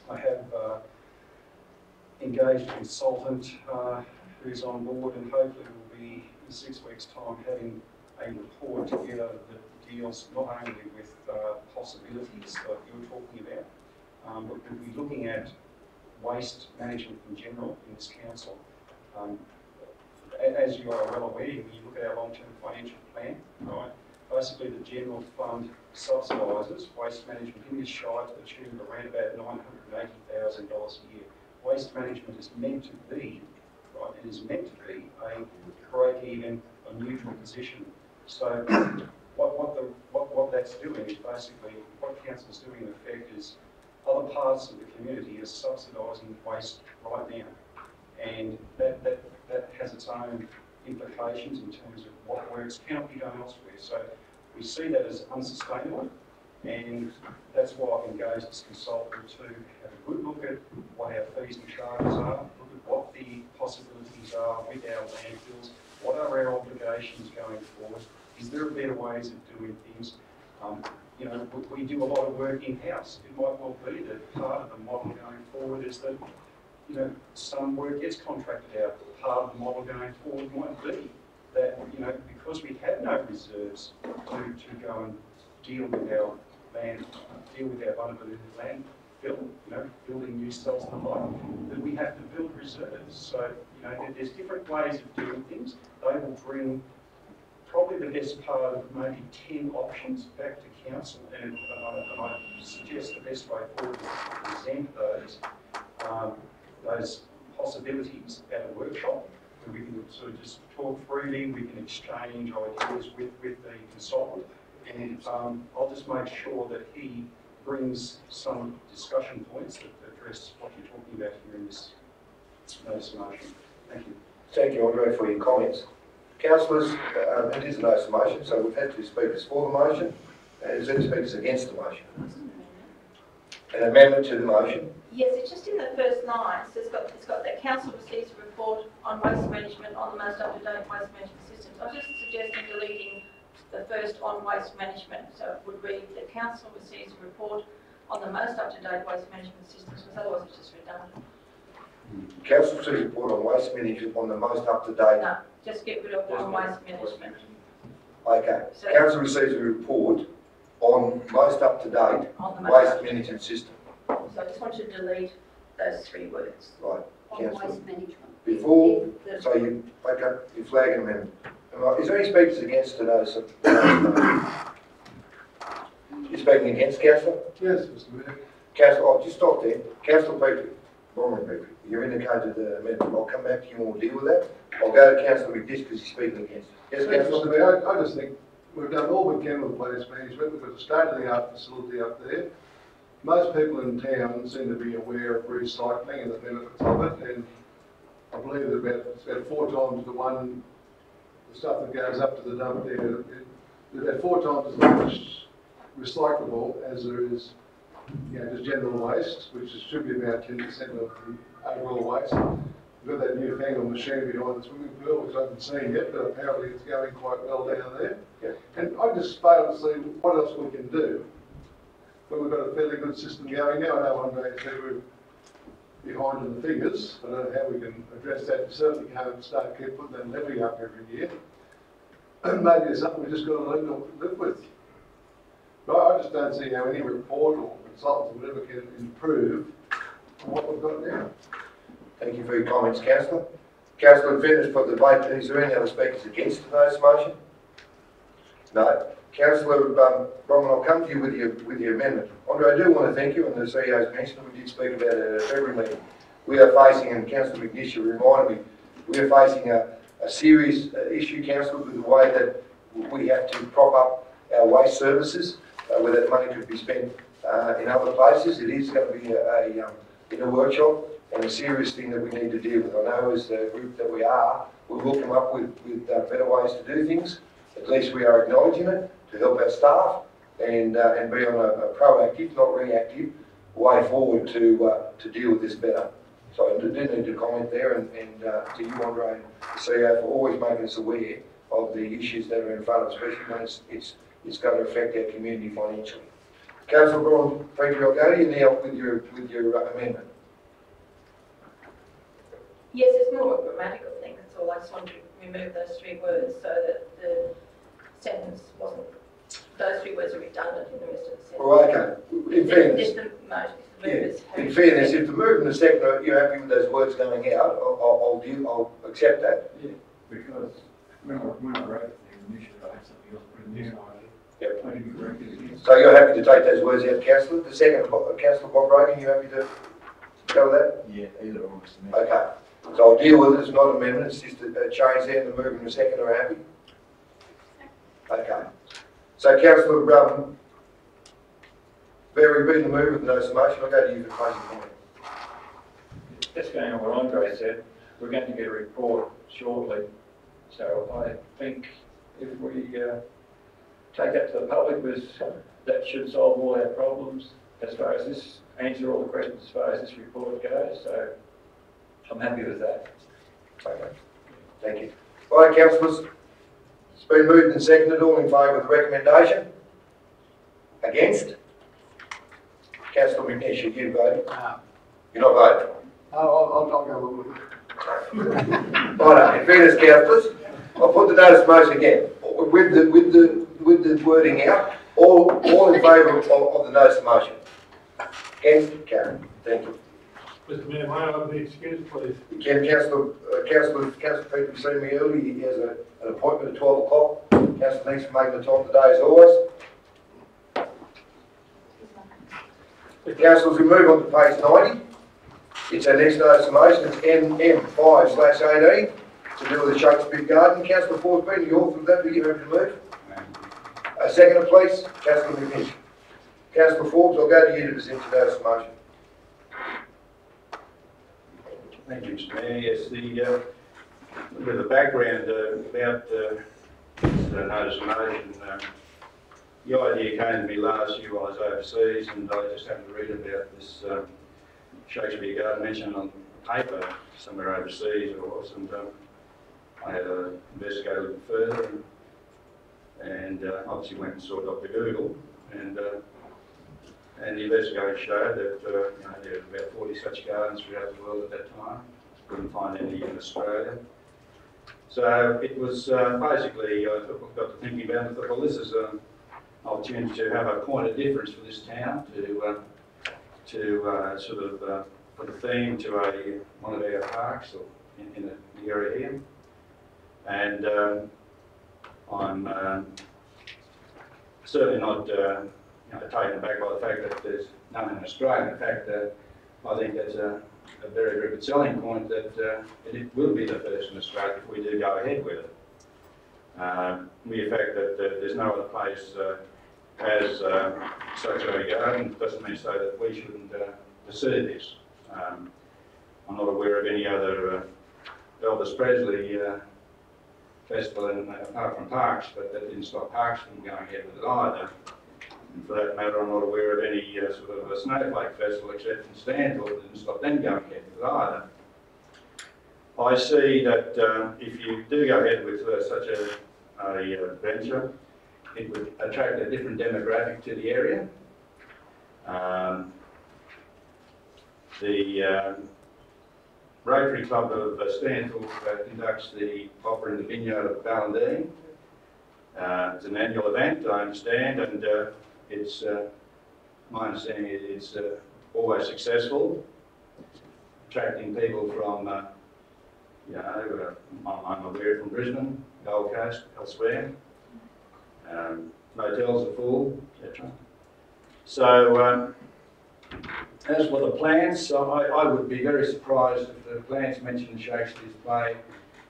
I have engaged a consultant who's on board, and hopefully we'll be in 6 weeks' time having a report together that deals not only with possibilities that you're talking about, but we'll be looking at waste management in general in this council. As you are well aware, when you look at our long-term financial plan, right, basically the general fund subsidises waste management in this shire to the tune of around about $980,000 a year. Waste management is meant to be, right, it is meant to be a break-even, a neutral position. So what that's doing is basically, what council is doing in effect is other parts of the community are subsidising waste right now. And that has its own implications in terms of what works cannot be done elsewhere. So we see that as unsustainable, and that's why I've engaged this consultant to have a good look at what our fees and charges are, look at what the possibilities are with our landfills, what are our obligations going forward, is there better ways of doing things? You know, we do a lot of work in-house. It might well be that part of the model going forward is that, you know, some work gets contracted out. Part of the model going forward might be that, you know, because we have no reserves to go and deal with our land, deal with our vulnerability landfill, you know, building new cells and the like, that we have to build reserves. So, you know, there's different ways of doing things. They will bring probably the best part of maybe 10 options back to council, and I suggest the best way forward is to present those possibilities at a workshop where we can sort of just talk freely, we can exchange ideas with the consultant, and I'll just make sure that he brings some discussion points that address what you're talking about here in this notice of motion. Thank you. Thank you, Andre, for your comments. Councillors, it is a notice of motion, so we've had two speakers for the motion, and is there any speakers against the motion? An amendment to the motion? Yes, it's just in the first line. So it's got that council receives a report on waste management on the most up-to-date waste management systems. I'm just suggesting deleting the first on waste management. So it would read the council receives a report on the most up-to-date waste management systems, because otherwise it's just redundant. Council receives a report on waste management on the most up-to-date. No, just get rid of on waste management. Okay, So- council receives a report on most up-to-date On the waste matter. management system. So I just want to delete those 3 words. Right, On councillor. waste management. Before, If the- so you, okay, you flag an amendment. Is there any speakers against today's motion? You're speaking against, councillor? Yes, Mr Mayor. Councillor, I'll just stop there. Councillor Petrie, Roman Petrie, you're indicated the amendment. I'll come back to you and we'll deal with that. I'll go to councillor McDish because he's speaking against it. Yes, Thanks, Mr councillor? Mayor. I just think we've done all we can with waste management. We've got a state-of-the-art facility up there. Most people in town seem to be aware of recycling and the benefits of it, and I believe that it's about 4 times the stuff that goes up to the dump there. There's about 4 times as much recyclable as there is, just general waste, which should be about 10% of the overall waste. We've got that newfangled machine behind the swimming pool, which I haven't seen yet, but apparently it's going quite well down there. Yeah. And I just fail to see what else we can do when we've got a fairly good system going now. I know Andre said we're behind in the figures. I don't know how we can address that. We certainly can't keep putting that levy up every year. And maybe it's something we just got to learn to live with. But I just don't see how any report or consultants or whatever can improve on what we've got now. Thank you for your comments, councillor. Councillor, in fairness, for the debate, is there any other speakers against today's motion? No. Councillor Roman, I'll come to you with your amendment. Andre, I do want to thank you, and the CEO's mentioned it, we did speak about it at every meeting. We are facing, and Councillor McNish reminded me, we are facing a serious issue, councillor, with the way that we have to prop up our waste services, where that money could be spent in other places. It is going to be in a workshop, and a serious thing that we need to deal with. I know as the group that we are, we will come up with better ways to do things. At least we are acknowledging it to help our staff and be on a proactive, not reactive, way forward to deal with this better. So I do need to comment there and to you, Andre, and the CEO, for always making us aware of the issues that are in front of us, especially when it's going to affect our community financially. Councillor Braun, Petrie, I'll go to you now with your amendment. Yes, it's more a grammatical thing, that's all. I just wanted to remove those 3 words so that the sentence wasn't, those 3 words are redundant in the rest of the sentence. Well, okay. In fairness, in fairness, if the move and the second you're happy with those words going out, I'll accept that. Yeah, because when I wrote it initially, I had something else put in there. Yep. I didn't correct it again. So you're happy to take those words out, councillor? The second, councillor Bob Rogan, you happy to go with that? Yeah, either or, Mr Mayor. Okay. So I'll deal with it. It's not an amendment. It's just a change there, and the move and the second are happy. Okay. So councillor Berry, being the move with the notice of motion, I'll go to you for closing comment. Just going on what Andre said, we're going to get a report shortly. So I think if we take that to the public, that should solve all our problems as far as this, answer all the questions as far as this report goes. So I'm happy with that. Okay. Thank you. All right, councillors. It's been moved and seconded. All in favour of the recommendation? Against? Councillor McNish, are you voting? You're not voting? I'll go along with it. Right, in fairness, councillors, I'll put the notice of motion again with the wording out. All in favour of the notice of motion. Against? Karen. Thank you. Mr Mayor, may I be excused, please? Can Councillor Petrie seen me early? He has an appointment at 12 o'clock. Councillor, thanks for making the time today as always. Councillors, we move on to page 90. It's our next notice of motion. It's NM5/18 to do with the Shakespeare Garden. Councillor Ford, being the author of that, are you happy to move? Seconder, please. Councillor McNish. Councillor Forbes, I'll go to you to present your notice of motion. Thank you, Mr Mayor. Yes, with the background about the notice of motion, the idea came to me last year while I was overseas, and I just happened to read about this Shakespeare Garden mentioned on paper somewhere overseas it was, and I had to investigate a little further, and obviously went and saw Dr. Google, and the investigation showed that there were about 40 such gardens throughout the world at that time. Couldn't find any in Australia. So it was basically, I got to thinking about it, I thought, well, this is an opportunity to have a point of difference for this town, to sort of put a theme to one of our parks or in the area here. And I'm certainly not taken aback by the fact that there's none in Australia. In fact, I think that's a very, very good selling point that it will be the first in Australia if we do go ahead with it. The fact that there's no other place has such a garden doesn't mean so that we shouldn't pursue this. I'm not aware of any other Elvis Presley festival apart from Parks, but that didn't stop Parks from going ahead with it either. And for that matter, I'm not aware of any sort of a snowflake festival except in Stanthorpe that didn't stop them going ahead with it either. I see that if you do go ahead with such a venture, it would attract a different demographic to the area. The Rotary Club of Stanthorpe conducts the Opera in the Vineyard of Ballandine. It's an annual event, I understand, and it's my understanding it's always successful, attracting people from, I'm aware from Brisbane, Gold Coast, elsewhere. Motels are full, etc. So, as for the plants, I would be very surprised if the plants mentioned in Shakespeare's play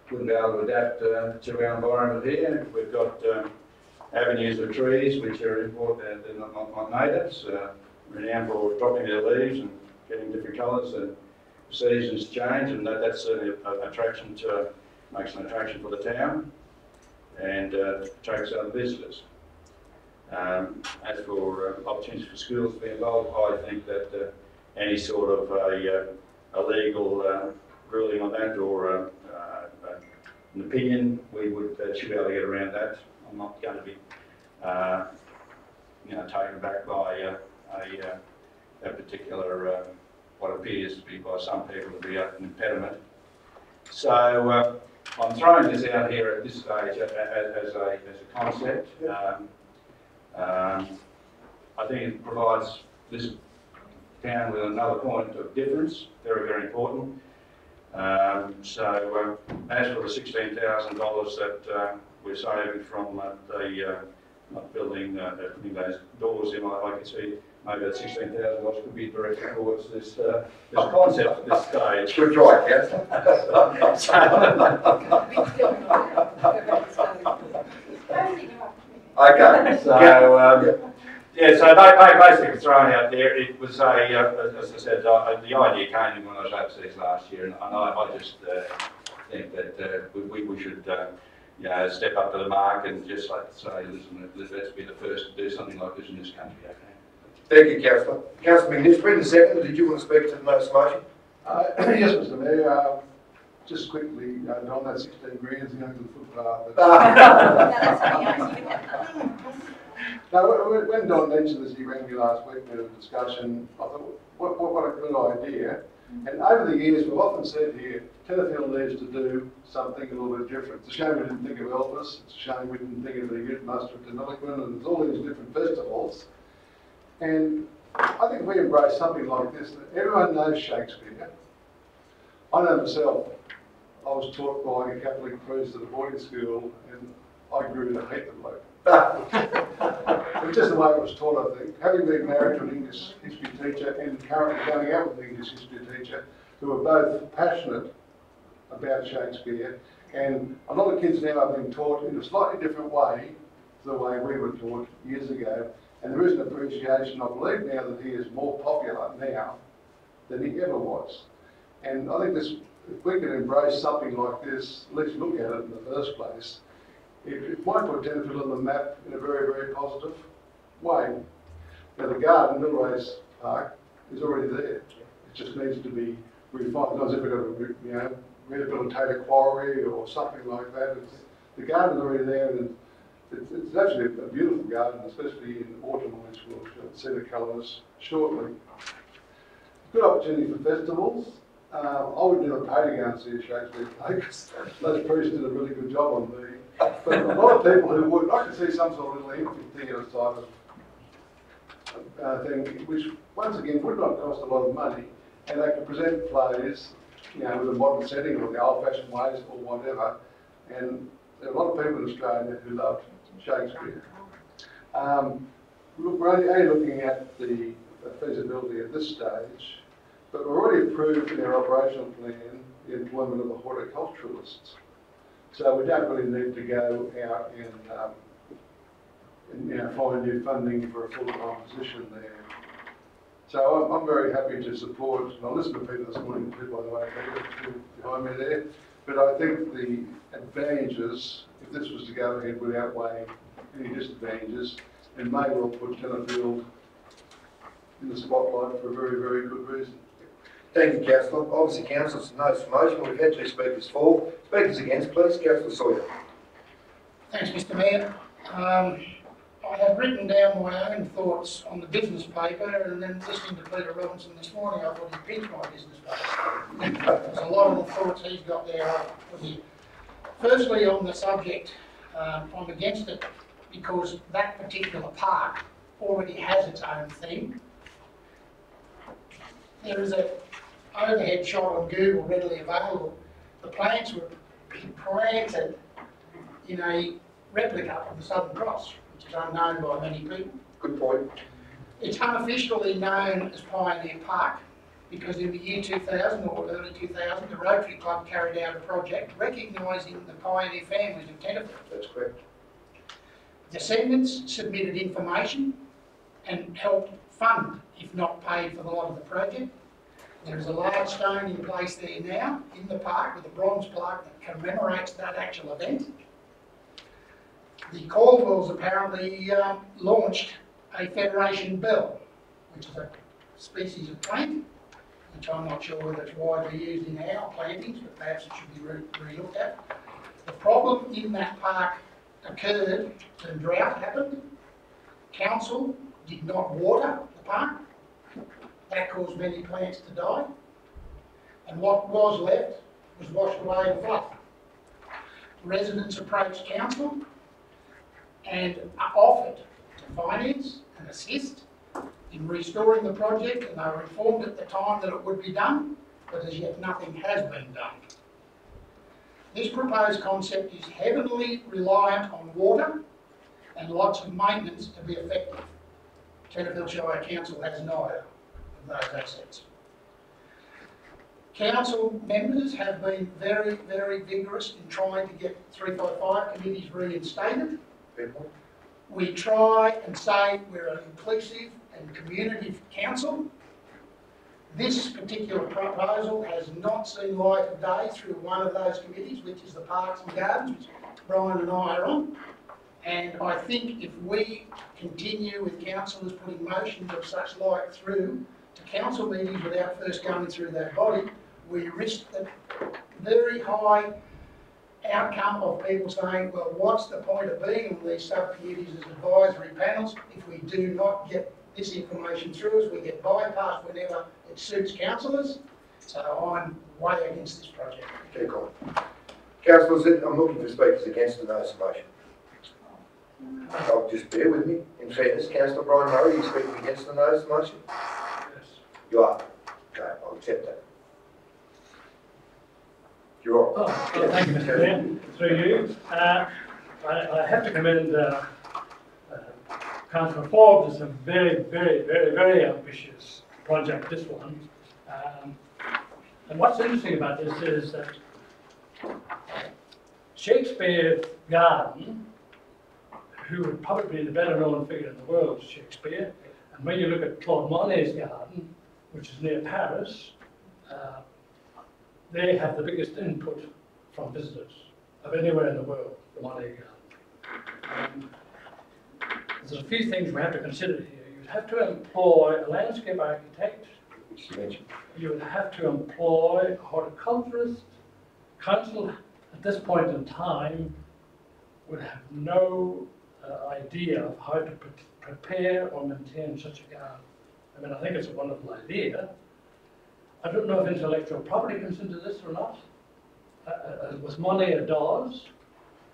wouldn't be able to adapt to our environment here. We've got avenues of trees which are important, they're not natives, renowned for dropping their leaves and getting different colours and seasons change, and that's certainly an attraction makes an attraction for the town and attracts other visitors. As for opportunities for schools to be involved, I think that any sort of a legal ruling on that or an opinion, we should be able to get around that. I'm not going to be, taken back by a particular, what appears to be by some people to be an impediment. So I'm throwing this out here at this stage as a concept. I think it provides this town with another point of difference, very, very important. So as for the $16,000 that we're saving from not building, putting those doors in, I can see maybe that $16,000 could be directed towards this concept at this stage. Good try, yes. Okay. So, yeah, so they basically thrown out there. It was as I said, the idea came in when I was overseas last year, and I just think that we should step up to the mark and just say, listen, let's be the first to do something like this in this country. Okay. Thank you, Councillor. Councillor McNish, Brendan second. Did you want to speak to the notice motion? Yes, Mr. Mayor. Just quickly, on that 16 grand is going to the footpath. No, when Don mentioned this, he rang me last week, we had a discussion. I thought, what a good idea. And over the years, we've often said here, Tenterfield needs to do something a little bit different. It's a shame we didn't think of Elvis. It's a shame we didn't think of the Youth Muster at Deniliquin, and there's all these different festivals. And I think if we embrace something like this, everyone knows Shakespeare. I know myself. I was taught by a Catholic priest at a boarding school, and I grew to hate the bloke. It was just the way it was taught, I think. Having been married to an English history teacher and currently going out with an English history teacher, who are both passionate about Shakespeare, and a lot of kids now are being taught in a slightly different way to the way we were taught years ago. And there is an appreciation, I believe now, that he is more popular now than he ever was. And I think this, if we can embrace something like this, at least look at it in the first place, it might put Tenterfield on the map in a very, very positive way. Now the garden, Millrace Park, is already there. It just needs to be refined. Not as if we've got to rehabilitate a quarry or something like that. The garden's already there, and it's actually a beautiful garden, especially in autumn, which we'll see the colours shortly. Good opportunity for festivals. I wouldn't even pay to go and see a Shakespeare play because Les Priest did a really good job on me. But a lot of people who would, I could see some sort of little amphitheatre type of thing, which once again would not cost a lot of money, and they could present plays, you know, with a modern setting or the old-fashioned ways or whatever. And there are a lot of people in Australia who love Shakespeare. Look, we're only looking at the feasibility at this stage, but we've already approved in our operational plan the employment of the horticulturalists. So we don't really need to go out and find new funding for a full-time position there. So I'm very happy to support, and I listened to Peter this morning too, by the way, Peter, behind me there. But I think the advantages, if this was to go ahead, would outweigh any disadvantages, and may well put Tenterfield in the spotlight for a very, very good reason. Thank you, Councillor. Obviously, Councillors, no motion. We've had 2 speakers for. Speakers against, please. Councillor Sawyer. Thanks, Mr. Mayor. I have written down my own thoughts on the business paper, and then listening to Peter Robinson this morning, I thought he pinched my business paper. There's a lot of the thoughts he's got there I put here. Firstly, on the subject, I'm against it because that particular park already has its own theme. There is an overhead shot on Google readily available. The plants were planted in a replica of the Southern Cross, which is unknown by many people. Good point. It's unofficially known as Pioneer Park because in the year 2000 or early 2000, the Rotary Club carried out a project recognising the pioneer families of Tenterfield. That's correct. Descendants submitted information and helped fund, if not paid for the lot of the project. There is a large stone in place there now in the park with a bronze plaque that commemorates that actual event. The Caldwells apparently launched a Federation bell, which is a species of plant, which I'm not sure whether it's widely used in our plantings, but perhaps it should be re-looked at. The problem in that park occurred when drought happened. Council did not water the park. That caused many plants to die. And what was left was washed away in flood. Residents approached council and offered to finance and assist in restoring the project, and they were informed at the time that it would be done, but as yet nothing has been done. This proposed concept is heavily reliant on water and lots of maintenance to be effective. Tenterfield Shire Council has neither of those assets. Council members have been very, very vigorous in trying to get 355 committees reinstated. We try and say we're an inclusive and community council. This particular proposal has not seen light of day through one of those committees, which is the Parks and Gardens, which Brian and I are on. And I think if we continue with councillors putting motions of such like through to council meetings without first going through that body, we risk the very high outcome of people saying, well, what's the point of being on these subcommittees as advisory panels if we do not get this information through us? We get bypassed whenever it suits councillors. So I'm way against this project. Okay, cool. Councillors, I'm looking for speakers against the notice of motion. Just bear with me. In fairness, Councillor Brian Murray, are you speaking against the notice of motion? Yes. You are? Okay, I'll accept that. You're on. Oh, well, thank you, Mr. Mayor. Through you. I have to commend Councillor Forbes. It's a very, very, very, very ambitious project, this one. And what's interesting about this is that Shakespeare Garden, who would probably be the better known figure in the world, Shakespeare, and when you look at Claude Monet's garden, which is near Paris, they have the biggest input from visitors of anywhere in the world, the Monet Garden. There's a few things we have to consider here. You'd have to employ a landscape architect, which you mentioned. You would have to employ a horticulturist. Council, at this point in time, would have no idea of how to prepare or maintain such a garden. I mean, I think it's a wonderful idea. I don't know if intellectual property comes into this or not. Was money a dollars?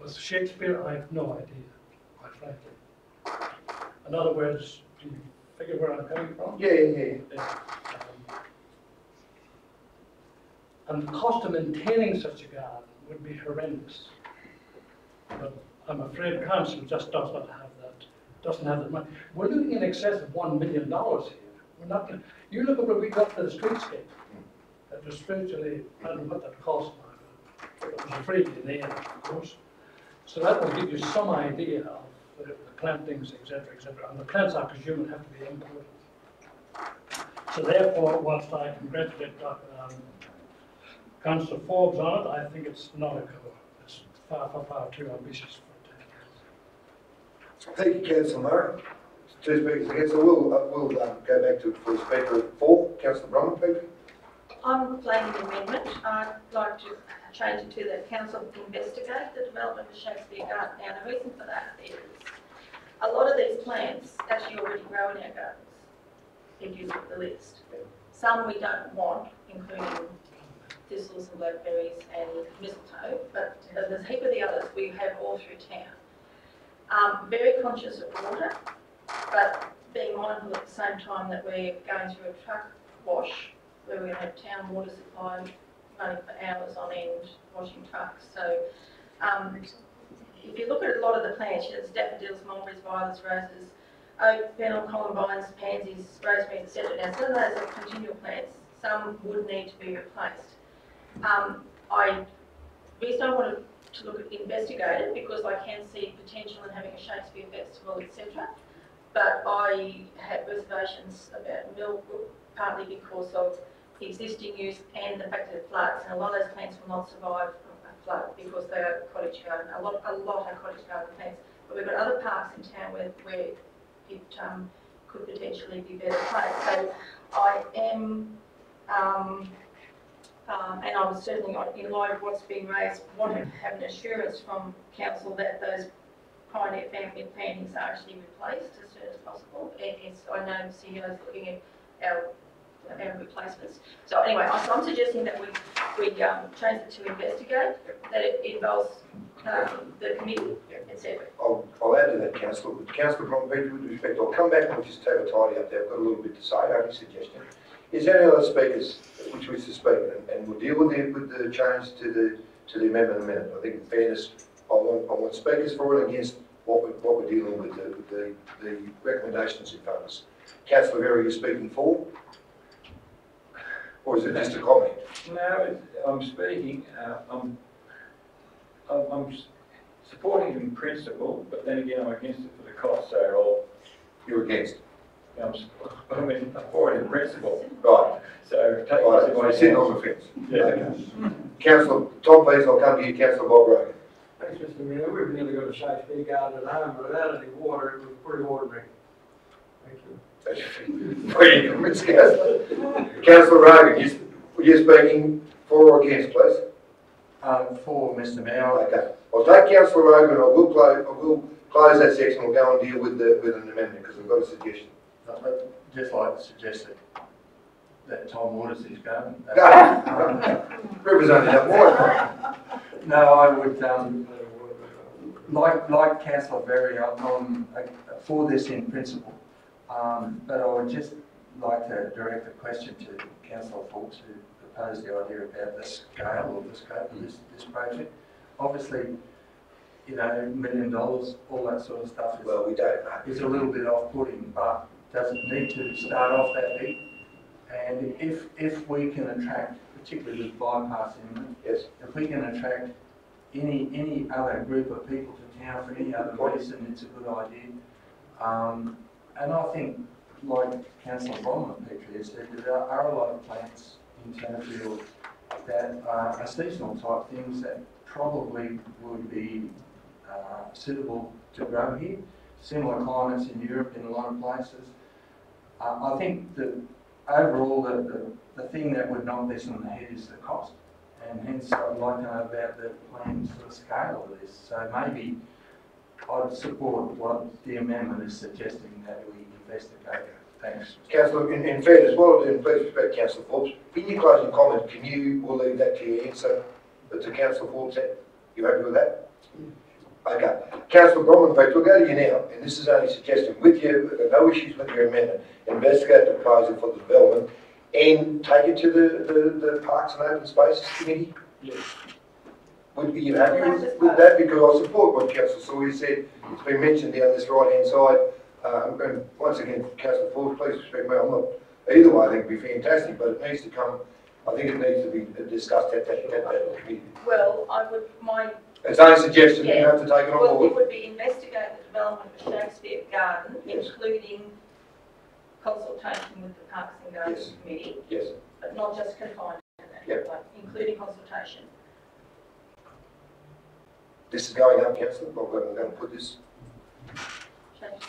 Was Shakespeare? I have no idea, quite frankly. In other words, do you figure where I'm coming from? Yeah. And the cost of maintaining such a garden would be horrendous. But I'm afraid council just does not have that, doesn't have that money. We're looking in excess of $1 million here. We're not going to, you look at what we got for the streetscape. That was virtually, I don't know what that cost now, but it was free in the end, of course. So that will give you some idea of the plantings, etc., etc. And the plants, I presume, have to be imported. So therefore, whilst I congratulate Councillor Forbes on it, I think it's not a cover. It's far too ambitious for it. Thank you, Councillor Murray. Two speakers again, so we'll go back to for Speaker 4, Councillor Brumman, please. I'm flagging the amendment. I'd like to change it to that council investigate the development of Shakespeare Garden. Now, the reason for that is a lot of these plants actually already grow in our gardens, if you look at the list. Some we don't want, including thistles and blackberries and mistletoe, but there's a heap of the others we have all through town. Very conscious of water, but being mindful at the same time that we're going through a truck wash where we're going to have town water supply running for hours on end, washing trucks. So if you look at a lot of the plants, there's daffodils, mulberries, violets, roses, oak, fennel, columbines, pansies, rosemary, etc. Now, some of those are continual plants. Some would need to be replaced. The reason I wanted to look at investigate it because I can see potential in having a Shakespeare festival, etc. But I have reservations about Millbrook, partly because of existing use and the fact that it floods, and a lot of those plants will not survive a flood because they are cottage garden. A lot are cottage garden plants, but we've got other parks in town where it could potentially be better placed. So I am, and I was certainly in light of what's being raised, want to have an assurance from council that those pioneer family plantings are actually replaced as soon as possible. I know CEO's looking at our replacements. So anyway, I'm suggesting that we change it to investigate, that it involves the committee, etc. I'll add to that, Councillor. Councillor Brompeter, with respect, I'll come back and just have a tidy up there. I've got a little bit to say, only suggestion. Is there any other speakers which wish to speak? And we'll deal with the change to the amendment. I think in fairness, I want speakers for and against what we're dealing with, the recommendations in front of us. Councillor Vera, are you speaking for? Or is it just a comment? No, I'm speaking, I'm supporting it in principle, but then again I'm against it for the cost, so You're against? I'm for it in principle. Right. So take right. So sitting on the fence. Yeah. Okay. Councillor Tom, please, I'll come to you. Councillor Bob Rogan. Thanks, Mr. Mayor. We've nearly got a Shakespeare garden at home, but without any water, it was pretty ordinary. Thank you. Councillor Rogan, you're speaking for or against, please? For Mr. Mayor. Okay. I'll take Councillor Rogan. I will close that section. We'll go and deal with an amendment because I've got a suggestion. I'd just like to suggest that Tom waters his garden. Representative Moore. No, I would, like Councillor Berry, I'm for this in principle, but I would just like to direct a question to Councillor Forbes, who proposed the idea about the scale or the scope of this project. Obviously, you know, $1 million, all that sort of stuff is, well, we don't know. Is a little bit off-putting, but does it need to start off that big? And if we can attract, particularly with bypassing, yes, if we can attract any other group of people to town for any other reason, it's a good idea. And I think, like Councillor Bronwyn Petrie has said, there are a lot of plants in Townsville that are seasonal type things that probably would be suitable to grow here. Similar climates in Europe in a lot of places. I think that overall the thing that would knock this on the head is the cost, and hence I'd like to know about the planned sort of scale of this. So maybe I'd support what the amendment is suggesting, that we investigate Thanks. Councillor, in fairness, what I'll do, and please respect Councillor Forbes, in your closing comment, we'll leave that to your answer to Councillor Forbes. You happy with that? Okay. Councillor Bromwich, we'll go to you now, and this is only a suggestion. With you, no issues with your amendment. Investigate the proposal for the development and take it to the Parks and Open Spaces Committee. Yes. Would you happy with that? Because I support what Councillor Sawyer said. It's been mentioned down this right-hand side. And once again, Councillor Forbes, please respect me. I'm not either way. I think it'd be fantastic, but it needs to come. I think it needs to be discussed at that committee. Well, It's only a suggestion. Yeah. You have to take it on Well, board. it would be investigate the development of Shakespeare Garden, including consultation with the Parks and Gardens Committee. Yes. But not just confined to that, Yep. like including consultation. This is going up, Councillor. I'm going to put this. Shakespeare.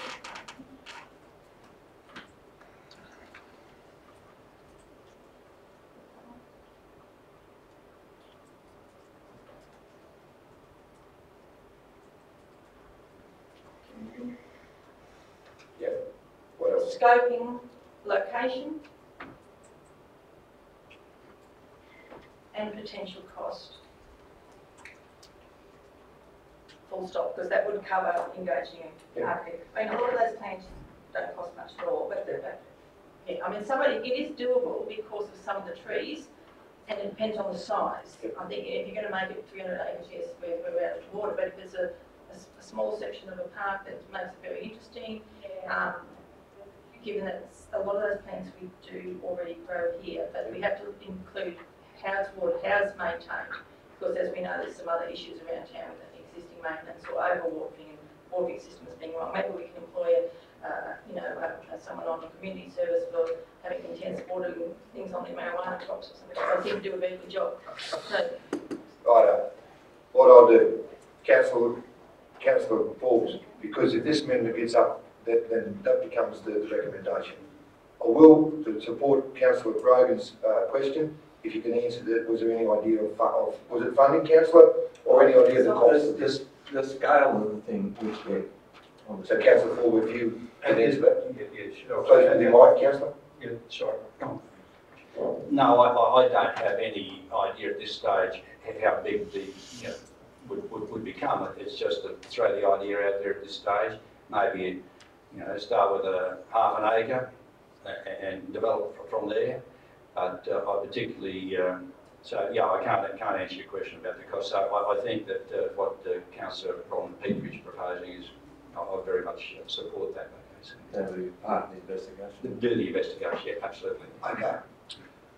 Yeah. What else? Scoping, location, and potential cost. Full stop, because that would cover engaging an architect. I mean, a lot of those plans don't cost much at all, but yeah, I mean, it is doable because of some of the trees, and it depends on the size. I think if you're going to make it 300 acres, yes, we're out of water, but if it's a small section of a park that makes it very interesting, given that a lot of those plants we do already grow here, but we have to include how it's watered, how it's maintained, because as we know, there's some other issues around town with existing maintenance or overwatering and watering systems being wrong. Maybe we can employ someone on the community service for having intense watering things on their marijuana crops or something. I think do a very good job. So, Right. What I'll do, Councillor Forbes, because if this amendment gets up, then that becomes the recommendation. I will support Councillor Brogan's question. If you can answer that, was there any idea of was it funding, Councillor, or any idea of the cost of this? The scale of the thing, which way? So, Councillor Forbes, if you can answer that. Yeah, sure. Please, with your mic, Councillor. Yeah, sorry. No, I don't have any idea at this stage how big the would become. It's just to throw the idea out there at this stage. Maybe start with half an acre and develop from there. But I particularly I can't answer your question about the cost. So I think that what Councillor Ron Peterage is proposing is I very much support that. That would be part of the investigation. Do the investigation, yeah, absolutely. Okay.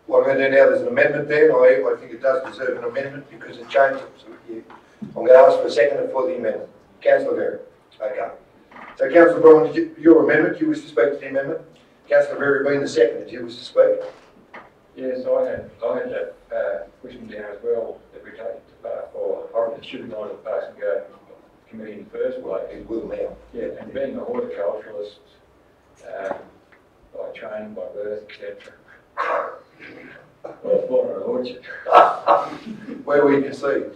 What I'm going to do now, there's an amendment there, and I think it does deserve an amendment because it changed it. So I'm going to ask for a second for the amendment. Councillor Berry. Okay. So Councillor Brown, your amendment, do you wish to speak to the amendment? Councillor Berry being the second, do you wish to speak? Yes, I had that question down as well, that we take it to Park, or it should have gone to the Parks and Gardens Committee in the first place. It will now. Yeah, and being a horticulturalist, by training, by birth, etc. I was born in an orchard. Where were you conceived?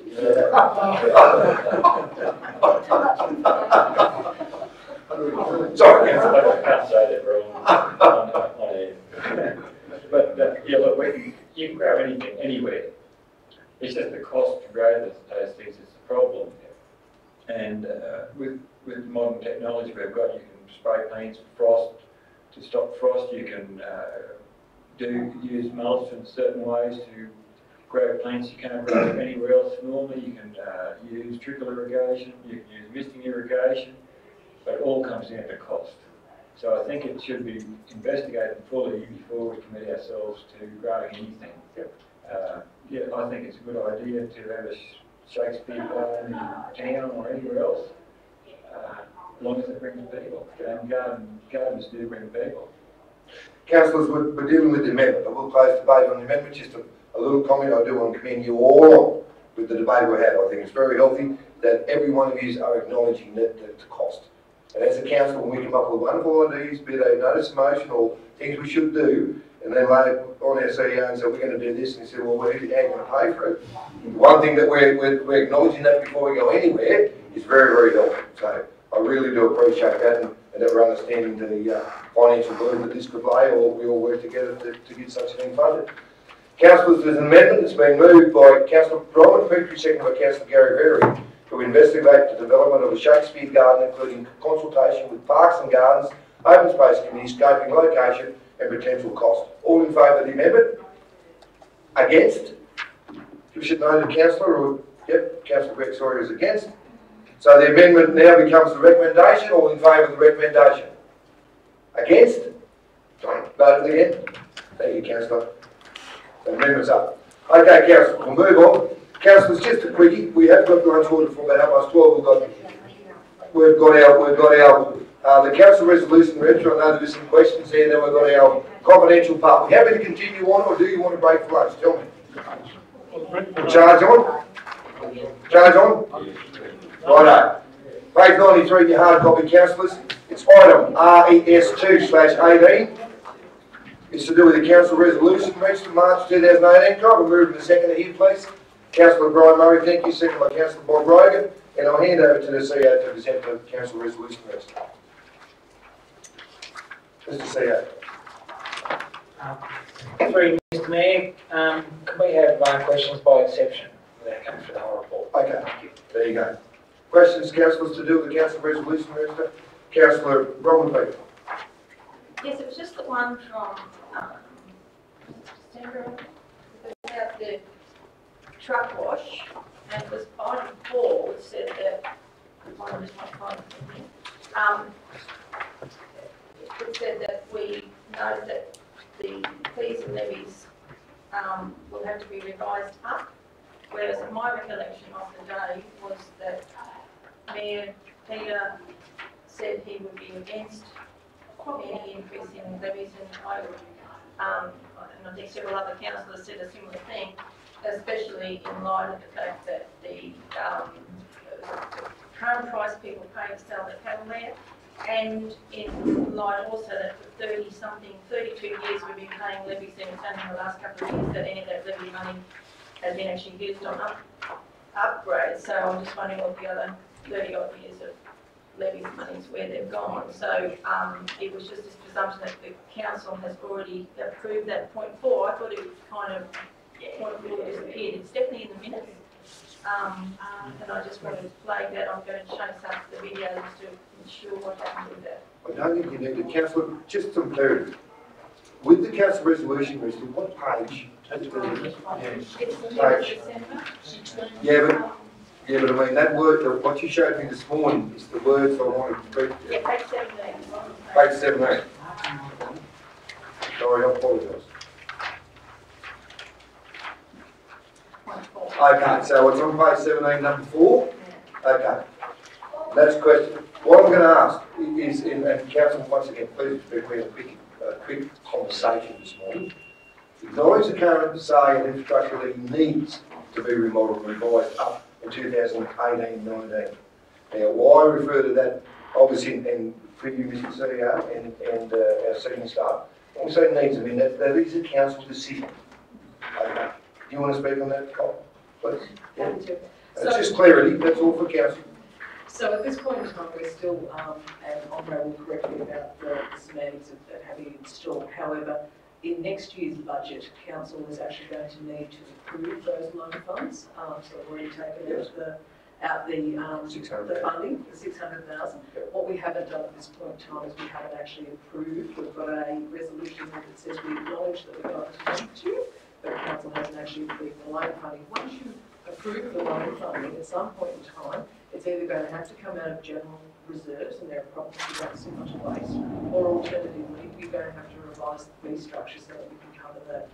Sorry, I can't say that wrong. But yeah, look, you can grow anything anywhere. It's just the cost to grow those things is the problem. And with modern technology we've got, you can spray paints for frost to stop frost. You can use mulch in certain ways to grow plants you can't grow anywhere else normally. You can use trickle irrigation. You can use misting irrigation. But it all comes down to cost. So I think it should be investigated fully before we commit ourselves to growing anything. I think it's a good idea to have a Shakespeare Garden in town or anywhere else, as long as it brings people. And gardens do bring people. Councillors, we're dealing with the amendment. I will close debate on the amendment. Just a little comment. I do want to commend you all on with the debate we had. I think it's very healthy that every one of you are acknowledging the cost. And as a council, when we come up with wonderful ideas, be they notice of motion or things we should do, and then later on our CEO and say, we're going to do this, and he said, well, how are you going to pay for it? One thing that we're acknowledging that before we go anywhere is very, very helpful. So I really do appreciate that. And and that we're understanding the financial burden that this could lay, or we all work together to get such a thing funded. Councillors, there's an amendment that's been moved by Councillor Rowan Petrie, seconded by Councillor Gary Berry, to investigate the development of a Shakespeare garden, including consultation with Parks and Gardens, Open Space Committee, scoping location and potential cost. All in favour of the amendment? Against? We should know the councillor, or, yep, Councillor Greg Sawyer is against. So the amendment now becomes the recommendation. All in favour of the recommendation? Against? Voted again? Thank you, Councillor. The amendment's up. Okay, Councillor, we'll move on. Councillors, just a quickie. We have got lunch order for about 12:30. We've got our the council resolution read. I know there's some questions there. Then we've got our confidential part. We're happy to continue on, or do you want to break for lunch? Tell me. Charge on? Charge on? Righto. Page 93, your hard copy, councillors. It's item RES2/18. It's to do with the council resolution reached in March 2018. Can I remove in a second here, please? Councillor Brian Murray, thank you. Second by Councillor Bob Rogan. And I'll hand over to the CEO to present the council resolution reached. Mr. CEO. Sorry, Mr Mayor, can we have questions by exception without going through the whole report? Okay, thank you. There you go. Questions, councillors, to do with the council resolution register? Councillor Robin Peter. Yes, it was just the one from December about the truck wash, and it was item 4, which said that, it said that we know that the fees and levies will have to be revised up, whereas my recollection of the day was that Mayor Peter said he would be against any increase in levies, and I think several other councillors said a similar thing, especially in light of the fact that the current price people pay to sell their cattle there, and in light also that for 32 years we've been paying levies, and it's only in the last couple of years that any of that levy money has been actually used on upgrades. So I'm just wondering what the other 30 odd years of levies monies, where they've gone. So it was just this presumption that the council has already approved that point 4. I thought it was kind of point 4 disappeared. It's definitely in the minutes. And I just wanted to flag that. I'm going to chase up the videos to ensure what happened with that. I don't think you need to, councillor, just some clarity. With the council resolution register, what page? It's the minutes Page. December. Yeah, but I mean, that word, what you showed me this morning is the words I wanted to read. Yeah, page 17. Page 17. Sorry, I apologise. Okay, so it's on page 17, number 4. Okay. That's question. What I'm going to ask is, and council, once again, please respect me a quick conversation this morning. Acknowledge the current say and infrastructure that needs to be remodelled and revised up in 2018-19. Now, why I refer to that, obviously, and for you, Mr. CEO, and our senior staff, when we say needs, I mean that is a council decision. Okay. Do you want to speak on that, Colin, please? Yeah. It's just clarity, that's all for council. So at this point in time, we're still, and Andre will correct me about the semantics of having it installed. However, in next year's budget, council is actually going to need to approve those loan funds. So we've already taken out the funding, the 600,000. What we haven't done at this point in time is we haven't actually approved. We've got a resolution that says we acknowledge that we're going to need to, but council hasn't actually approved the loan funding. Once you approve the loan funding, at some point in time, it's either going to have to come out of general reserves, and there are problems with that so much waste, or alternatively, you're going to have to revise the fee structure so that we can cover that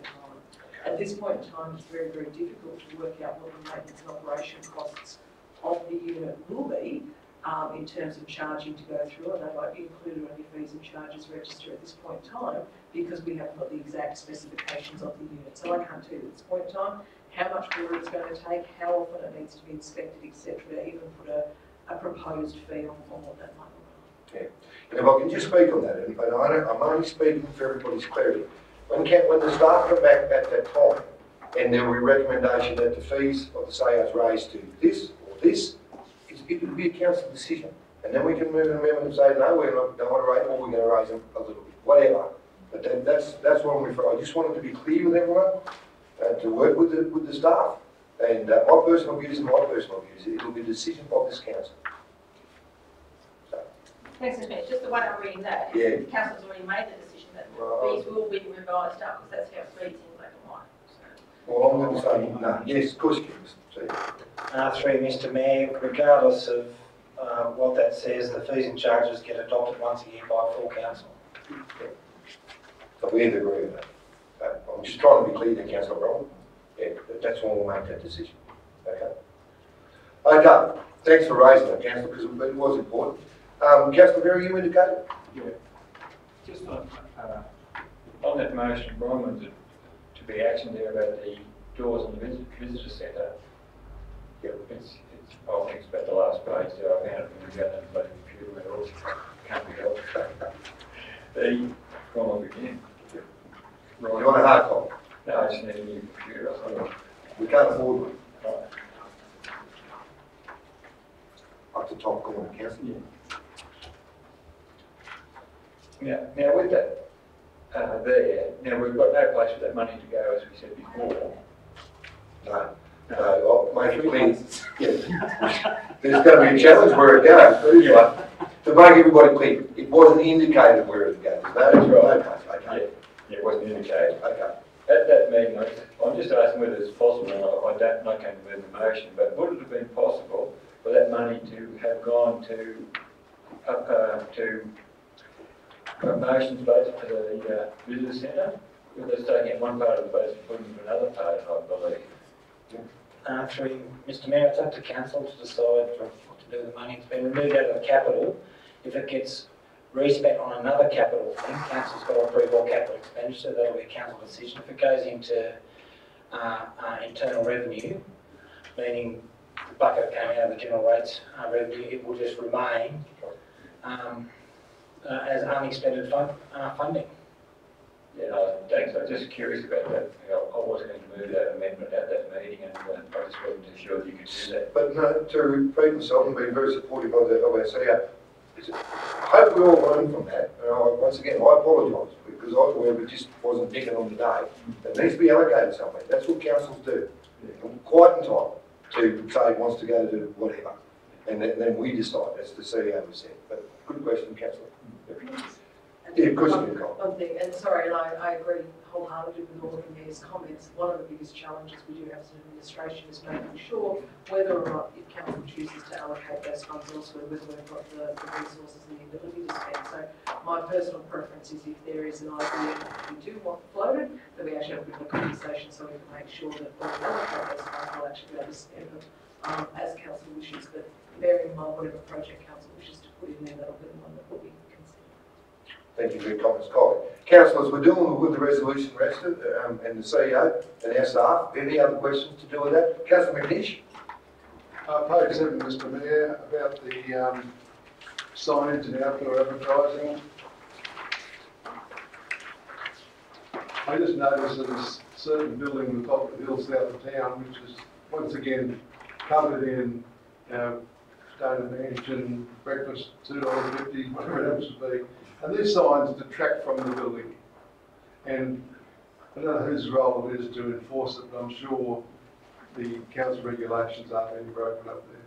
time. At this point in time, it's very, very difficult to work out what the maintenance and operation costs of the unit will be in terms of charging to go through, and they won't be included on your fees and charges register at this point in time because we haven't got the exact specifications of the unit. So I can't tell you at this point in time how much water it's going to take, how often it needs to be inspected, etc. Even put a proposed fee on what that might look like. Yeah. And if I can just speak on that, and I'm only speaking for everybody's clarity. When the staff come back at that time, and there will be a recommendation that the fees of the sales raised to this or this, it would be a council decision. And then we can move an amendment and say, no, we don't want to raise them, or we're going to raise them a little bit, whatever. But that's what I'm referring. I just wanted to be clear with everyone, to work with the staff. And my personal views and my personal views, it will be a decision of this council. So, Thanks, Mr. Mayor. Just the way I'm reading that, Yeah. the council's already made the decision that Right. these will be revised up, because that's how it reads in black and white. well, I'm going to say, no, yes, of course you can. Through Mr Mayor, regardless of what that says, the fees and charges get adopted once a year by full council. So we agree with that. I'm just trying to be clear to Councillor Brown. Yeah, that's when we'll make that decision. Okay. Okay, thanks for raising that, Councillor, because it was important. Councillor Berry, you indicated? Yeah. Just on that motion, Brian wanted to be action there about the doors in the visitor centre. Yeah, I think it's about the last page there. I found it when we got that bloody computer and it all can't be helped. Gone on again. Right. You want a hard copy? No, I just need a new computer. We can't afford one. Right. Up the top corner, Councillor. Yeah. Now with that there, now we've got no place for that money to go, as we said before. No. No, I'll make it clear. Yeah. There's going to be a challenge where it goes. But anyway, to make everybody clear, it wasn't indicated where it goes. No, that's right. Okay. Yeah, it wasn't indicated. Okay. At that meeting, I'm just asking whether it's possible, and I can't move the motion, but would it have been possible for that money to have gone to promotions budget for the visitor centre? With us taking out one part of the budget and putting it in another part, I believe. Through Mr Mayor, it's up to council to decide what to do with the money. It's been removed out of the capital. If it gets respent on another capital thing, council's got to approve all capital expenditure. That'll be a council decision. If it goes into internal revenue, meaning the bucket came out of the general rates revenue, it will just remain as unexpended funding. Yeah, no, thanks. I was just curious about that. I wasn't going to move that amendment at that meeting, and I just wasn't sure if you could do that. But no, to repeat myself and be very supportive of our CEO, I hope we all learn from that. Once again, I apologise because I was aware it just wasn't ticking on the day. It needs to be allocated somewhere. That's what councils do. Quite entitled to say it wants to go to whatever. And then we decide, as the CEO has said. But good question, Councillor. Yeah, of course you can comment. One thing, and sorry, and I agree wholeheartedly with all of the Mayor's comments. One of the biggest challenges we do have as an administration is making sure whether or not if council chooses to allocate those funds elsewhere, whether we've got the resources and the ability to spend. So my personal preference is if there is an idea that we do want floated, that we actually have a bit of a conversation so we can make sure that when we allocate those funds, we'll actually be able to spend them as council wishes. But bearing in mind whatever project council wishes to put in there, that'll be the one that will be. Thank you for your comments, Colin. Councillors, we're dealing with the resolution rested and the CEO and our staff. Any other questions to do with that? Councillor McNish. Page 7, Mr Mayor, about the signage and outdoor advertising. I just noticed that there's a certain building on the top of the hill south of town, which is once again covered in Stoner Mansion, breakfast, $2.50, whatever it should be. And these signs detract from the building. And I don't know whose role it is to enforce it, but I'm sure the council regulations are being broken up there.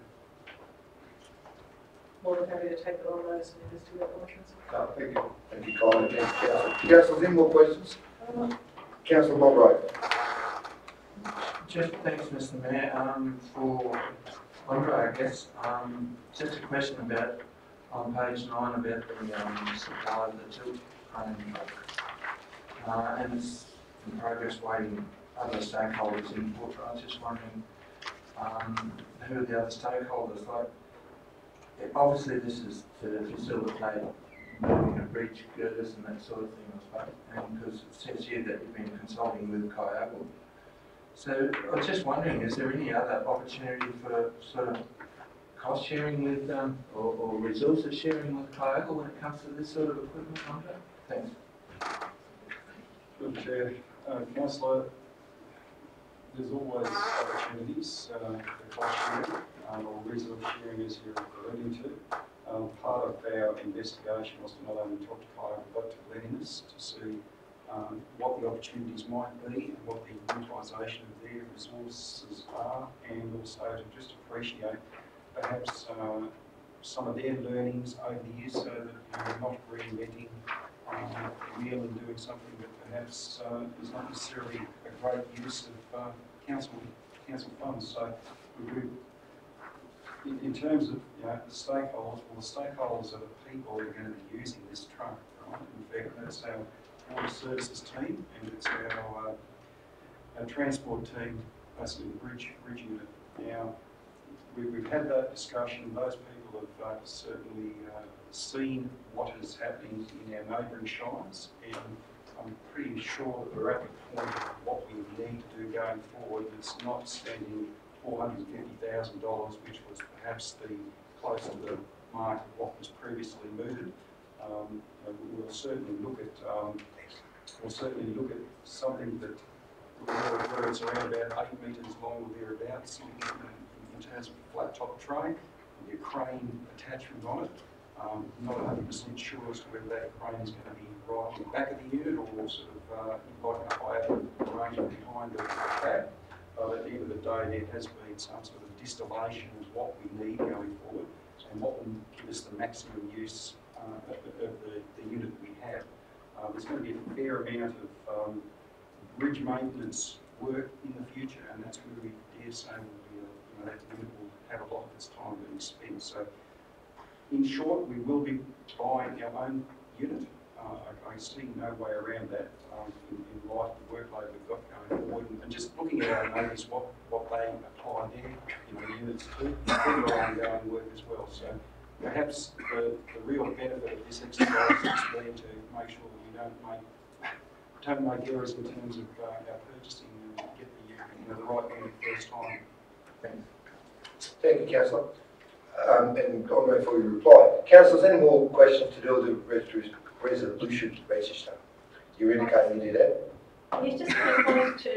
More than happy to take that on notice and investigate that one, council. Thank you. Thank you, Colin. Thank you, Councillor. Councillors, any more questions? Councillor Bob Wright. Just thanks, Mr Mayor, for Andre, I guess. Just a question about on page 9 about the supply of the tilt crane truck. And it's in progress waiting other stakeholders input. I was just wondering who are the other stakeholders? Like, obviously this is to facilitate moving of breach girders and that sort of thing, I suppose. And because it says here that you've been consulting with Kyogle. So I was just wondering, is there any other opportunity for sort of cost sharing with or resources sharing with Kyogle when it comes to this sort of equipment contract? Thanks. Good Chair. Councillor, there's always opportunities for cost sharing or resource sharing as you're alluding to. Part of our investigation was to not only talk to fire but to cleanliness to see what the opportunities might be and what the utilisation of their resources are, and also to just appreciate perhaps some of their learnings over the years, so that we're not reinventing the wheel and doing something that perhaps is not necessarily a great use of council funds. So in terms of the stakeholders, well, the stakeholders are the people who are going to be using this truck, right? In fact, that's our water services team, and it's our transport team, basically the bridge unit. Now, we've had that discussion. Those people have certainly seen what is happening in our neighbouring shires, and I'm pretty sure that we're at the point of what we need to do going forward. It's not spending $450,000, which was perhaps the close to the mark of what was previously mooted. We'll certainly look at something that where it's around about 8 metres long or thereabouts in terms of a flat top tray with your crane attachment on it. Not 100% sure as to whether that crane is going to be right in the back of the unit or sort of like a higher arrangement behind the cab. But at the end of the day, there has been some sort of distillation of what we need going forward and what will give us the maximum use of the unit we have. There's going to be a fair amount of bridge maintenance work in the future, and that's where we dare say that unit will have a lot of its time being spent. So, in short, we will be buying our own unit. I see no way around that in light of the workload we've got going forward. And just looking at our neighbours, what they apply their units to, they're ongoing work as well. So perhaps the real benefit of this exercise is been to make sure that we don't make errors in terms of our purchasing and get the right unit first time. Thank you, Councillor. And Conway, for your reply. Councillors, any more questions to do with the resolution register? You're indicating you did that? Yes, just in response to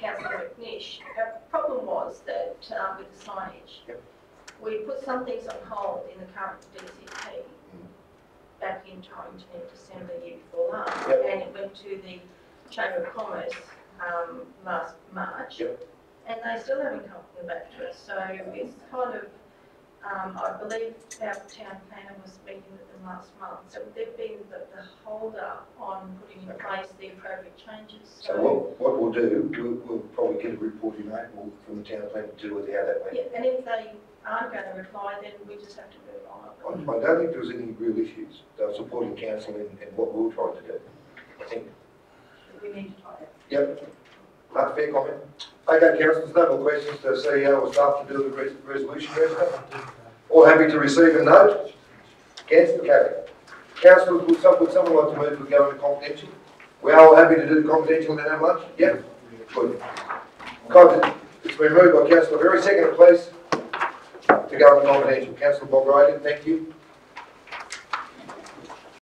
Councillor McNish, our problem was that with the signage, we put some things on hold in the current DCP back in December the year before last, and it went to the Chamber of Commerce last March, and they still haven't come back to us. So it's kind of, I believe our town planner was speaking with them last month, so they've been the holder on putting in place the appropriate changes. So what we'll do, we'll probably get a report in April from the town planner to do with how that went. Yeah, and if they aren't going to reply, then we just have to move on. I don't think there was any real issues. They were supporting council in what we were trying to do. I think. We need to try that. Yep. That's a fair comment. Okay, councillors, no more questions to CEO or staff to do with the resolution register. All happy to receive and note? Against? Carried. Councillors, would someone like to move to go into confidential? We are all happy to do the confidential and then have lunch? Yep. Good. It's been moved by Councillor Berry. Second, please, to go into confidential. Councillor Bob Reagan, thank you.